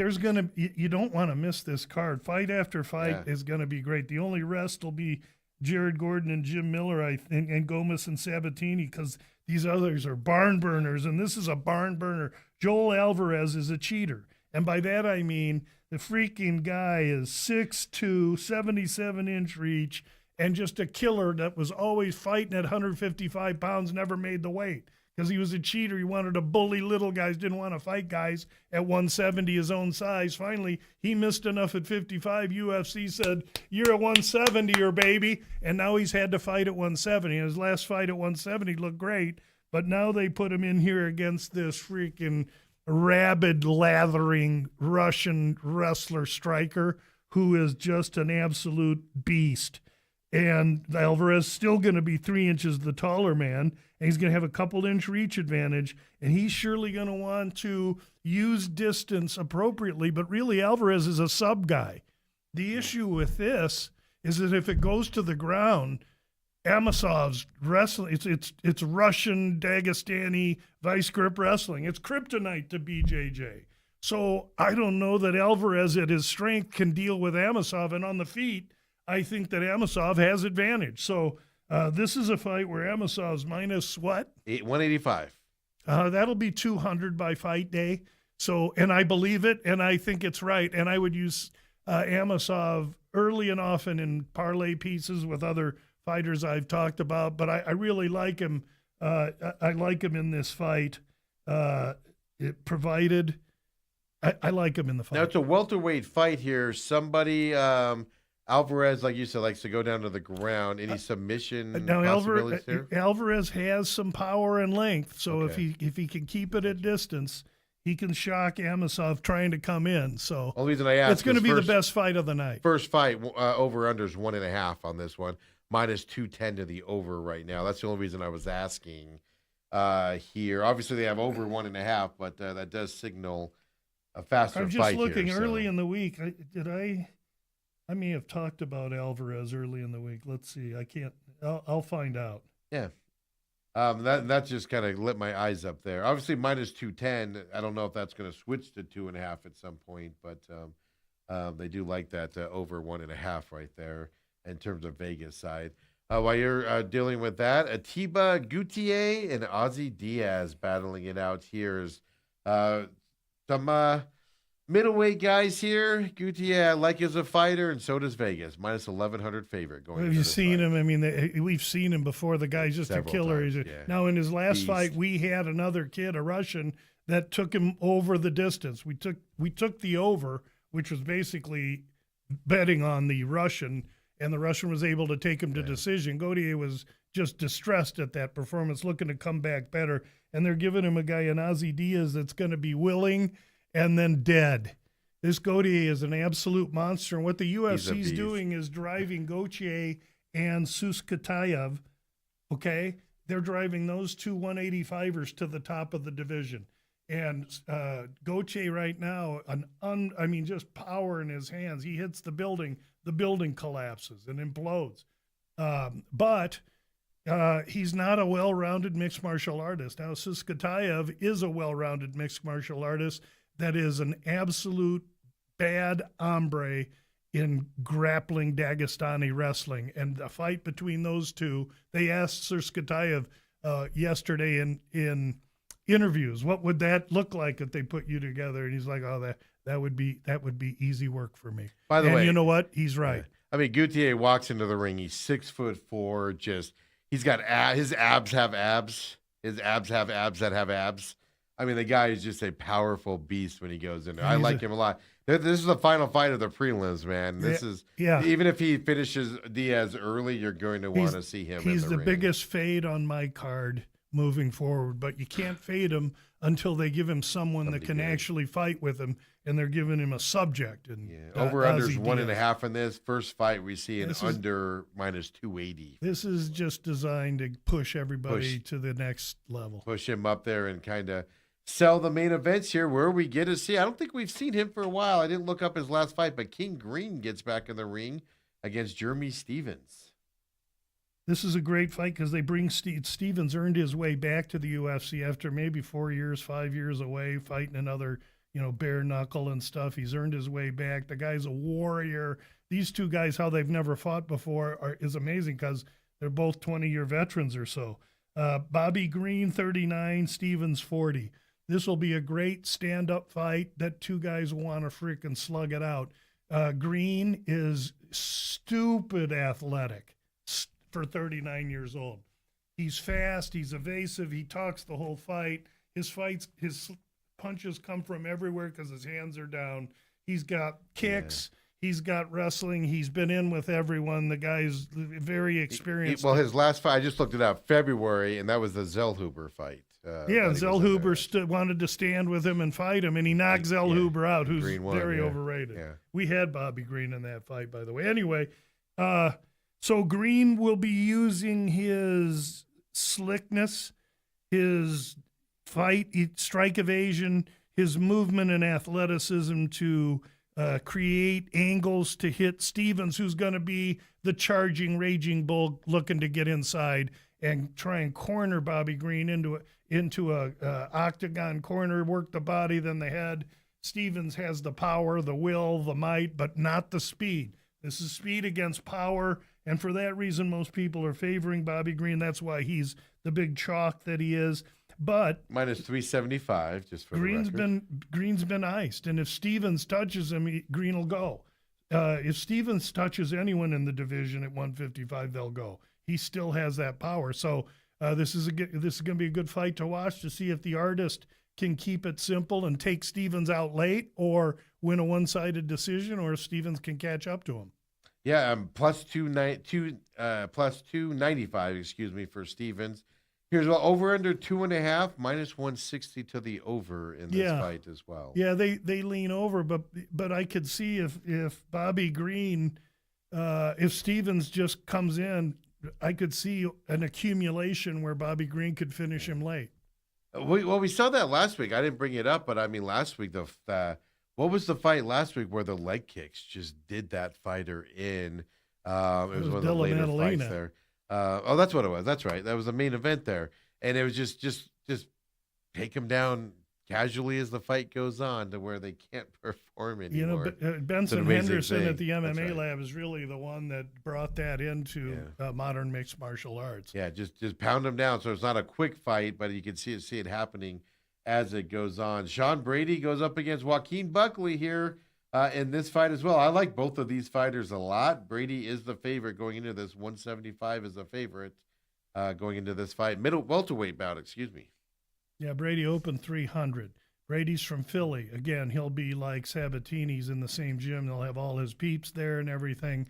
you don't want to miss this card. Fight after fight is going to be great. The only rest will be Jared Gordon and Jim Miller, I think, and Gomez and Sabatini, because these others are barn burners, and this is a barn burner. Joel Alvarez is a cheater. And by that I mean the freaking guy is 6'2", 77-inch reach, and just a killer that was always fighting at 155 pounds, never made the weight. Because he was a cheater. He wanted to bully little guys, didn't want to fight guys at 170 his own size. Finally, he missed enough at 55. UFC said, you're a 170er, baby. And now he's had to fight at 170. And his last fight at 170 looked great. But now they put him in here against this freaking rabid, lathering Russian wrestler striker who is just an absolute beast. And Alvarez still going to be 3 inches the taller man, and he's going to have a couple-inch reach advantage, and he's surely going to want to use distance appropriately, but really Alvarez is a sub guy. The issue with this is that if it goes to the ground, Amosov's wrestling, it's Russian, Dagestani, vice grip wrestling. It's kryptonite to BJJ. So I don't know that Alvarez at his strength can deal with Amosov, and on the feet, I think that Amosov has advantage. So this is a fight where Amosov's minus what? 185. That'll be 200 by fight day. So, and I believe it, and I think it's right. And I would use Amosov early and often in parlay pieces with other fighters I've talked about. But I really like him. I like him in this fight. Provided I like him in the fight. Now it's a welterweight fight here. Somebody. Alvarez, like you said, likes to go down to the ground. Any submission now possibilities here? Alvarez has some power and length, so Okay. if he can keep it at distance, he can shock Amosov trying to come in. So Only reason I asked, it's going to be the best fight of the night. First fight, over unders 1.5 on this one, minus 210 to the over right now. That's the only reason I was asking here. Obviously, they have over 1.5, but that does signal a faster I'm fight just here. looking early in the week. I may have talked about Alvarez early in the week. Let's see. I can't. I'll find out. Yeah. That just kind of lit my eyes up there. Obviously, minus 210. I don't know if that's going to switch to 2.5 at some point, but they do like that over 1.5 right there in terms of Vegas side. While you're dealing with that, Atiba Gutierrez and Ozzy Diaz battling it out here. Is some middleweight guys here. Gutierrez I like as a fighter, and so does Vegas. Minus 1,100 favorite going. Have you seen him? I mean, we've seen him before. The guy's just Several a killer. times, He's yeah. Now, in his last Beast. fight, we had another kid, a Russian, that took him over the distance. We took the over, which was basically betting on the Russian, and the Russian was able to take him to decision. Gautier was just distressed at that performance, looking to come back better. And they're giving him a guy in Ozzy Diaz that's going to be willing and then dead. This Gauthier is an absolute monster. And what the UFC is doing is driving Gauthier and Suskatayev, okay? They're driving those two 185ers to the top of the division. And Gauthier right now, just power in his hands. He hits the building collapses and implodes. But he's not a well-rounded mixed martial artist. Now, Suskatayev is a well-rounded mixed martial artist that is an absolute bad hombre in grappling Dagestani wrestling. And the fight between those two, they asked Suskatayev yesterday in interviews, what would that look like if they put you together? And he's like, oh, that would be easy work for me. By the way, you know what? He's right. I mean, Gauthier walks into the ring. He's 6'4". He's got his abs have abs. His abs have abs that have abs. I mean, the guy is just a powerful beast when he goes in there. I like him a lot. This is the final fight of the prelims, man. Even if he finishes Diaz early, you're going to want to see him. He's the ring. biggest fade on my card moving forward, but you can't fade him until they give him someone that can actually fight with him, and they're giving him a subject. And over-under's 1.5 in this. First fight, we see an under minus 280. This is just designed to push everybody to the next level. Push him up there and kind of sell the main events here where we get to see. I don't think we've seen him for a while. I didn't look up his last fight, but King Green gets back in the ring against Jeremy Stevens. This is a great fight because they bring Stevens earned his way back to the UFC after maybe 4 years, 5 years away, fighting another, bare knuckle and stuff. He's earned his way back. The guy's a warrior. These two guys, how they've never fought before, is amazing because they're both 20-year veterans or so. Bobby Green, 39, Stevens, 40. This will be a great stand-up fight that two guys want to freaking slug it out. Green is stupid athletic for 39 years old. He's fast, he's evasive, he talks the whole fight. His punches come from everywhere because his hands are down. He's got kicks, he's got wrestling, he's been in with everyone. The guy's very experienced. His last fight, I just looked it up, February, and that was the Zellhuber fight. Zellhuber wanted to stand with him and fight him, and he knocked Zellhuber out, who's very overrated. Yeah. We had Bobby Green in that fight, by the way. Anyway, so Green will be using his slickness, his strike evasion, his movement and athleticism to create angles to hit Stevens, who's going to be the charging, raging bull looking to get inside and try and corner Bobby Green into a octagon corner, work the body, then the head. Stevens has the power, the will, the might, but not the speed. This is speed against power, and for that reason, most people are favoring Bobby Green. That's why he's the big chalk that he is. But minus 375, just for Green's the record. Green's been iced, and if Stevens touches him, Green will go. If Stevens touches anyone in the division at 155, they'll go. He still has that power. So this is going to be a good fight to watch to see if the artist can keep it simple and take Stevens out late or win a one-sided decision, or if Stevens can catch up to him. Yeah, plus 295, for Stevens. Here's over under 2.5, minus 160 to the over in this fight as well. Yeah, they lean over, but I could see if Bobby Green, if Stevens just comes in, I could see an accumulation where Bobby Green could finish him late. We saw that last week. I didn't bring it up, but I mean last week what was the fight last week where the leg kicks just did that fighter in? It was one of the later fights there. That's what it was. That's right. That was the main event there, and it was just take him down casually as the fight goes on to where they can't perform anymore. Benson Henderson at the MMA Lab is really the one that brought that into modern mixed martial arts. Yeah, just pound him down. So it's not a quick fight, but you can see it happening as it goes on. Sean Brady goes up against Joaquin Buckley here in this fight as well. I like both of these fighters a lot. Brady is the favorite going into this. 175 is the favorite going into this fight. Welterweight bout, excuse me. Yeah, Brady opened 300. Brady's from Philly. Again, he'll be like Sabatini's in the same gym. They'll have all his peeps there and everything.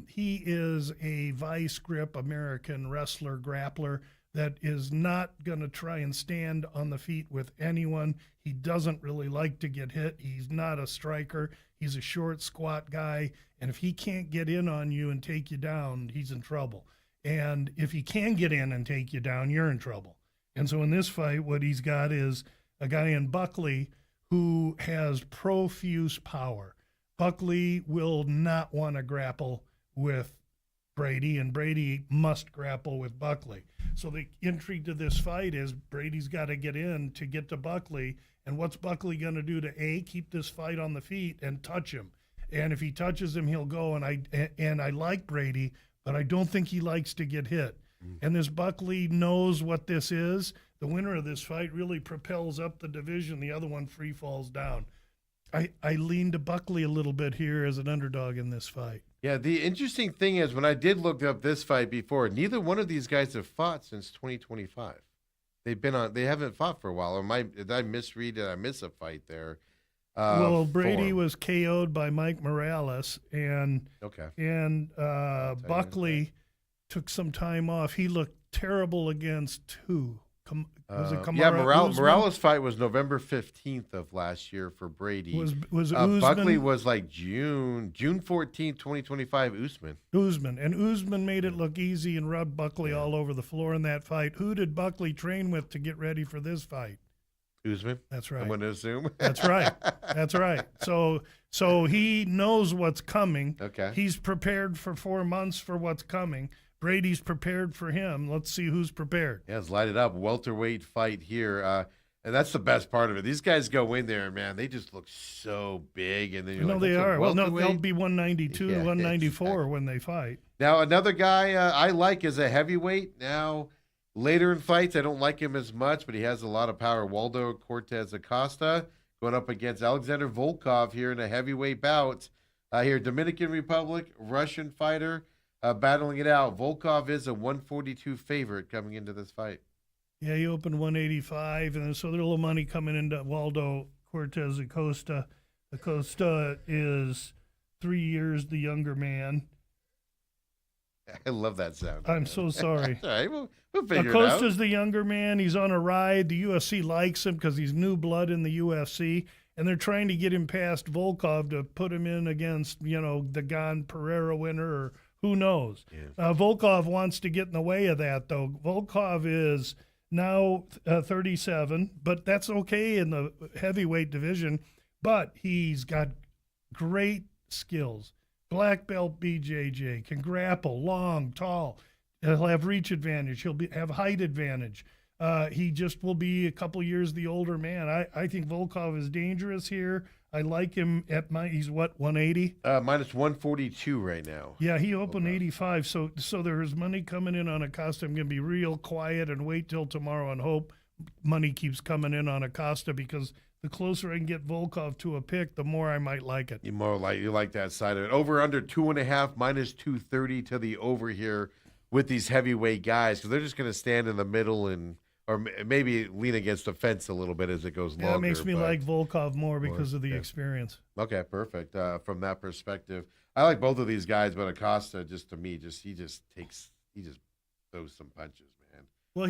He is a vice grip American wrestler, grappler that is not going to try and stand on the feet with anyone. He doesn't really like to get hit. He's not a striker. He's a short, squat guy. And if he can't get in on you and take you down, he's in trouble. And if he can get in and take you down, you're in trouble. And so in this fight, what he's got is a guy in Buckley who has profuse power. Buckley will not want to grapple with Brady, and Brady must grapple with Buckley. So the intrigue to this fight is Brady's got to get in to get to Buckley, and what's Buckley going to do to keep this fight on the feet and touch him? And if he touches him, he'll go. And I like Brady, but I don't think he likes to get hit. And this Buckley knows what this is. The winner of this fight really propels up the division. The other one free falls down. I lean to Buckley a little bit here as an underdog in this fight. Yeah, the interesting thing is when I did look up this fight before, neither one of these guys have fought since 2025. They haven't fought for a while. Did I misread? Did I miss a fight there? Well, Brady was KO'd by Mike Morales, and Buckley took some time off. He looked terrible against who? Was it Kamaru Usman? Morales' fight was November 15th of last year for Brady. Was Usman? Buckley was like June 14th, 2025, Usman. And Usman made it look easy and rubbed Buckley all over the floor in that fight. Who did Buckley train with to get ready for this fight? Usman. That's right. I'm going to assume. That's right. That's right. So he knows what's coming. Okay. He's prepared for 4 months for what's coming. Brady's prepared for him. Let's see who's prepared. Yeah, let's light it up. Welterweight fight here. And that's the best part of it. These guys go in there, man, they just look so big. And then you're like, they are. Well, no, they'll welterweight? be 192, 194 exactly. when they fight. Now, another guy I like is a heavyweight. Now, later in fights, I don't like him as much, but he has a lot of power. Waldo Cortez Acosta going up against Alexander Volkov here in a heavyweight bout. Here, Dominican Republic, Russian fighter. Battling it out. Volkov is a 142 favorite coming into this fight. Yeah, he opened 185, and so there's a little money coming into Waldo Cortez Acosta. Acosta is 3 years the younger man. I love that sound. I'm so sorry. All right, we'll figure it out. Acosta's the younger man. He's on a ride. The UFC likes him because he's new blood in the UFC, and they're trying to get him past Volkov to put him in against, the Gan Pereira winner or who knows? Yeah. Volkov wants to get in the way of that, though. Volkov is now 37, but that's okay in the heavyweight division. But he's got great skills. Black belt BJJ, can grapple, long, tall. He'll have reach advantage. He'll have height advantage. He just will be a couple years the older man. I think Volkov is dangerous here. I like him he's what, 180? Minus 142 right now. Yeah, he opened 85. So there's money coming in on Acosta. I'm going to be real quiet and wait till tomorrow and hope money keeps coming in on Acosta, because the closer I can get Volkov to a pick, the more I might like it. You like that side of it. Over under 2.5, minus 230 to the over here with these heavyweight guys, because they're just going to stand in the middle or maybe lean against the fence a little bit as it goes longer. Yeah, it makes me like Volkov more because of the experience. Okay, perfect. From that perspective, I like both of these guys, but Acosta, just to me, he just throws some punches, man. Well,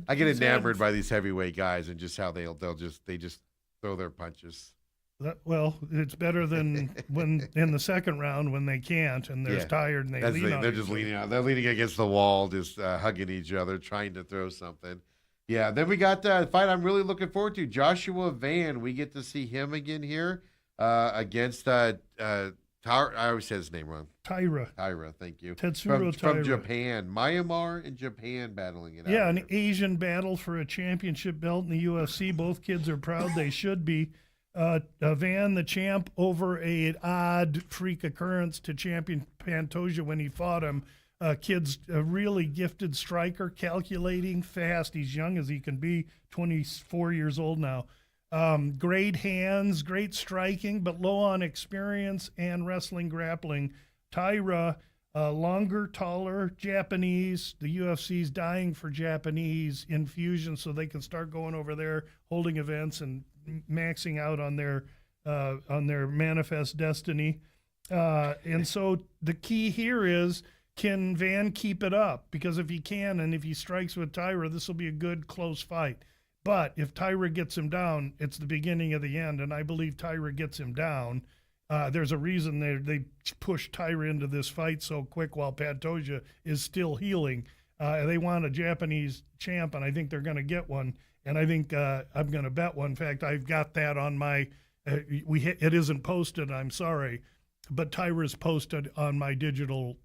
I get enamored by these heavyweight guys and just how they just throw their punches. Well, it's better than when in the second round when they can't and they're tired and they lean on they're just leaning out. They're leaning against the wall, just hugging each other, trying to throw something. Yeah, then we got the fight I'm really looking forward to. Joshua Van. We get to see him again here against I always say his name wrong. Taira, thank you. Tetsuro Taira. From Japan. Myanmar and Japan battling it out. Yeah, an Asian battle for a championship belt in the UFC. Both kids are proud. They should be. Van, the champ, over an odd freak occurrence to champion Pantoja when he fought him. Kid's a really gifted striker, calculating, fast. He's young as he can be, 24 years old now. Great hands, great striking, but low on experience and wrestling, grappling. Taira, longer, taller, Japanese. The UFC's dying for Japanese infusion so they can start going over there, holding events and maxing out on their manifest destiny. And so the key here is, can Van keep it up? Because if he can, and if he strikes with Tyra, this will be a good, close fight. But if Tyra gets him down, it's the beginning of the end, and I believe Tyra gets him down. There's a reason they pushed Tyra into this fight so quick while Pantoja is still healing. They want a Japanese champ, and I think they're going to get one. And I think I'm going to bet one. In fact, I've got that on my it isn't posted, I'm sorry, but Tyra's posted on my digital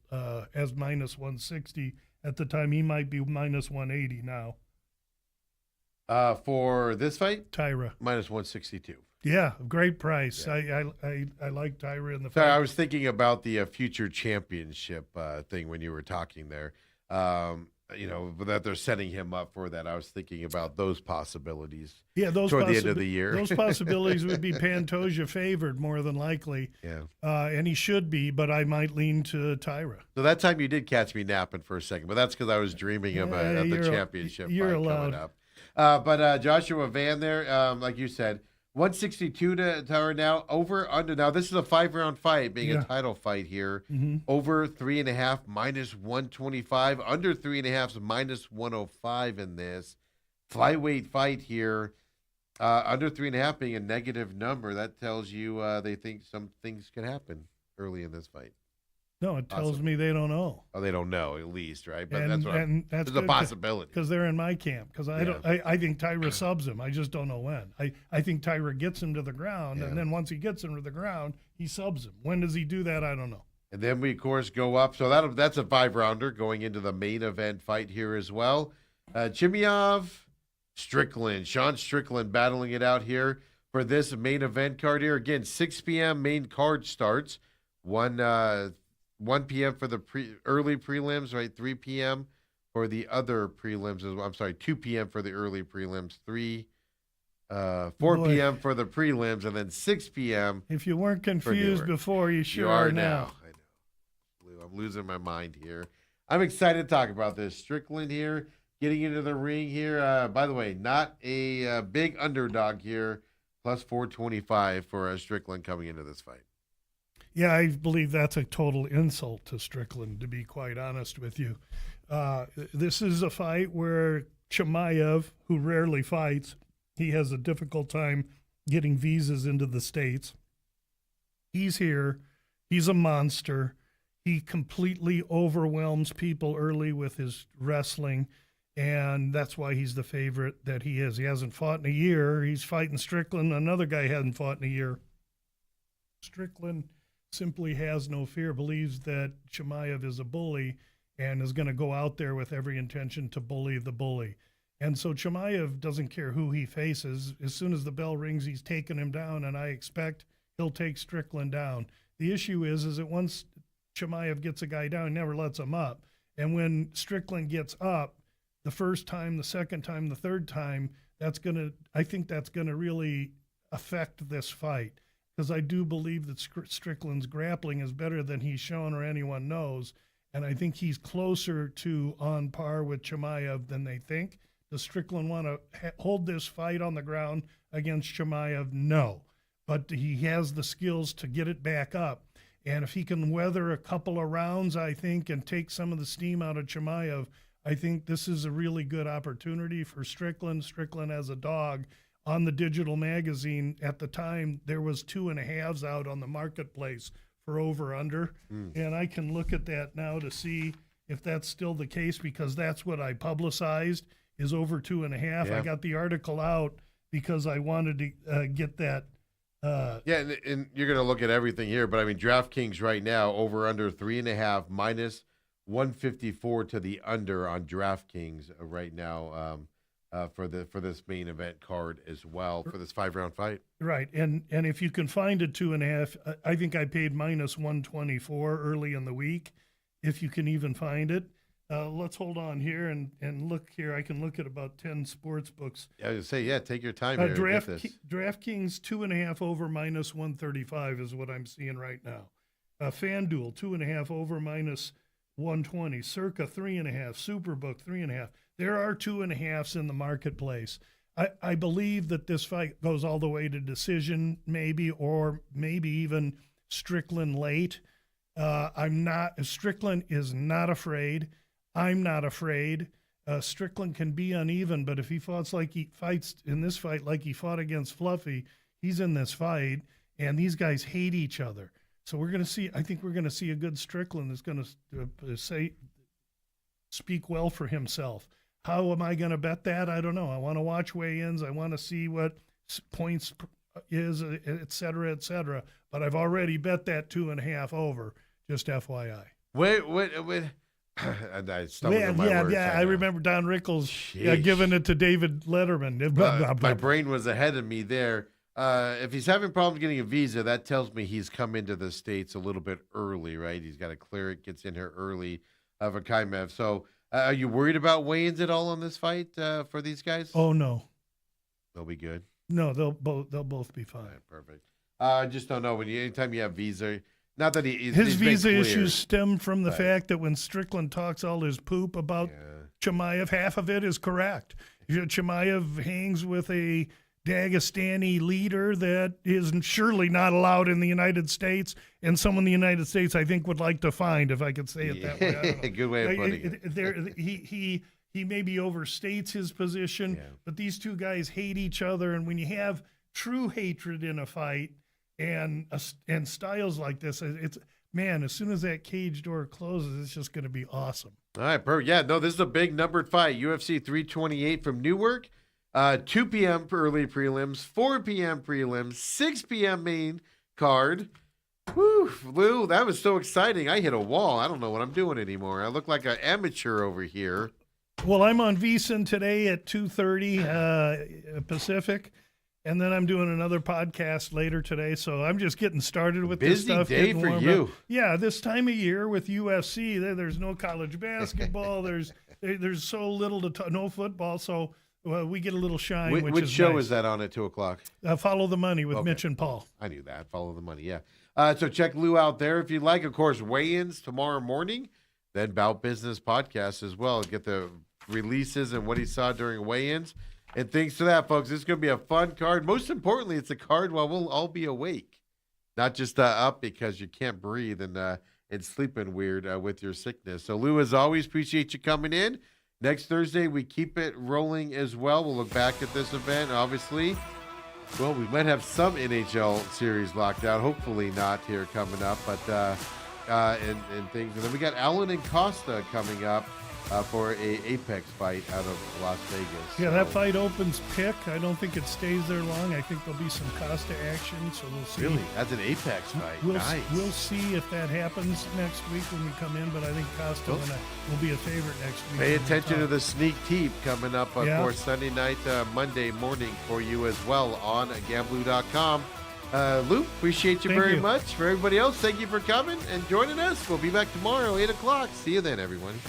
as minus 160 at the time. He might be minus 180 now. For this fight, Tyra minus 162. Yeah, great price. Yeah. I like Tyra in the Sorry, fight. I was thinking about the future championship thing when you were talking there. That they're setting him up for that. I was thinking about those possibilities. Yeah, those toward the end of the year. Those possibilities would be Pantoja favored more than likely. Yeah, and he should be, but I might lean to Tyra. So that time you did catch me napping for a second, but that's because I was dreaming of the championship you're fight allowed. coming up. But Joshua Van there, like you said, 162 to Tyra now, over, under. Now, this is a 5-round fight, being a title fight here. Mm-hmm. Over 3.5, minus 125. Under 3.5 is minus 105 in this. Flyweight fight here. Under 3.5 being a negative number. That tells you they think some things can happen early in this fight. No, it tells me they don't know. Oh, they don't know, at least, right? But And that's that's a possibility. because they're in my camp. Because I think Tyra subs him. I just don't know when. I think Tyra gets him to the ground, and then once he gets him to the ground, he subs him. When does he do that? I don't know. And then we, of course, go up. So that's a 5-rounder going into the main event fight here as well. Chimaev, Strickland. Sean Strickland battling it out here for this main event card here. Again, 6 p.m. main card starts. 1 p.m. for the early prelims, right? 3 p.m. for the other prelims. I'm sorry, 2 p.m. for the early prelims. 4 p.m. for the prelims, and then 6 p.m. If you weren't confused before, you sure are now. I know. I'm losing my mind here. I'm excited to talk about this. Strickland here, getting into the ring here. By the way, not a big underdog here. Plus 425 for Strickland coming into this fight. Yeah, I believe that's a total insult to Strickland, to be quite honest with you. This is a fight where Chimaev, who rarely fights, he has a difficult time getting visas into the States. He's here. He's a monster. He completely overwhelms people early with his wrestling, and that's why he's the favorite that he is. He hasn't fought in a year. He's fighting Strickland. Another guy hasn't fought in a year. Strickland simply has no fear, believes that Chimaev is a bully and is going to go out there with every intention to bully the bully. And so Chimaev doesn't care who he faces. As soon as the bell rings, he's taking him down, and I expect he'll take Strickland down. The issue is that once Chimaev gets a guy down, he never lets him up. And when Strickland gets up, the first time, the second time, the third time, I think that's going to really affect this fight. Because I do believe that Strickland's grappling is better than he's shown or anyone knows. And I think he's closer to on par with Chimaev than they think. Does Strickland want to hold this fight on the ground against Chimaev? No. But he has the skills to get it back up. And if he can weather a couple of rounds, I think, and take some of the steam out of Chimaev, I think this is a really good opportunity for Strickland. Strickland as a dog. On the digital magazine at the time, there was 2.5s out on the marketplace for over/under, and I can look at that now to see if that's still the case, because that's what I publicized is over 2.5. Yeah. I got the article out because I wanted to get that. And you're going to look at everything here, but I mean, DraftKings right now over/under 3.5 minus 154 to the under on DraftKings right now. For this main event card as well, for this 5-round fight. Right, and if you can find a 2.5, I think I paid minus 124 early in the week, if you can even find it. Let's hold on here and look here. I can look at about 10 sports books. I would say, take your time here. DraftKings 2.5 over minus 135 is what I'm seeing right now. FanDuel 2.5 over minus 120. Circa 3.5. Superbook 3.5. There are 2.5s in the marketplace. I believe that this fight goes all the way to decision, maybe, or maybe even Strickland late. Strickland is not afraid. I'm not afraid. Strickland can be uneven, but if he fights in this fight like he fought against Fluffy, he's in this fight, and these guys hate each other. So I think we're going to see a good Strickland that's going to speak well for himself. How am I going to bet that? I don't know. I want to watch weigh-ins. I want to see what points is, et cetera, but I've already bet that 2.5 over, just FYI. Wait. I stumbled on my words. I remember Don Rickles giving it to David Letterman. My brain was ahead of me there. If he's having problems getting a visa, that tells me he's come into the States a little bit early, right? He's got to clear it, gets in here early, Vakaimev. So are you worried about weigh-ins at all on this fight for these guys? Oh, no. They'll be good? No, they'll both be fine. All right, perfect. I just don't know. Anytime you have visa, not that his visa issues stem from the fact that when Strickland talks all his poop about Chimaev, half of it is correct. Chimaev hangs with a Dagestani leader that is surely not allowed in the United States, and someone the United States I think would like to find, if I could say it that way. I don't know. Good way of putting it. He maybe overstates his position, but these two guys hate each other, and when you have true hatred in a fight and styles like this, it's as soon as that cage door closes, it's just going to be awesome. All right, perfect. Yeah, no, this is a big numbered fight. UFC 328 from Newark. 2 p.m. for early prelims, 4 p.m. prelims, 6 p.m. main card. Whew, Lou, that was so exciting. I hit a wall. I don't know what I'm doing anymore. I look like an amateur over here. Well, I'm on VSiN today at 2:30 Pacific, and then I'm doing another podcast later today. So I'm just getting started with this stuff. Busy day for you. Up. Yeah, this time of year with UFC, there's no college basketball. there's so little to talk, no football. So we get a little shine. Which show is that on at 2:00? Follow the Money with Mitch and Paul. I knew that. Follow the Money, yeah. So check Lou out there if you'd like. Of course, weigh-ins tomorrow morning. Then Bout Business podcast as well. Get the releases and what he saw during weigh-ins. And thanks to that, folks, it's going to be a fun card. Most importantly, it's a card while we'll all be awake. Not just up because you can't breathe and sleeping weird with your sickness. So, Lou, as always, appreciate you coming in. Next Thursday, we keep it rolling as well. We'll look back at this event, obviously. Well, we might have some NHL series locked out. Hopefully not here coming up, but and things. And then we got Allen and Costa coming up for a Apex fight out of Las Vegas. Yeah, that fight opens pick. I don't think it stays there long. I think there'll be some Costa action, so we'll see. Really? That's an Apex fight. Nice. We'll see if that happens next week when we come in, but I think Costa will be a favorite next week. Pay attention to the sneak teep coming up, of course, Sunday night, Monday morning for you as well on Gamblu.com. Lou, appreciate you very much. For everybody else, thank you for coming and joining us. We'll be back tomorrow, 8 o'clock. See you then, everyone.